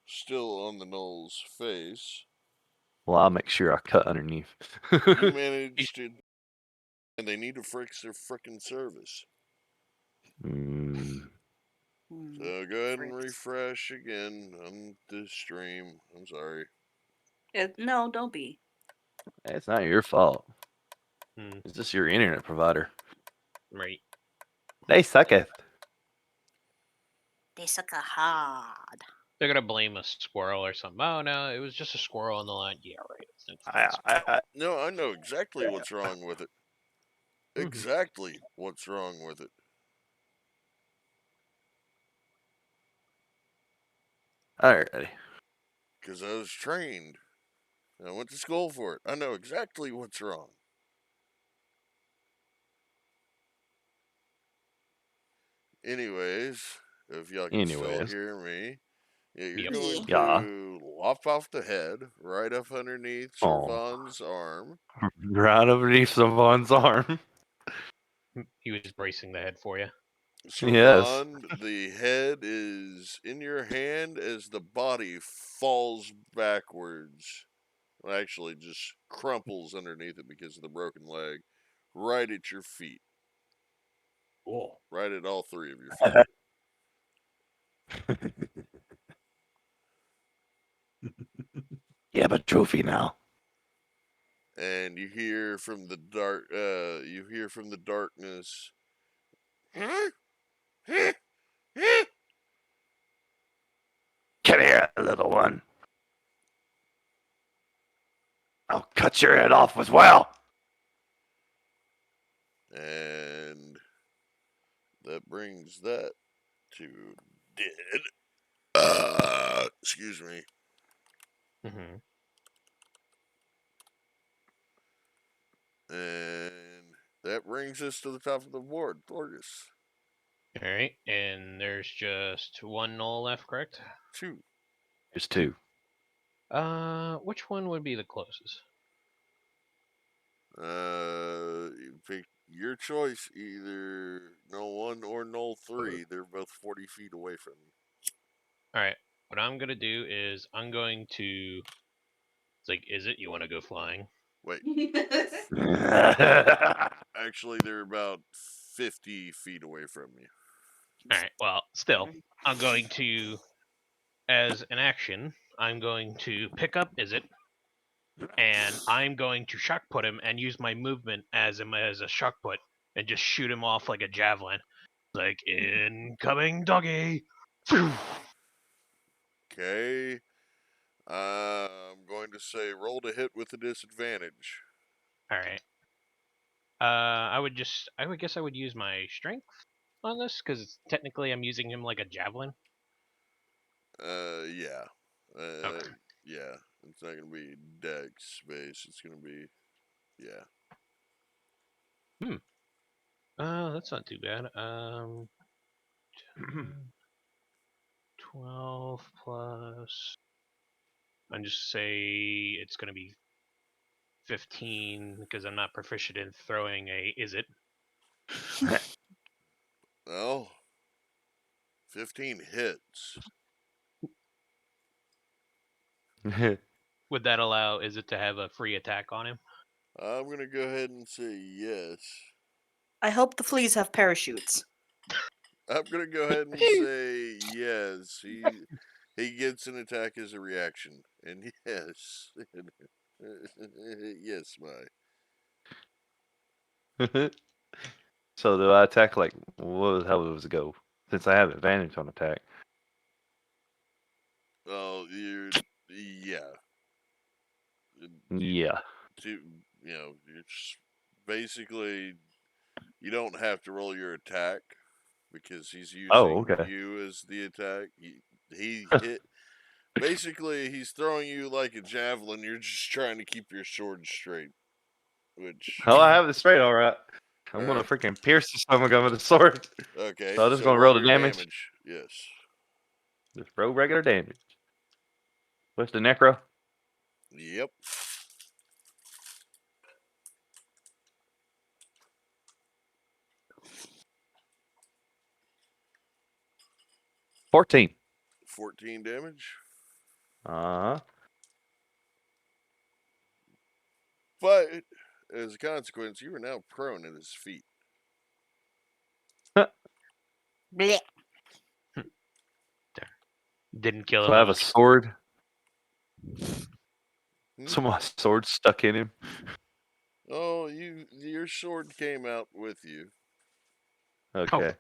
still on the gnoll's face, Well, I'll make sure I cut underneath. you managed to, and they need to fix their frickin' service. Mm, So go ahead and Fricks. refresh again on the stream. I'm sorry. No, don't be. it's not your fault. Hmm. It's just your internet provider. Right. They suck it. They suck a hard. They're gonna blame a squirrel or something. Oh no, it was just a squirrel on the line. Yeah, right. It's no fucking squirrel. No, I know exactly what's wrong with it. Exactly what's wrong with it. Alrighty. Because I was trained. I went to school for it. I know exactly what's wrong. Anyways, if y'all can still Anyways. hear me, yeah, you're Yep. going Yeah. to lop off the head right up underneath Aw. Servan's arm. Right underneath Savon's arm. He was bracing the head for you. Yes. Servan, the head is in your hand as the body falls backwards. Well, actually, just crumples underneath it because of the broken leg, right at your feet. Cool. Right at all three of your feet. You have a trophy now. And you hear from the darkness. Come here, little one. I'll cut your head off as well. And that brings that to dead. Excuse me. Mm-hmm. And that brings us to the top of the board. Thorgus. All right, and there's just one gnoll left, correct? 2. There's two. Which one would be the closest? You pick your choice, either null 1 or null 3. They're both 40 feet away from you. All right, what I'm gonna do is I'm going to. It's like, is it? You want to go flying? Wait, That's actually, they're about 50 feet away from you. All right. Well, still, I'm going to, as an action, I'm going to pick up. Is it? And I'm going to shock put him and use my movement as a shock put and just shoot him off like a javelin, like incoming doggy. Okay. I'm going to say roll to hit with a disadvantage. All right. I would guess I would use my strength on this because technically I'm using him like a javelin. Yeah. Okay. Yeah. It's not going to be dex space. It's going to be, yeah. That's not too bad. 12 plus. I'm just say it's gonna be 15 because I'm not proficient in throwing a. Is it? Well, 15 hits. Would that allow is it to have a free attack on him? I'm gonna go ahead and say yes. I hope the fleas have parachutes. I'm gonna go ahead and say yes. He gets an attack as a reaction, and yes, yes, my. So do I attack like how does it go? Since I have advantage on attack. Oh, yeah. Yeah. It's basically you don't have to roll your attack because he's Oh, using okay. you as the attack. He hit. Basically, he's throwing you like a javelin. You're just trying to keep your sword straight. Which Oh, I have it straight. All right. I'm gonna Alright. freaking pierce the stomach of it with a sword. Okay, So I'm just so gonna roll the your damage. Yes. Just roll regular damage. What's the necro? Yep. $14. 14 damage. Uh huh. But as a consequence, you are now prone at his feet. Blech. Didn't kill So him. I It have a was sword. Hmm? So my sword stuck in him. Oh, your sword came out with you. Okay.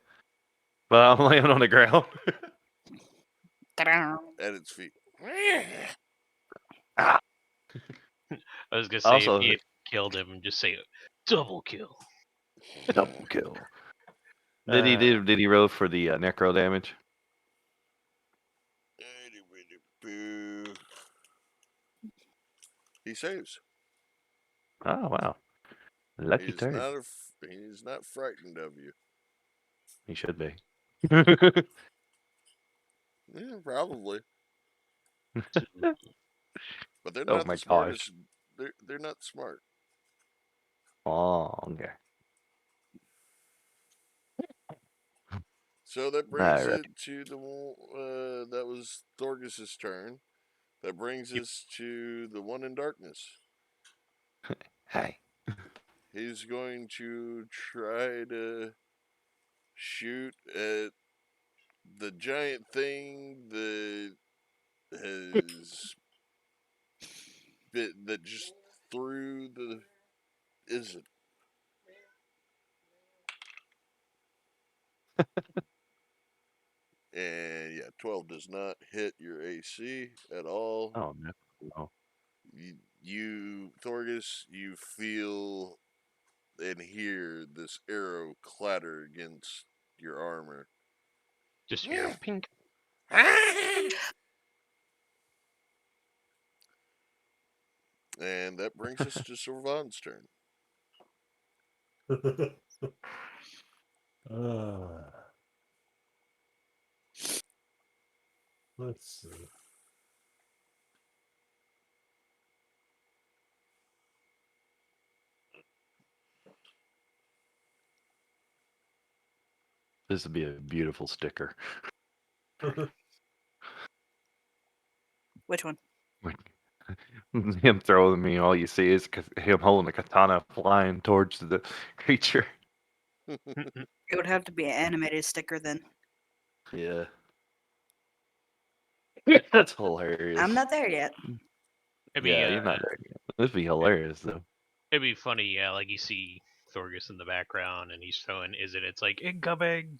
But I'm laying on the ground. Ta-da. At its feet. I was gonna say Also, if he had killed him, just say double kill. double kill. Did he roll for the necro damage? Boo. He saves. Oh wow. Lucky turn. He's not frightened of you. He should be. Yeah, probably. But they're Oh not my the gosh. smartest. They're not smart. Oh, okay. So that brings Alright. it to that was Thorgus's turn. That brings us to the one in darkness. Hey. He's going to try to shoot at the giant thing that has that just threw the isn't. And yeah, 12 does not hit your AC at all. Oh no. You Thorgus, you feel and hear this arrow clatter against your armor. Just hear pink. And that brings us to Sorvan's turn. Let's see. This would be a beautiful sticker. Which one? Him throwing me, all you see is him holding a katana flying towards the creature. It would have to be an animated sticker then. Yeah. That's hilarious. I'm not there yet. It'd Yeah, be, you're not there yet. That'd be hilarious though. it'd be funny, yeah, like you see Thorgus in the background and he's throwing it's like incoming.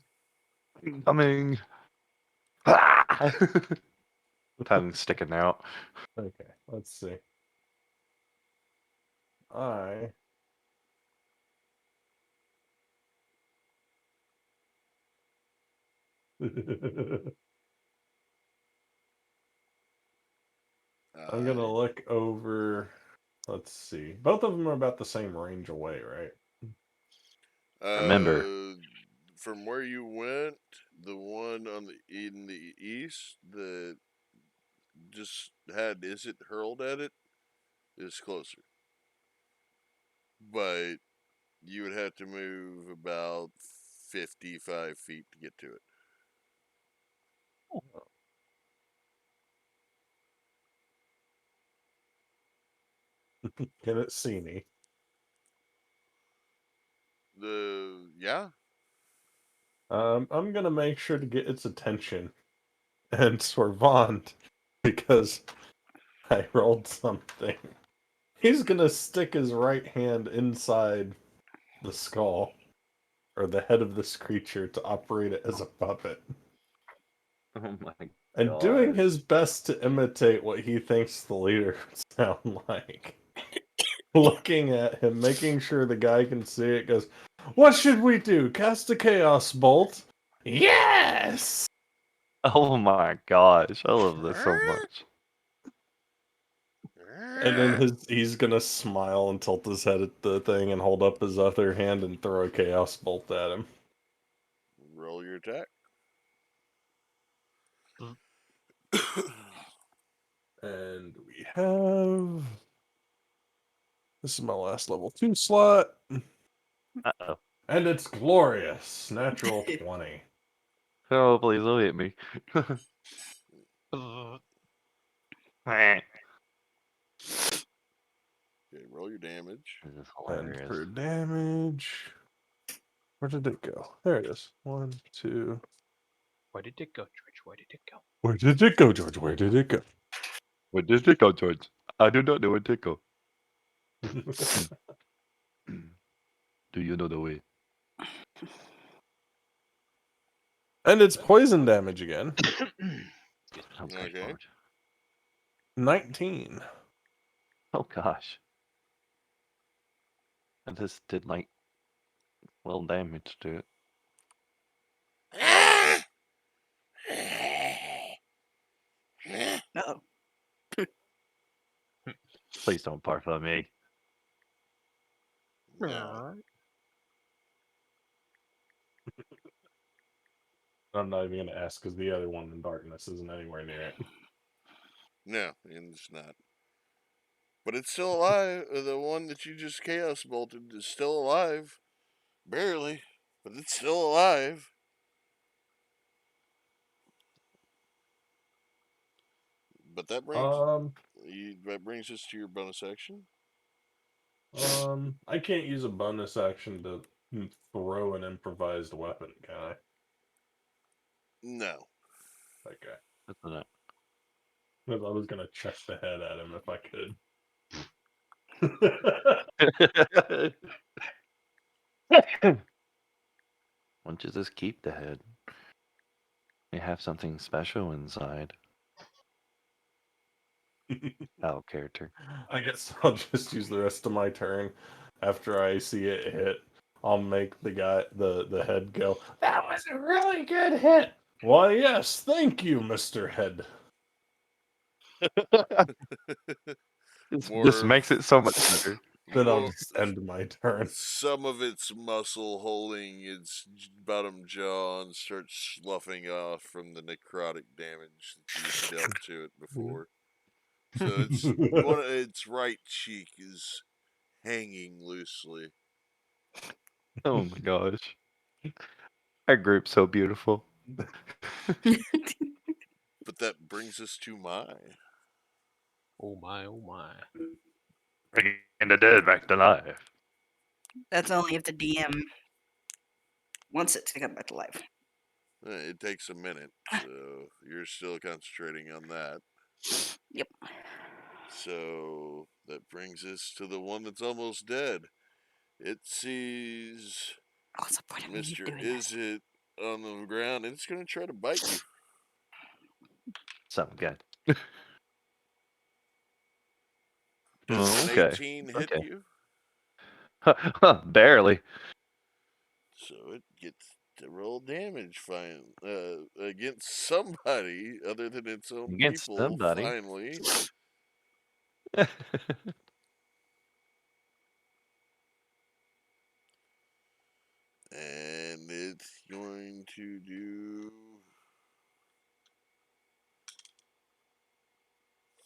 Coming. Ah! Tongue sticking out. Okay, let's see. I I'm gonna look over. Let's see. Both of them are about the same range away, right? Remember. From where you went, the one in the east that just had is it hurled at it is closer. But you would have to move about 55 feet to get to it. Can it see me? Yeah. I'm gonna make sure to get its attention and Sorvant because I rolled something. He's gonna stick his right hand inside the skull or the head of this creature to operate it as a puppet. Oh my And doing gosh. his best to imitate what he thinks the leader would sound like. Looking at him, making sure the guy can see it, goes, "What should we do? Cast a Chaos Bolt?" Yes! Oh my gosh. I love this so much. And then he's gonna smile and tilt his head at the thing and hold up his other hand and throw a Chaos Bolt at him. Roll your attack. And we have. This is my last level 2 slot. Uh-oh. And it's glorious. Natural 20. Oh, please don't hit me. Okay, roll your damage. This is And hilarious. for damage. Where did it go? There it is. 1, 2. Where did it go, George? Where did it go? Where did it go, George? Where did it go? Where did it go, George? I do not know where it go. Do you know the way? And it's poison damage again. Okay, Okay. George. 19. Oh gosh. And this did like little damage to it. No. Please don't barf on me. No. I'm not even going to ask because the other one in darkness isn't anywhere near it. No, and it's not. But it's still alive. The one that you just chaos bolted is still alive. Barely. But it's still alive. But that brings us to your bonus action. I can't use a bonus action to throw an improvised weapon, can I? No. Okay. Isn't it? I was going to chuck the head at him if I could. Why don't you just keep the head? You have something special inside. Out character. I guess I'll just use the rest of my turn. After I see it hit, I'll make the head go, "That was a really good hit!" Why, yes, thank you, Mr. Head. This makes it so much better. Then I'll More- just end my turn. Some of its muscle holding its bottom jaw and starts sloughing off from the necrotic damage that you dealt to it before. So its right cheek is hanging loosely. Oh my gosh. Our group's so beautiful. But that brings us to my. Oh my, oh my. Bringing the dead back to life. That's only if the DM wants it to come back to life. It takes a minute, so you're still concentrating on that. Yep. So that brings us to the one that's almost dead. It sees What's the point of me Mr. doing this? Izzet on the ground and it's going to try to bite you. Something good. Does an Okay. 18 hit Okay. you? Barely. So it gets to roll damage against somebody other than its own Against people, somebody. finally. And it's going to do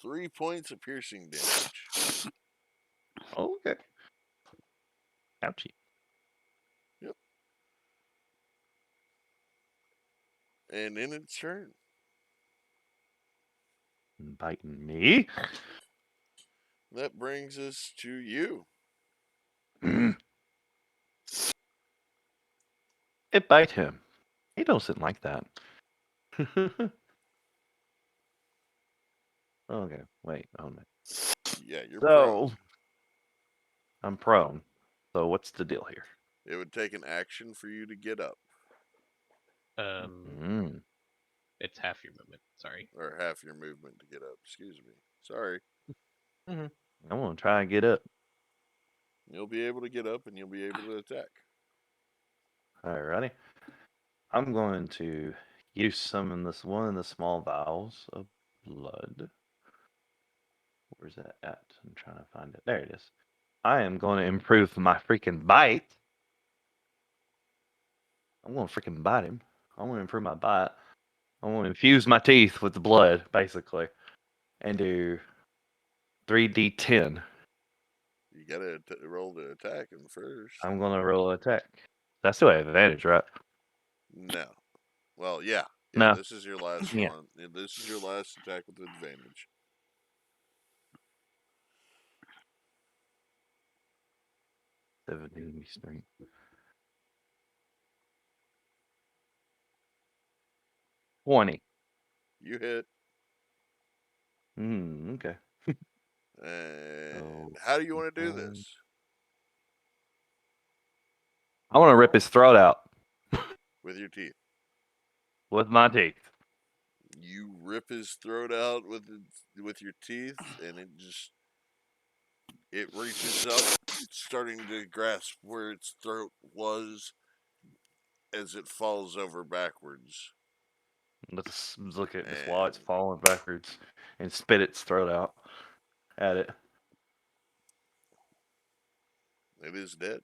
3 points of piercing damage. Okay. Ouchie. And in its turn, Biting me. that brings us to you. It bite him. He doesn't like that. Okay, wait. Oh no. Yeah, you're So prone. I'm prone. So what's the deal here? It would take an action for you to get up, Mm. It's half your movement. Sorry. or half your movement to get up. Excuse me. Sorry. I want to try and get up. You'll be able to get up and you'll be able to attack. Alrighty. I'm going to use summon this one of the small vials of blood. Where's that at? I'm trying to find it. There it is. I am going to improve my freaking bite. I'm going to freaking bite him. I want to improve my bite. I want to infuse my teeth with the blood, basically, and do 3d10. You gotta roll to attack him first. I'm going to roll an attack. That's the way advantage, right? No. Well, yeah. No. This is your last Yeah. one. This is your last attack with advantage. Strength. 20. You hit. Okay. And So, how do you want to do 1. this? I want to rip his throat out With your teeth. with my teeth. You rip his throat out with your teeth, and it reaches up, starting to grasp where its throat was as it falls over backwards. Let's look at this while it's falling backwards and spit its throat out at it. It is dead.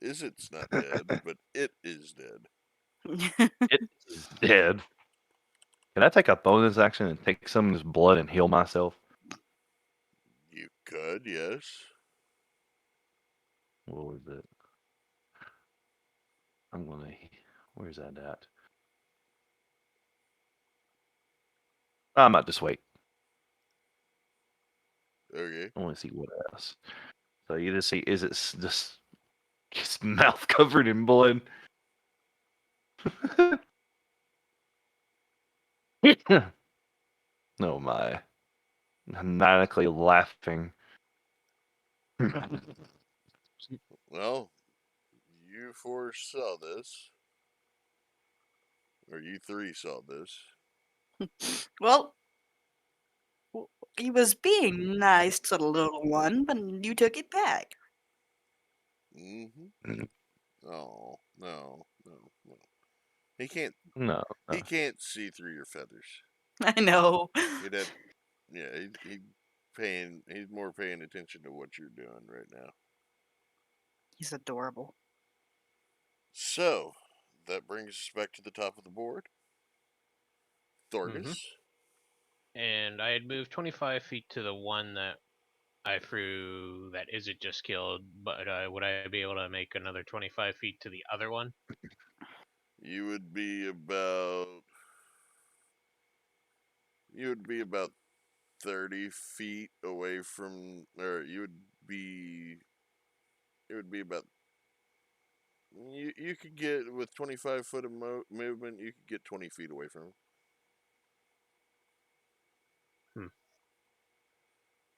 It's not dead, but it is dead. It is dead. Can I take a bonus action and take some of this blood and heal myself? You could, yes. What was it? I'm gonna. Where's that at? I might just wait. Okay. I want to see what else. So you just see, is it just his mouth covered in blood? No, my. Manically laughing. Well, you four saw this. Or you three saw this. Well, he was being nice to the little one, but you took it back. Mm-hmm. Oh, no. He can't. No. He can't see through your feathers. I know. He'd have, yeah, he's more paying attention to what you're doing right now. He's adorable. So, that brings us back to the top of the board. Thorgus. And I had moved 25 feet to the one that I threw that Izzet just killed, but would I be able to make another 25 feet to the other one? You would be about 30 feet away from, or it would be about, you could get, with 25 foot of movement, you could get 20 feet away from him.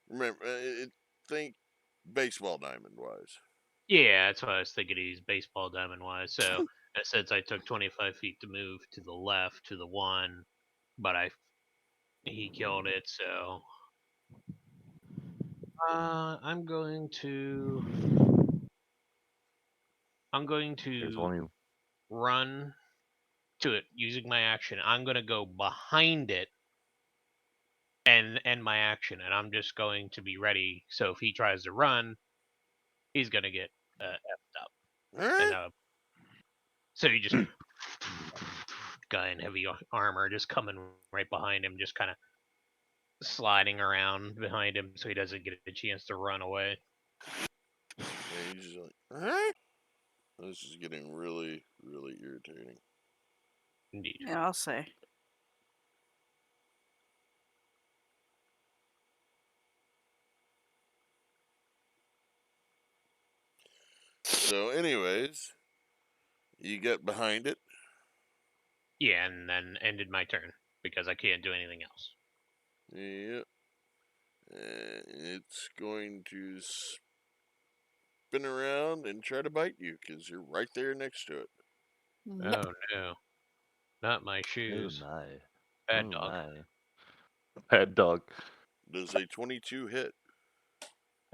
Remember, think baseball diamond wise. Yeah, that's what I was thinking. He's baseball diamond wise. So since I took 25 feet to move to the left to the one, but he killed it. So I'm going to There's only. run to it using my action. I'm going to go behind it and end my action, and I'm just going to be ready. So if he tries to run, he's going to get effed up. And so you just guy in heavy armor just coming right behind him, just kind of sliding around behind him so he doesn't get a chance to run away. And he's just like, this is getting really, really irritating. Indeed. Yeah, I'll say. So, anyways, you get behind it. Yeah, and then ended my turn because I can't do anything else. Yep. And it's going to spin around and try to bite you because you're right there next to it. Nope. Oh no, not my Oh shoes. my. Bad Oh dog. my. Bad dog. Does a 22 hit?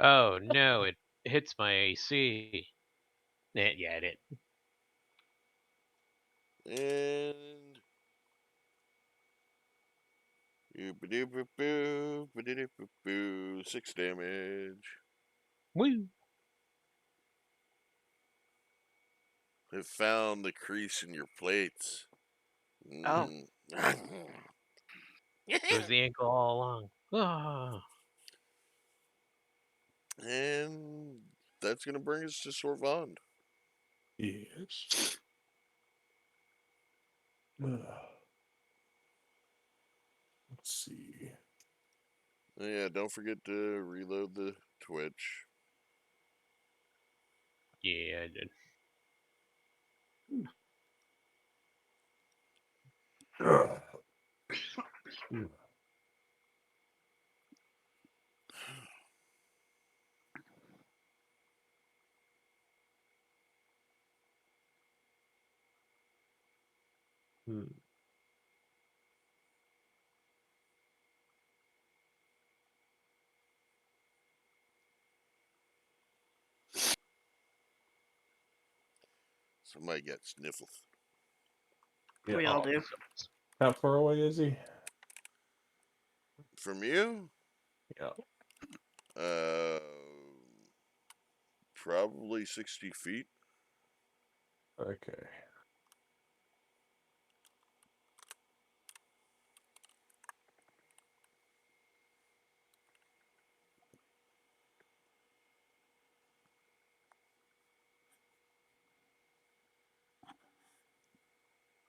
Oh no, it hits my AC. Yeah, it did. And boo, 6 damage. Woo. It found the crease in your plates. Oh. It was the ankle all along. Ah. And that's gonna bring us to Sorvand. Yes. Let's see. Yeah, don't forget to reload the Twitch. Yeah, I did. Hmm. Somebody got sniffles. Yeah. We all Oh, do. How far away is he? From you? Yeah. Uh, probably 60 feet. Okay.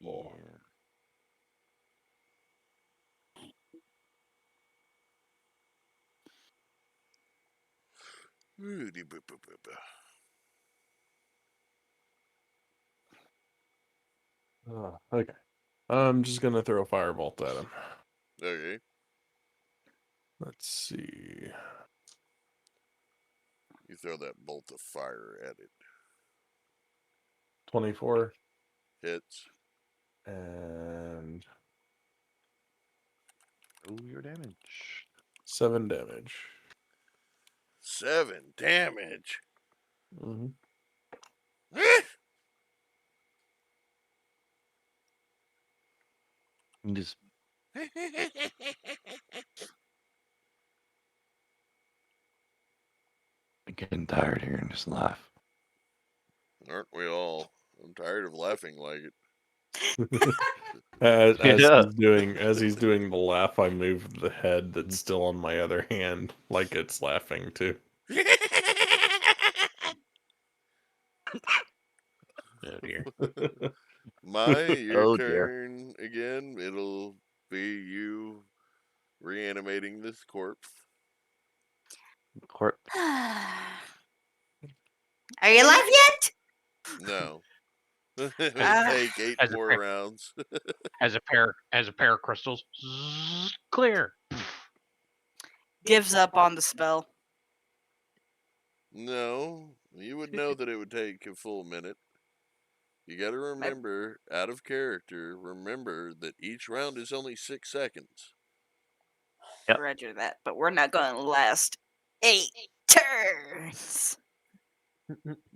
Yeah. Rudy boo boo boo boo. Okay. I'm just gonna throw a firebolt at him. Okay. Let's see. You throw that bolt of fire at it. 24 Hits. and Roll your damage. 7 damage. 7 damage. Mm-hmm. You just getting tired here and just laugh. Aren't we all? I'm tired of laughing like it. As Yeah. he's doing the laugh, I move the head that's still on my other hand, like it's laughing too. oh dear. Your Oh dear. turn again. It'll be you reanimating this corpse. Corp. Are you alive yet? No. It'll Ah. take 8 As a more prick. rounds. As a pair of crystals. Zzz, clear. Gives up on the spell. No, you would know that it would take a full minute. You got to remember, out of character, remember that each round is only 6 seconds. Yep. Roger that. But we're not going to last 8 turns.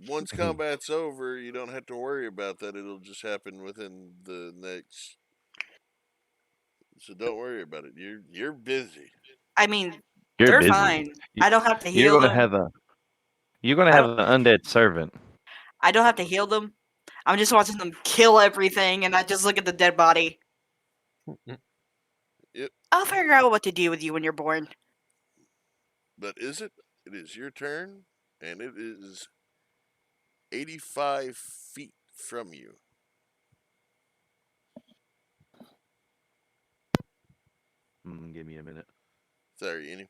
Once combat's over, you don't have to worry about that. It'll just happen within the next. So don't worry about it. You're busy. I mean, You're they're busy. fine. I don't have to You're heal gonna them. have a. You're gonna I have an undead servant. I don't have to heal them. I'm just watching them kill everything, and I just look at the dead body. Yep. I'll figure out what to do with you when you're born. But is it? It is your turn, and it is 85 feet from you. Give me a minute. Sorry, Annie.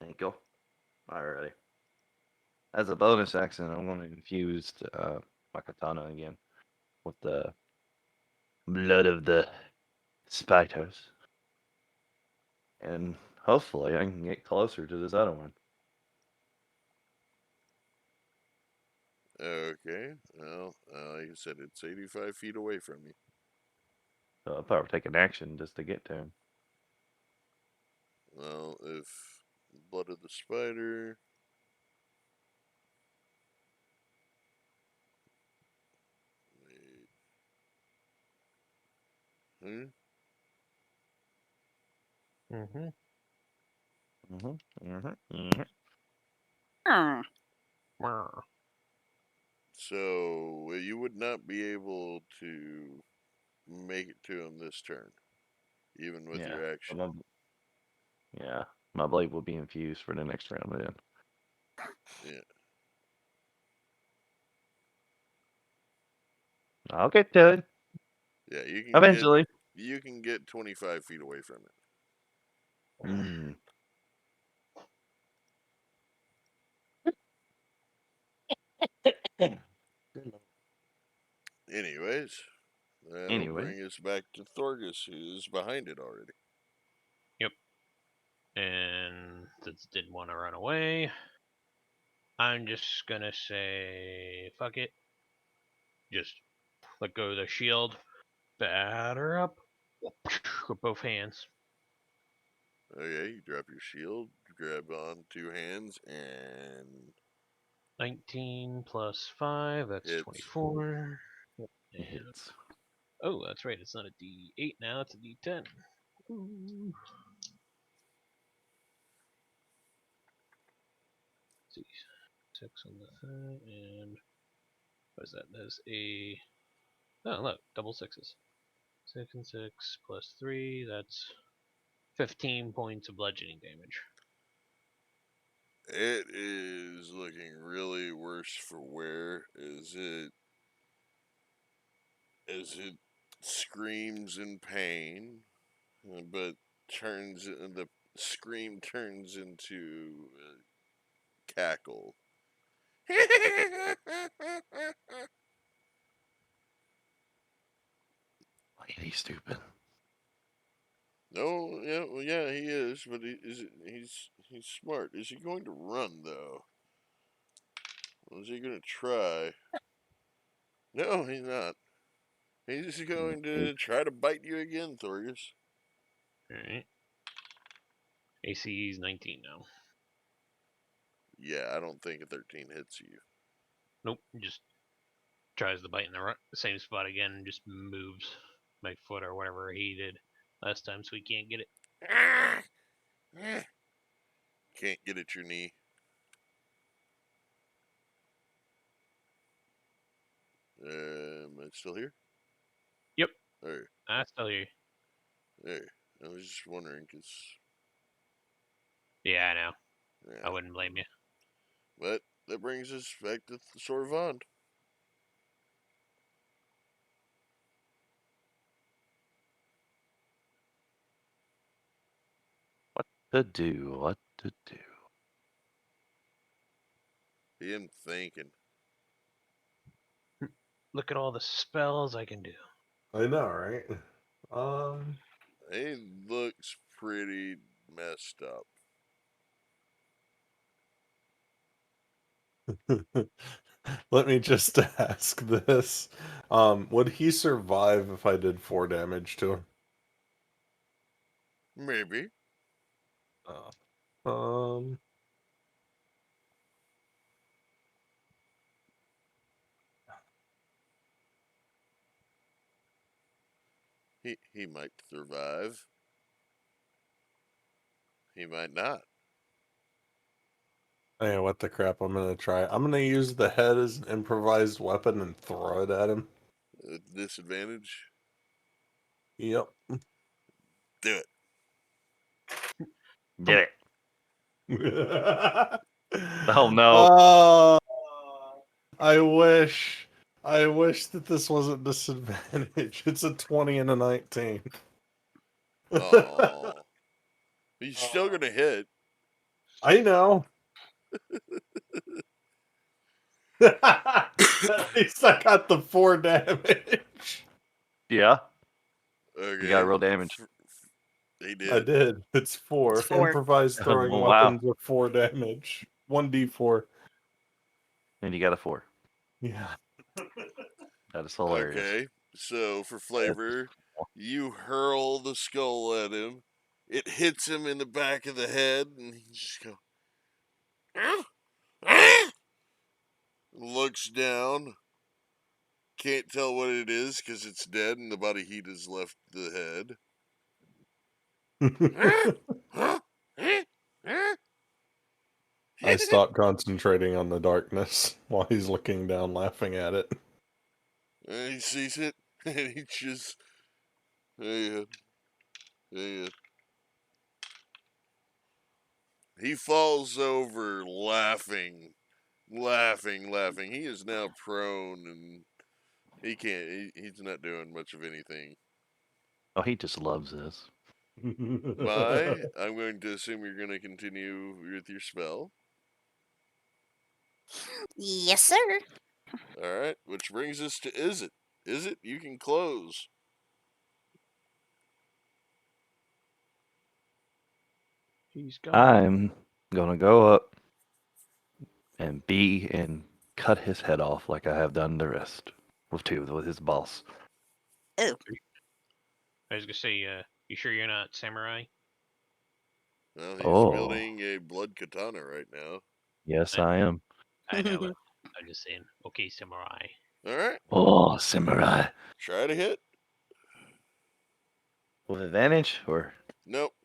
Thank you. Alrighty. As a bonus action, I'm going to infuse my katana again with the blood of the spiders. And hopefully I can get closer to this other one. Okay. Well, like I said, it's 85 feet away from you. So I'll probably take an action just to get to him. Well, if blood of the spider. Wait. Hmm? Mm-hmm. Hmm. So you would not be able to make it to him this turn, even with Yeah. your so action. Yeah. My blade will be infused for the next round then. Yeah. I'll get to it. Yeah, Eventually. you can get 25 feet away from it. Mm. Anyways, that'll Anyway. bring us back to Thorgus, who's behind it already. Yep. And since it didn't want to run away, I'm just gonna say fuck it. Just let go of the shield. Batter up with both hands. Okay, you drop your shield, grab on 2 hands, and 19 plus 5, that's Hits. 24. It And, hits. oh, that's right, it's not a D8 now, it's a D10. Ooh. Let's see, 6 on the side, and what is that? There's a. Oh, look, double sixes. 6 and 6 plus 3, that's 15 points of bludgeoning damage. it is looking really worse for wear as it screams in pain, but the scream turns into a cackle. He's stupid. No, yeah, well, yeah, he is, but he's smart. Is he going to run though? Or is he going to try? No, he's not. He's going to try to bite you again, Thorgus. Alright. AC is 19 now. Yeah, I don't think a 13 hits you. Nope, just tries to bite in the same spot again and just moves my foot or whatever he did last time so he can't get it. Can't get at your knee. Am I still here? Yep. There, I still hear you. there. I was just wondering, because... Yeah, I know. Yeah. I wouldn't blame you. But that brings us back to Sorvand. What to do? What to do? Him thinking. Look at all the spells I can do. I know, right? He looks pretty messed up. Let me just ask this. Would he survive if I did 4 damage to him? Maybe. Um, He might survive. He might not. Hey, what the crap? I'm gonna try. I'm gonna use the head as an improvised weapon and throw it at him. Disadvantage. Yep. Do it. Did it. Oh no. I wish. I wish that this wasn't disadvantage. It's a 20 and a 19. Oh. He's still gonna hit. I know. At least I got the 4 damage. Yeah, Okay. you got real damage. He I did. did. It's 4. It's 4. Improvised throwing Oh, wow. weapons are 4 damage. 1d4. And you got a 4. Yeah. That is hilarious. Okay. So for flavor, you hurl the skull at him. It hits him in the back of the head, and he just goes. Looks down. Can't tell what it is because it's dead and the body heat has left the head. I stop concentrating on the darkness while he's looking down, laughing at it. And he sees it, and he just. Yeah. He falls over laughing. He is now prone, and he can't. He's not doing much of anything. Oh, he just loves this. I'm going to assume you're going to continue with your spell. Yes, sir. All right, which brings us to Is it? You can close. He's gone. I'm gonna go up and cut his head off like I have done the rest with his boss. I was gonna say, you sure you're not samurai? Well, he's Oh. wielding a blood katana right now. Yes, I am. I know, but I'm just saying. Okay, samurai. All right, Oh, samurai. try to hit. With advantage or Nope.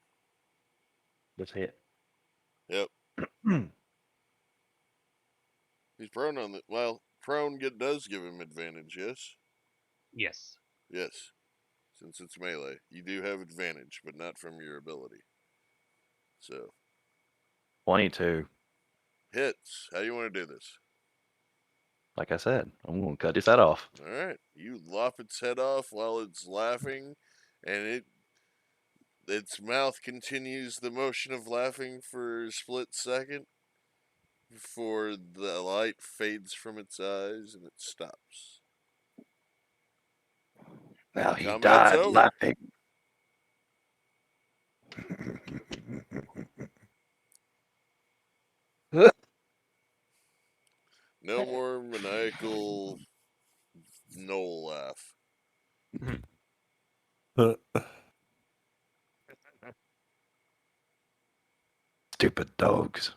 just hit? Yep. He's prone on the. Well, prone does give him advantage. Yes. Yes. Yes. Since it's melee, you do have advantage, but not from your ability. So 22. hits. How you want to do this? Like I said, I'm gonna cut his head off. All right. You lop its head off while it's laughing, and its mouth continues the motion of laughing for a split second before the light fades from its eyes and it stops. Now he Combat's died over. laughing. No more maniacal Noel laugh. Stupid dogs.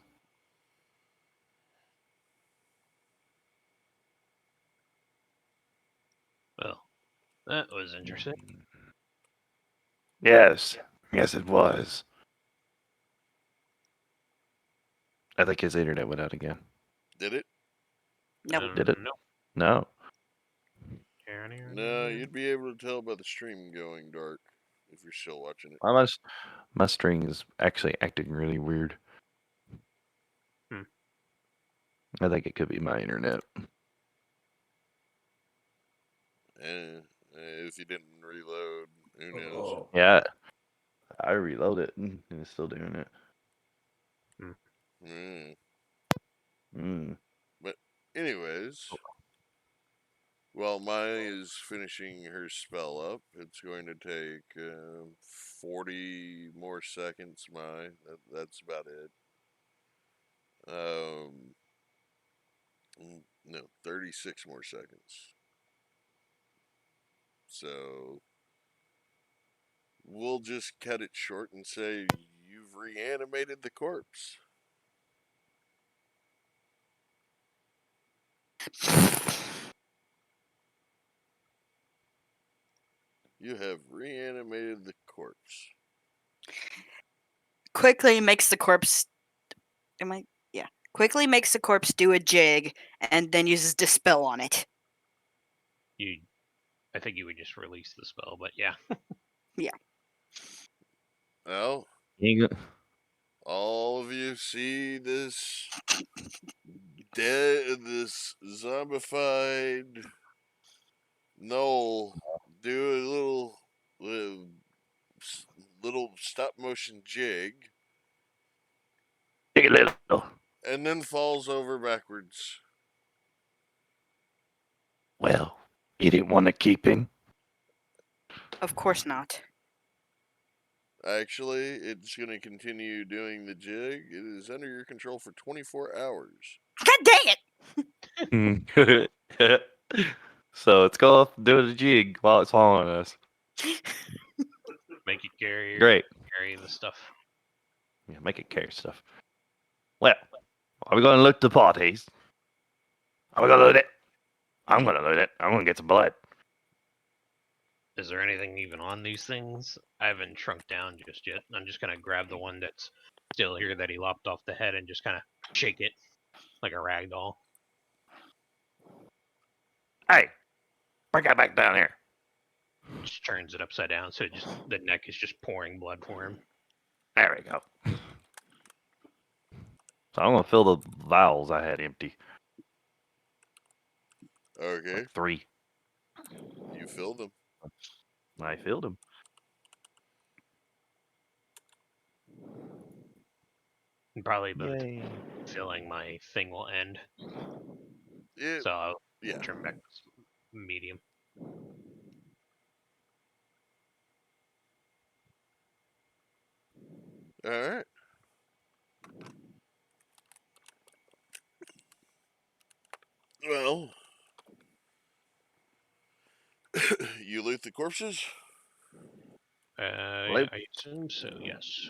Well, that was interesting. Yes. Yes, it was. I think his internet went out again. Did it? Nope. Did it? No. No. No, you'd be able to tell by the stream going dark if you're still watching it. My string is actually acting really weird. Hmm. I think it could be my internet. If you didn't reload, who knows? Yeah. I reload it and it's still doing it. But anyways, while Maya is finishing her spell up, it's going to take 40 more seconds. That's about it. No, 36 more seconds. So we'll just cut it short and say you've reanimated the corpse. You have reanimated the corpse. Quickly makes the corpse. Quickly makes the corpse do a jig, and then uses dispel on it. I think you would just release the spell, but yeah. Well, You go- all of you see this zombified Noel do a little stop motion jig. Jiggle and then falls over backwards. Well, you didn't want to keep him. Of course not. Actually, it's going to continue doing the jig. It is under your control for 24 hours. God dang it! So it's go off do the jig while it's following us. Make it Great. carry the stuff. Yeah, make it carry stuff. Well, are we going to loot the parties? Are we going to loot it? I'm going to loot it. I'm going to get some blood. Is there anything even on these things? I haven't shrunk down just yet. I'm just gonna grab the one that's still here that he lopped off the head and just kind of shake it like a rag doll. Hey, bring that back down here. Just turns it upside down, so the neck is just pouring blood for him. There we go. So I'm going to fill the vials I had empty. Okay, Like 3. you filled them. I filled them. And probably by the time Yay. filling, my thing will end. It, So I'll yeah. turn back to medium. All right. Well, you loot the corpses. Loot. I assume so. Yes.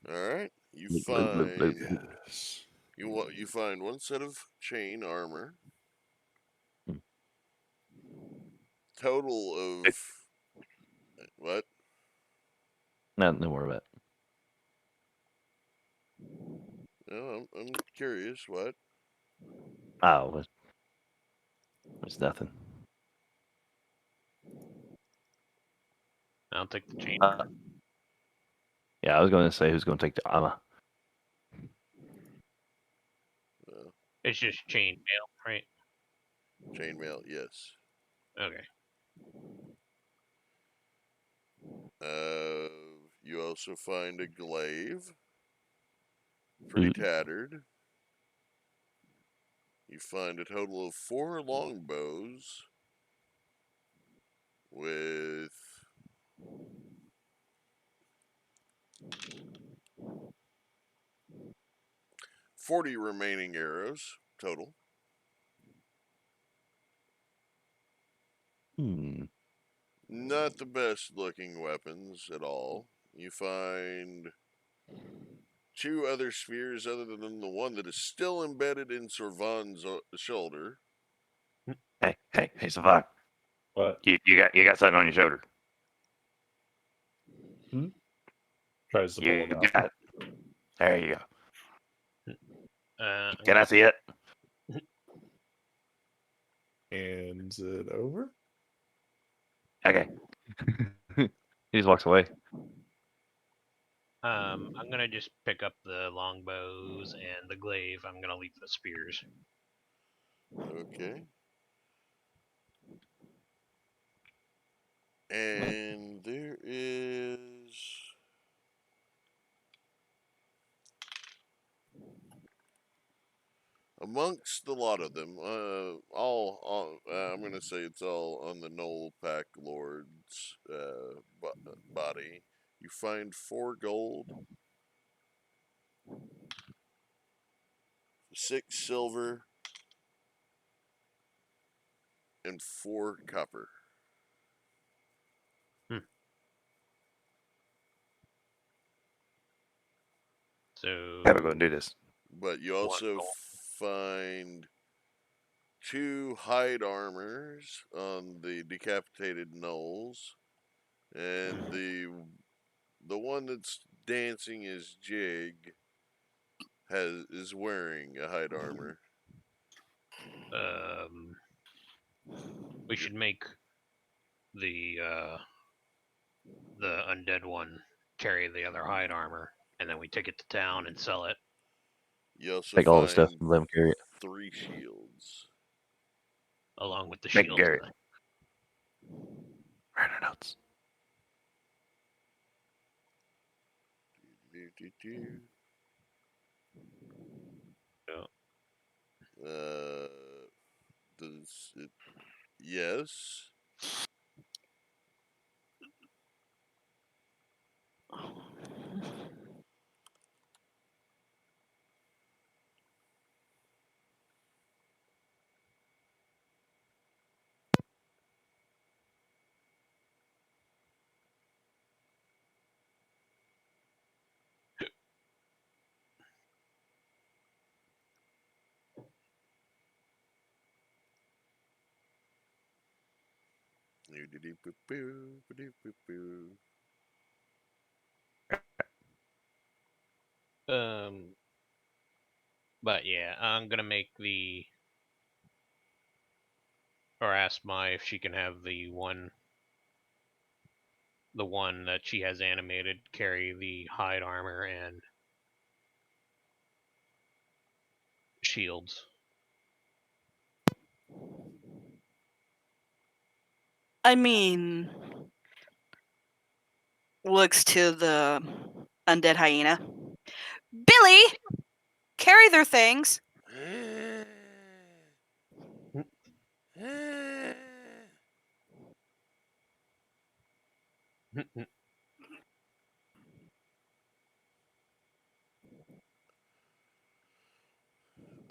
All right. You Loot, loot, loot, loot. find Yes. you find one set of chain armor. Hmm. Total of what? Nothing to worry about. No, I'm curious. What? Oh, it's nothing. I'll take the chain. Yeah, I was going to say who's going to take the armor. It's just chain mail, right? Chainmail, yes. Okay. You also find a glaive, pretty tattered. You find a total of 4 longbows with 40 remaining arrows total. Not the best looking weapons at all. You find 2 other spears other than the one that is still embedded in Sorvan's shoulder. Hey, Savant. What? You got something on your shoulder. Tries to pull You it out. got it. There you go. I'm Can I see it? Hands it over. Okay. He just walks away. I'm gonna just pick up the longbows and the glaive. I'm gonna leave the spears. Okay. And there is amongst a lot of them, I'm gonna say it's all on the Knoll Pack Lord's body. You find 4 gold, 6 silver, and 4 copper. So How are we going to do this? But you also gold. find 2 hide armors on the decapitated gnolls, and the one that's dancing his jig is wearing a hide armor. we should make the undead one carry the other hide armor, and then we take it to town and sell it. You also Take all the stuff find and let him carry it. 3 shields. Along with the Make shields. Garrett. Write our notes. Do, do, do. Does it? Yes. But yeah, I'm gonna make or ask Mai if she can have the one that she has animated carry the hide armor and shields. I mean, looks to the undead hyena. Billy, carry their things.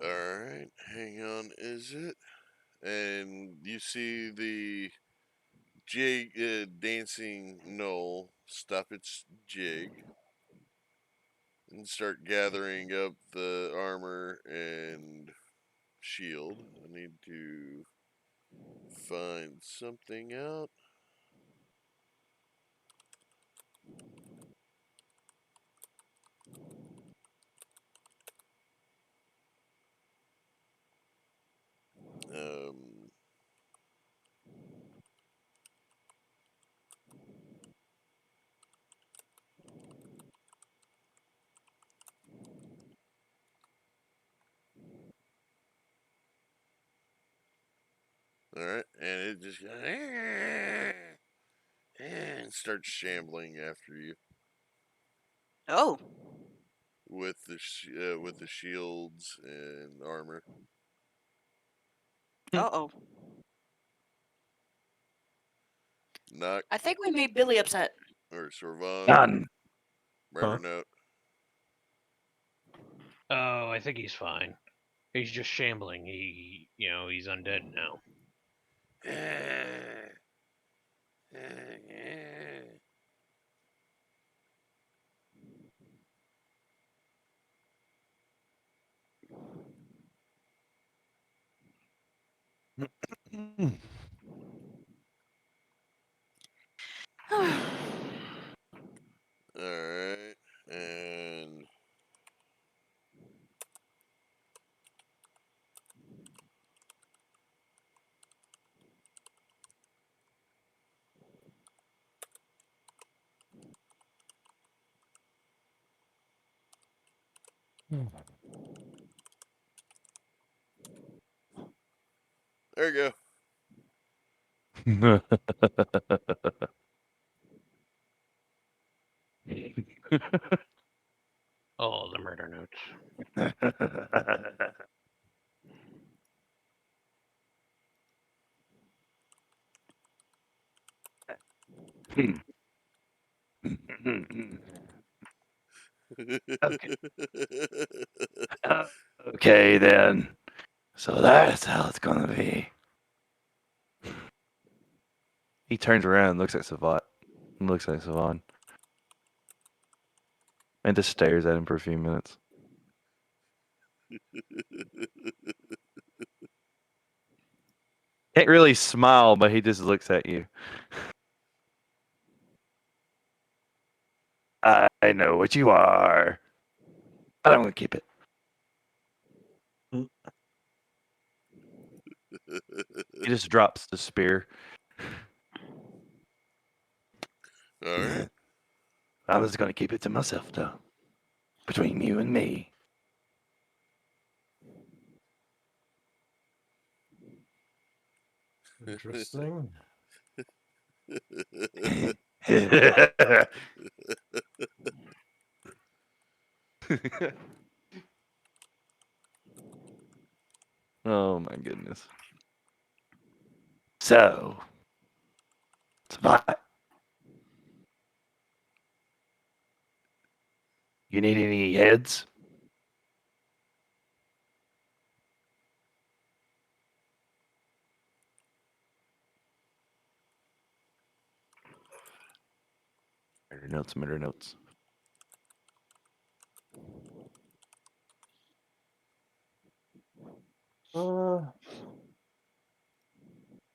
Alright, hang on, is it? And you see the jig dancing knoll stop its jig and start gathering up the armor and shield. I need to find something out. Um, Alright, and it just and starts shambling after you Oh, with the shields and armor. uh-oh. Knock I think we made Billy upset. or Sorvon. None. Write a Huh? note. Oh, I think he's fine. He's just shambling. He's undead now. Alright, and there you go. Oh, the murder notes. Okay. Okay, then. So that's how it's gonna be. He turns around and looks at Savat. And looks at Savan. And just stares at him for a few minutes. Can't really smile, but he just looks at you. I know what you are. But I'm gonna keep it. He just drops the spear. Alright. I was gonna keep it to myself, though. Between you and me. Interesting. So, Spot, you need any heads? Murder notes.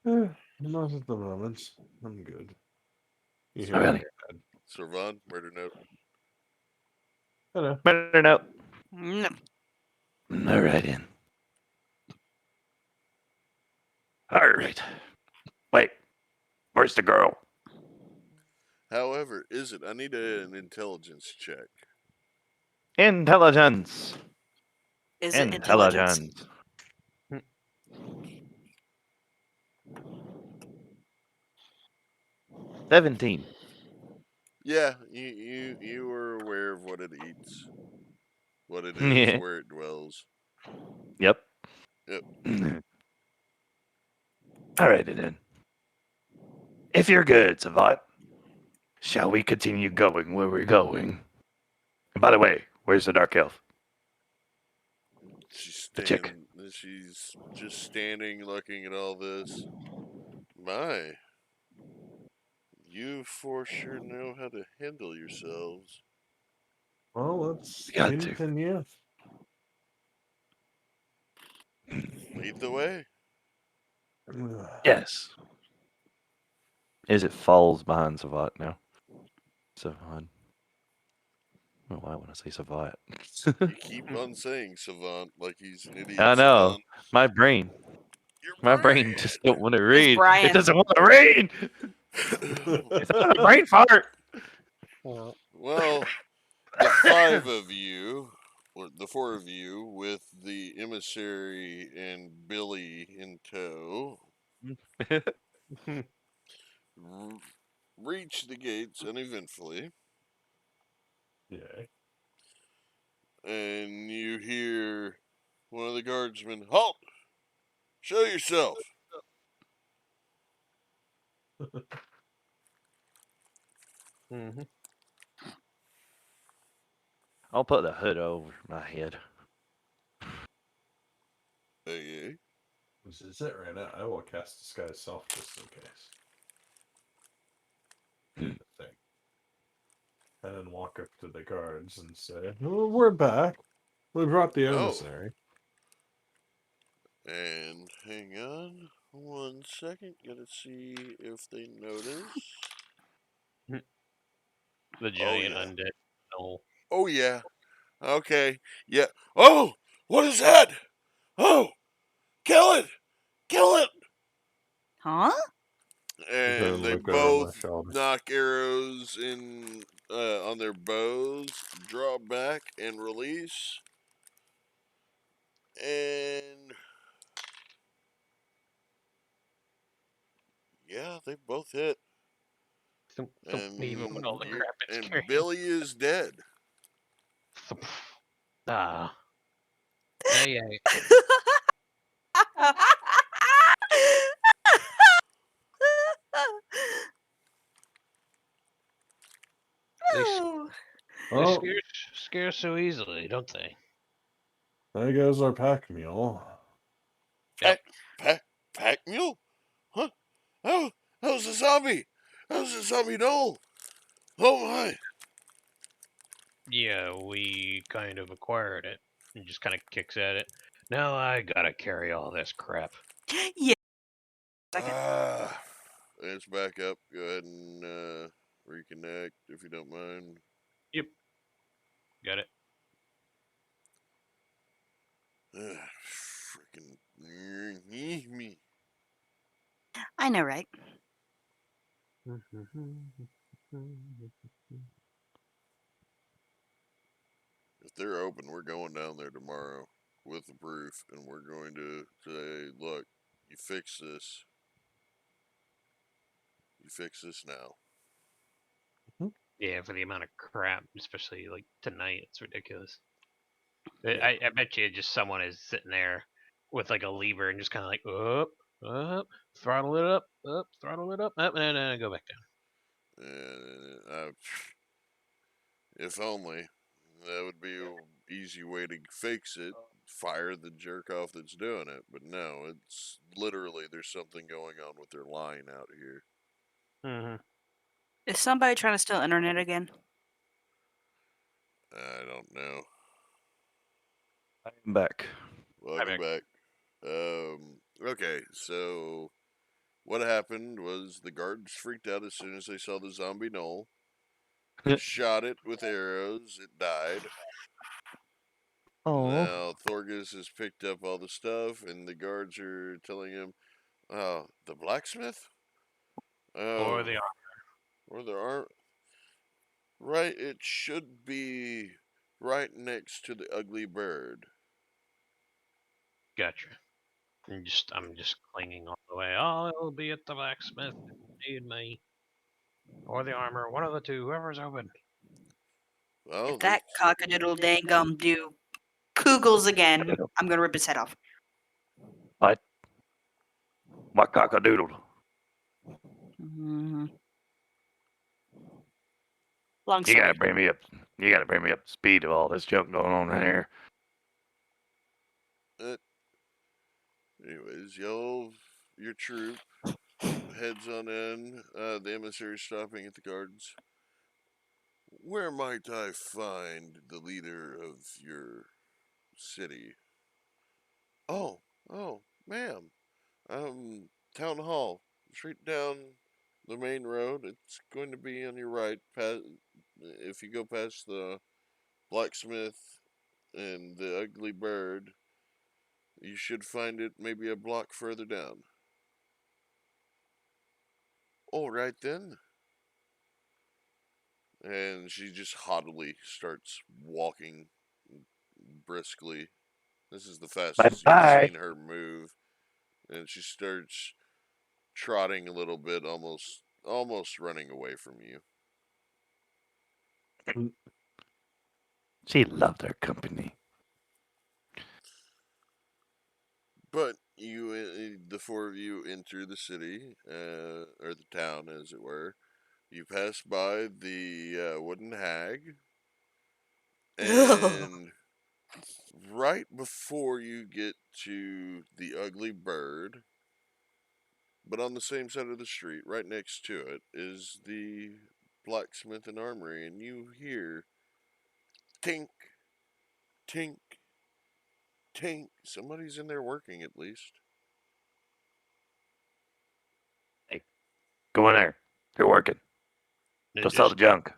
Not at the moment. I'm good. You Oh, hear really? me? Servan, murder note. Hello. Murder note. No. All right, in. All right. Wait, where's the girl? However, is it? I need an intelligence check. Intelligence. Is it intelligence? 17. Yeah, you were aware of what it eats, what it is, Yeah. where it dwells. Yep. Yep. All right, then. If you're good, Savant, shall we continue going where we're going? And by the way, where's the Dark Elf? The chick. She's just standing, looking at all this. My, you for sure know how to handle yourselves. Well, let's Got to. continue. Lead the way. Yes. Is it falls behind Savant now? Savant. Oh, why would I say Savant? You keep on saying savant like he's an idiot. I know. Savant. My brain. Your My brain just don't want to read. It Brian. doesn't want to read. It's not a brain fart. Well, the five of you, or the four of you, with the emissary and Billy in tow, reach the gates uneventfully, Yeah. and you hear one of the guardsmen, "Halt! Show yourself!" Mm-hmm. I'll put the hood over my head. Hey, This is it right now. I will cast Disguise Self just in case. The thing. And then walk up to the guards and say, "Oh, we're back. We brought the Oh. emissary." and hang on 1 second. Gotta see if they notice. The giant yeah. undead. No. Oh, yeah. Okay. Yeah. Oh! What is that? Oh! Kill it! Kill it! Huh? And they look over my both shoulder. knock arrows in on their bows, draw back and release, and yeah, they both hit. And Even when all the crap it's and carrying. Billy is dead. Ah. Hey, They Oh. Oh, scare so easily, don't they? there goes our pack mule. Yep. Pack mule? Huh? Oh, that was a zombie. That was a zombie knoll. Oh my. Yeah, we kind of acquired it. And just kind of kicks at it. Now I gotta carry all this crap. Yeah. Second. It's back up. Go ahead and reconnect if you don't mind. Yep. Got it. Freaking me. I know, right? If they're open, we're going down there tomorrow with the proof, and we're going to say, look, you fix this. You fix this now. Yeah, for the amount of crap, especially like tonight, it's ridiculous. Yeah. I bet you just someone is sitting there with like a lever and just kind of like, oh, Up, throttle it up, throttle it up, and then go back down. And if only that would be an easy way to fix it. Fire the jerk off that's doing it, but no, it's literally there's something going on with their line out here. Mm-hmm. Is somebody trying to steal internet again? I don't know. I'm back. Welcome back. Okay, so what happened was the guards freaked out as soon as they saw the zombie knoll. Shot it with arrows. It died. Oh, Now Thorgus has picked up all the stuff, and the guards are telling him, "Oh, the blacksmith? Oh, Or the or there aren't. Right, it should be right next to the ugly bird." gotcha. I'm just clinging all the way. Oh, it'll be at the blacksmith. Need me. Or the armor, one of the two, whoever's open. Well, If that cockadoodle dangum do Kugels again, I'm gonna rip his head off. What cockadoodle? Mhm. Long You story. gotta bring me up. You gotta bring me up to speed of all this junk going on in here. anyways, your troop heads on in. The emissary stopping at the guards. Where might I find the leader of your city? Oh, ma'am. Town hall. Straight down the main road. It's going to be on your right. If you go past the blacksmith and the ugly bird, you should find it maybe a block further down. All right then. And she just haughtily starts walking briskly. This is the fastest you've Bye. seen her move. And she starts trotting a little bit, almost running away from you. She loved her company. But the four of you enter the city, or the town, as it were. You pass by the wooden hag, and right before you get to the ugly bird, but on the same side of the street, right next to it, is the blacksmith and armory, and you hear tink, tink, tink. Somebody's in there working, at least. Go in there. You're working. And Go sell the junk.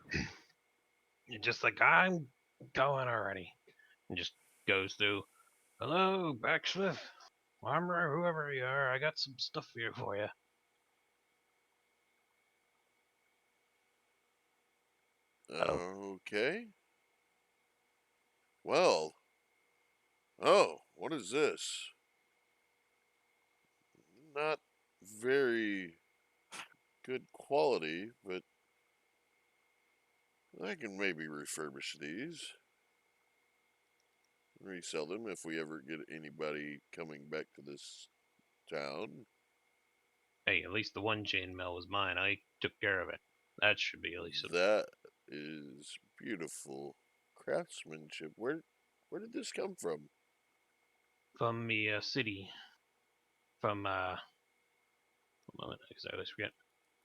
just like, I'm going already. And just goes through. Hello, blacksmith, armorer, whoever you are. I got some stuff here for you. Okay. Well. Oh, what is this? Not very good quality, but I can maybe refurbish these. Resell them if we ever get anybody coming back to this town. Hey, at least the one chainmail was mine. I took care of it. That should be at least That is beautiful craftsmanship. Where did this come from? from the city. From one moment, because I always forget.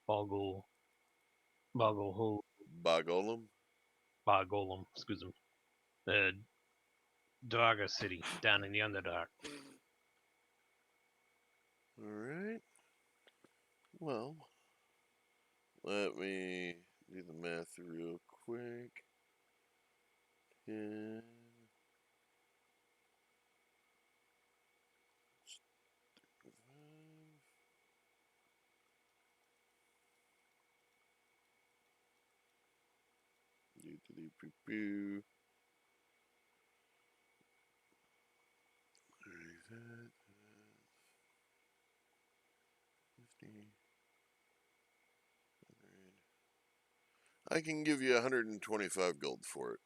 Bogolum. Bogolum, excuse me. Dogga City, down in the Underdark. Alright. Well, let me do the math real quick. 10. Boo. That. 50. 100. I can give you 125 gold for it.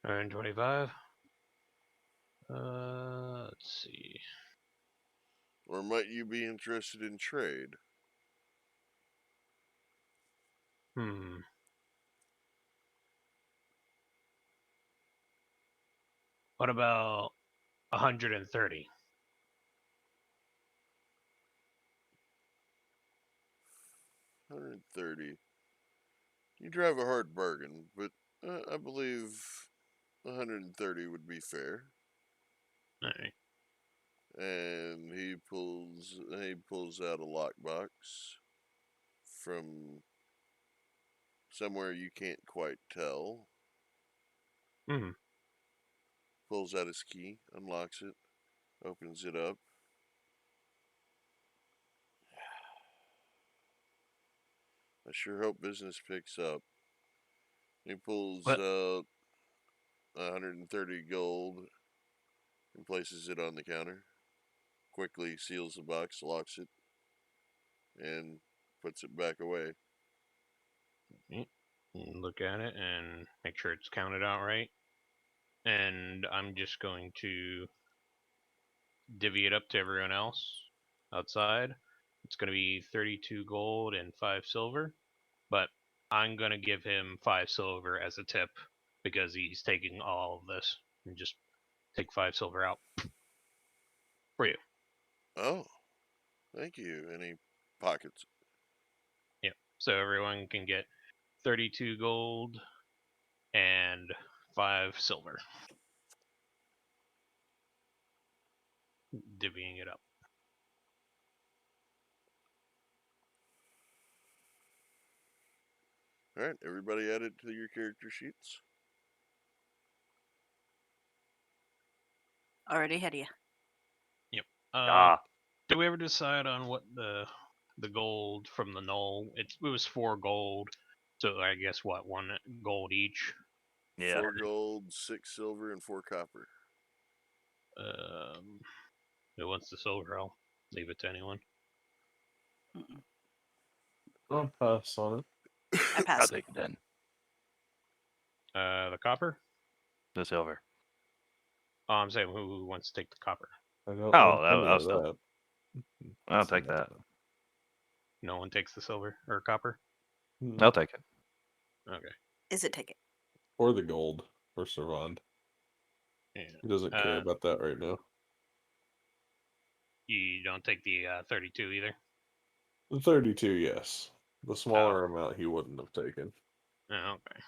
125. Let's see. Or might you be interested in trade? Hmm. What about 130? 130. You drive a hard bargain, but I believe 130 would be fair. All right. And he pulls out a lockbox from somewhere you can't quite tell. Hmm. Pulls out his key, unlocks it, opens it up. I sure hope business picks up. He pulls What? out 130 gold and places it on the counter. Quickly seals the box, locks it, and puts it back away. Look at it and make sure it's counted out right. And I'm just going to divvy it up to everyone else outside. It's going to be 32 gold and 5 silver, but I'm going to give him 5 silver as a tip because he's taking all of this, and just take 5 silver out for you. Oh, thank you. And he pockets. Yeah. So everyone can get 32 gold and 5 silver. Divvying it up. All right, everybody add it to your character sheets. Already ahead of you. Did we ever decide on what the gold from the knoll? It was 4 gold, so I guess what, 1 gold each. Yeah. 4 gold, 6 silver, and 4 copper. Who wants the silver? I'll leave it to anyone. Mm-mm. I'll pass on it. I I'll pass. take it then. The copper? The silver. Oh, I'm saying who wants to take the copper? I don't Oh, want any I'll of still- that. I'll take that. No one takes the silver or copper? Mm, I'll take it. Okay. Is it ticket? Or the gold for Servand. Yeah. He doesn't care Uh, about that right now. You don't take the 32 either? The 32, yes. The smaller amount he wouldn't have taken. Oh, okay.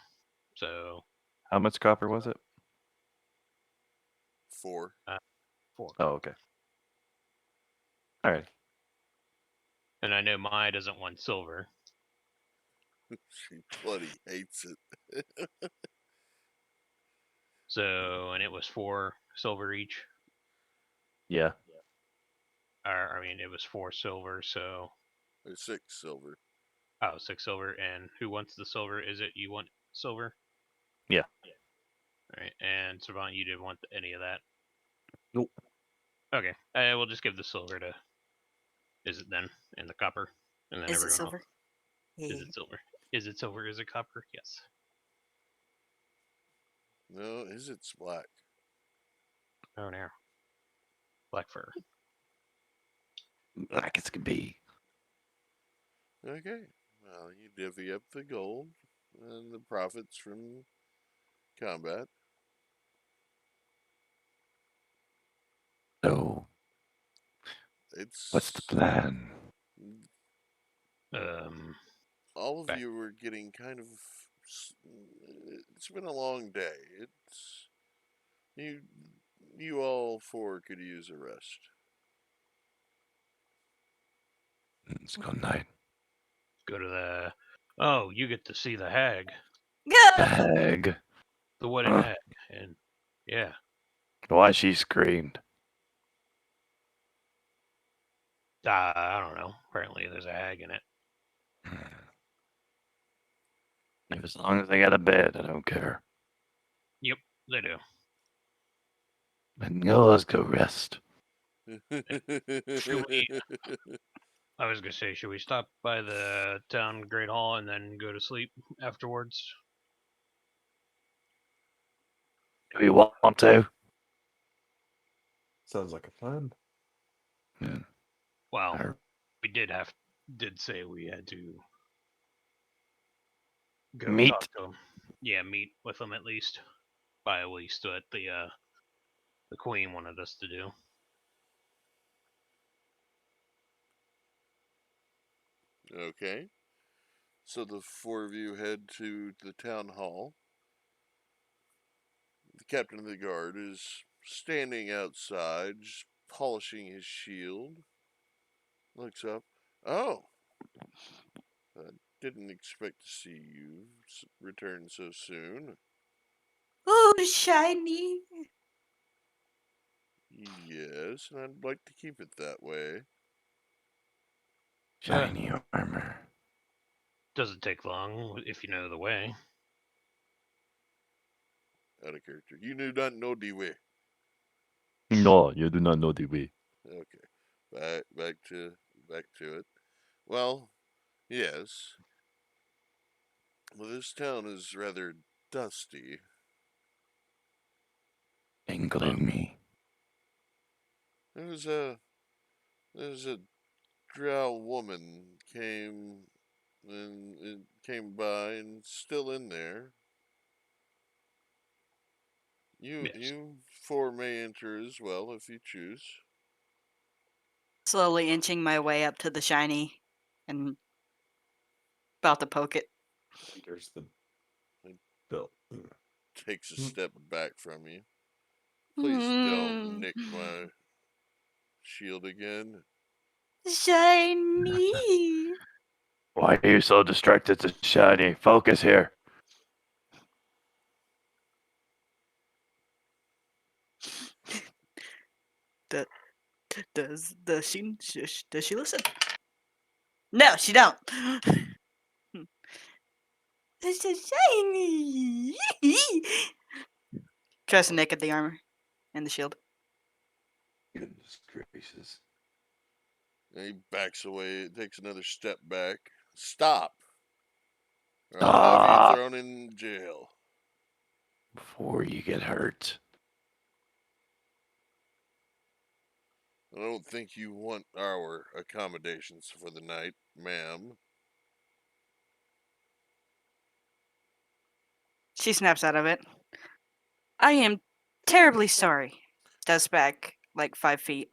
So, How much copper was it? 4. 4. Oh, okay. All right. And I know Mai doesn't want silver. She bloody hates it. So, and it was 4 silver each. Yeah. Or, I mean, it was 4 silver, so. There's 6 silver. Oh, 6 silver. And who wants the silver? Is it you want silver? Yeah. Alright, and Savant, you didn't want any of that? Nope. Okay, we'll just give the silver to. Is it then? And the copper? And then Is it everyone silver? else. Is it silver? Is it silver? Is it copper? Yes. No, it's black. Oh, no. Black fur. Black as can be. Okay. Well, you divvy up the gold and the profits from combat. So, It's what's the plan? all of back- you are getting kind of. It's been a long day. It's you all 4 could use a rest. It's good night. Go to the. Oh, you get to see the hag. Yeah. Hag. The wedding Huh? hag. And yeah. Why she screamed? I don't know. Apparently there's a hag in it. As long as they got a bed, I don't care. Yep, they do. And go, let's go rest. I was gonna say, should we stop by the town great hall and then go to sleep afterwards? Do we want to? Sounds like a plan. Yeah. Well, Or- we did say we had to go Meet? talk to him. Yeah, meet with him at least. By at least what the queen wanted us to do. Okay. So the four of you head to the town hall. The captain of the guard is standing outside, just polishing his shield. Looks up. Oh, I didn't expect to see you return so soon. Oh, shiny. Yes, and I'd like to keep it that way. Shiny armor. Doesn't take long if you know the way. Out of character. You do not know the way. No, you do not know the way. Okay. Back to it. Well, yes. Well, this town is rather dusty. And gloomy. There's a drow woman came by and still in there. Yes. You four may enter as well if you choose. Slowly inching my way up to the shiny and about to poke it. Enters the bill. Takes a step back from you. Please don't nick my shield again. Shiny. Why are you so distracted to Shiny? Focus here. Does she listen? No, she don't. It's so shiny. Tries to nick at the armor and the shield. Goodness gracious. And he backs away, takes another step back. Stop! Or I'll have you Stop thrown in jail. before you get hurt. I don't think you want our accommodations for the night, ma'am. She snaps out of it. I am terribly sorry. Does back like 5 feet.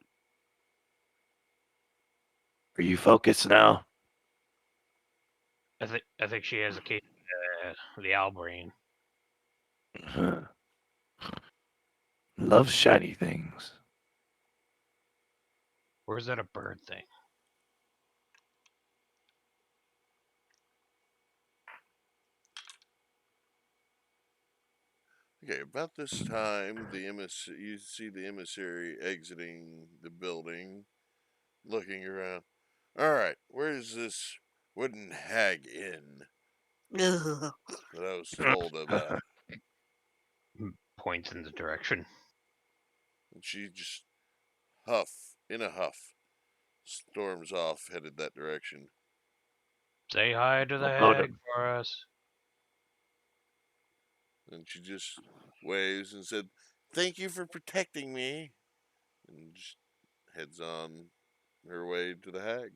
Are you focused now? I think she has a case of the owl brain. Love shiny things. Or is that a bird thing? Okay, about this time, you see the emissary exiting the building, looking around. All right, where's this wooden hag inn Ugh. that I was told about? Points in the direction. And she just in a huff, storms off, headed that direction. Say hi to the Upload hag him. for us. And she just waves and said, "Thank you for protecting me," and just heads on her way to the hag.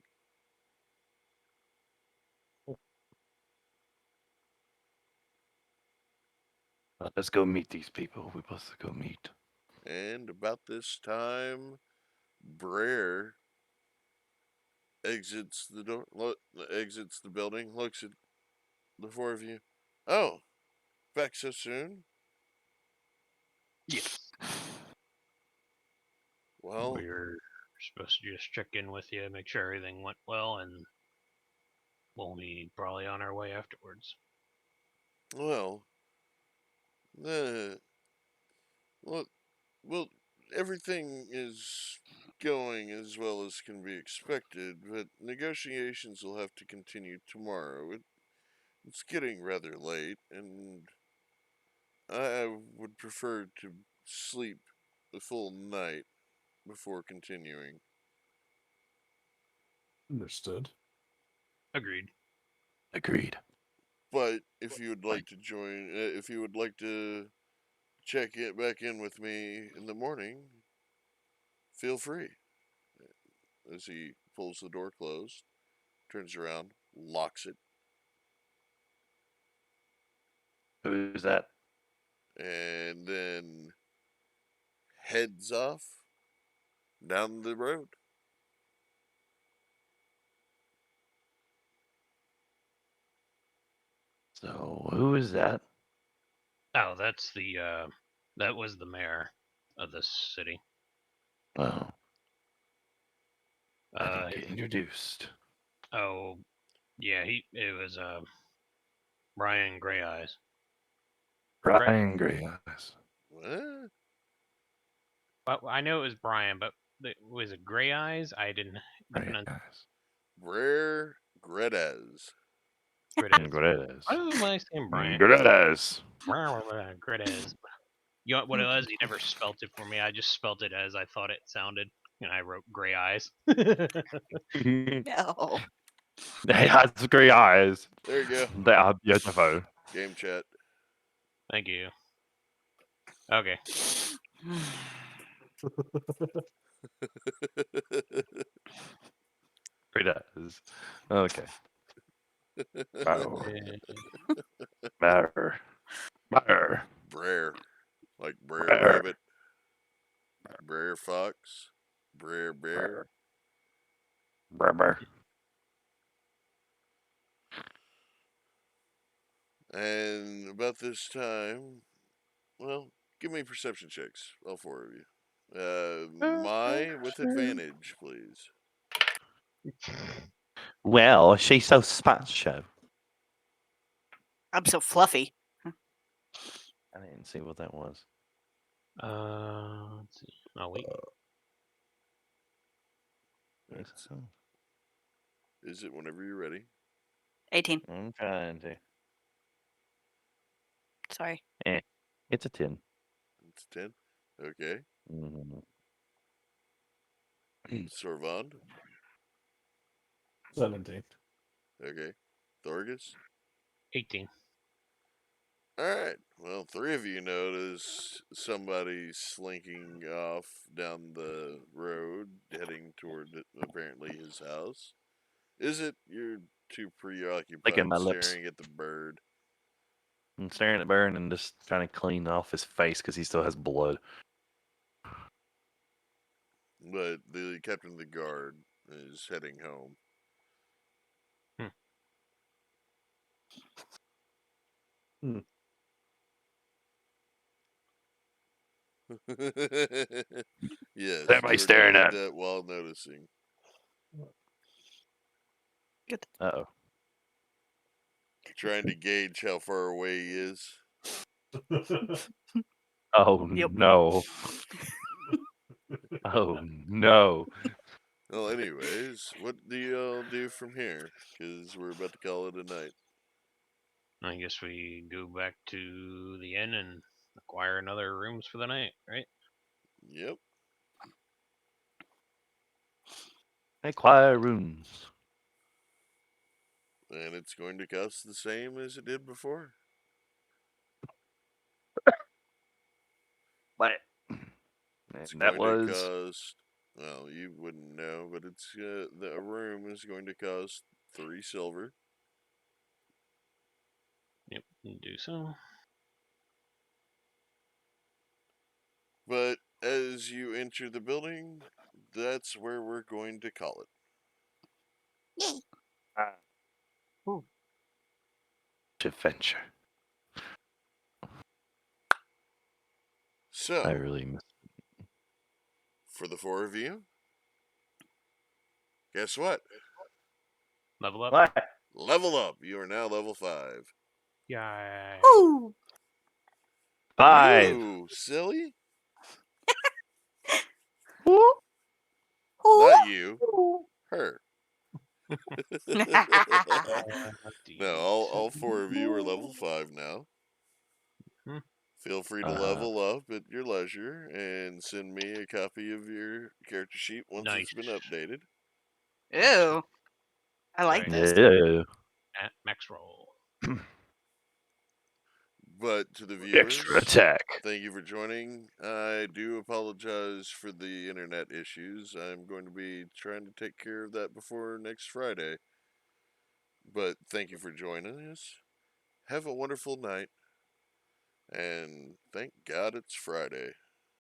Let's go meet these people. We must go meet. And about this time, Brer exits the door, exits the building, looks at the four of you. Oh, back so soon? Yes. Well, We're supposed to just check in with you, make sure everything went well, and we'll be probably on our way afterwards. well, well, well, everything is going as well as can be expected, but negotiations will have to continue tomorrow. It's getting rather late, and I would prefer to sleep the full night before continuing. Understood. Agreed. Agreed. But if you would like to join, if you would like to check it back in with me in the morning, feel free. As he pulls the door closed, turns around, locks it, Who's that? and then heads off down the road. So who is that? Oh, that's the that was the mayor of this city. Oh, I Uh, didn't get introduced. oh, yeah, it was Brian Gray Eyes. Brian Gray Eyes. What? Well, I know it was Brian, but was it Gray Eyes? I didn't. The Gray pronoun- Eyes. Brer Gredez. Gredez. Gredez. Why am I saying Brian? Gredez. Gredez. You know what it was? He never spelt it for me. I just spelt it as I thought it sounded, and I wrote Gray Eyes. No. He has gray eyes. There you go. They are beautiful. Game chat. Thank you. Okay. Gredez. Okay. Wow. Uh, Better. Better. Brer. Like Brer Brer. Rabbit. Brer Fox. Brer Bear. Better. And about this time, well, give me perception checks, all four of you. My with advantage, please. Well, she's so special. I'm so fluffy. I didn't see what that was. let's see. Oh wait. It's- Is it whenever you're ready? 18. I'm trying to. Sorry. It's a 10. It's 10. Okay. Mhm. Sorvand. 17. Okay. Thorgus. 18. All right. Well, three of you notice somebody slinking off down the road, heading toward apparently his house. Is it you're too preoccupied Licking my lips. staring at the bird? I'm staring at Burn and just trying to clean off his face because he still has blood. But the captain of the guard is heading home. Hmm. Yes. Everybody you were staring doing at? that while noticing. Uh-oh. Trying to gauge how far away he is. Oh, Yep. no. Oh, no. Well, anyways, what do y'all do from here? Because we're about to call it a night. I guess we go back to the inn and acquire another rooms for the night, right? Yep. Acquire rooms. And it's going to cost the same as it did before. What? It's And that going to was... cost. Well, you wouldn't know, but it's the room is going to cost 3 silver. Yep, do so. But as you enter the building, that's where we're going to call it. Adventure. So, I really miss... for the 4 of you, guess what? Level up. What? Level up. You are now level 5. Yay. Woo! 5! You silly? Ooh. Not you. Her. No, Uh, all 4 of you are level 5 now. Hmm. Feel free to level up at your leisure and send me a copy of your character sheet once it's been Nice. updated. Ew. I like Right. this. Yeah. At max roll. But to the viewers, Extra attack. thank you for joining. I do apologize for the internet issues. I'm going to be trying to take care of that before next Friday. But thank you for joining us. Have a wonderful night. And thank God it's Friday.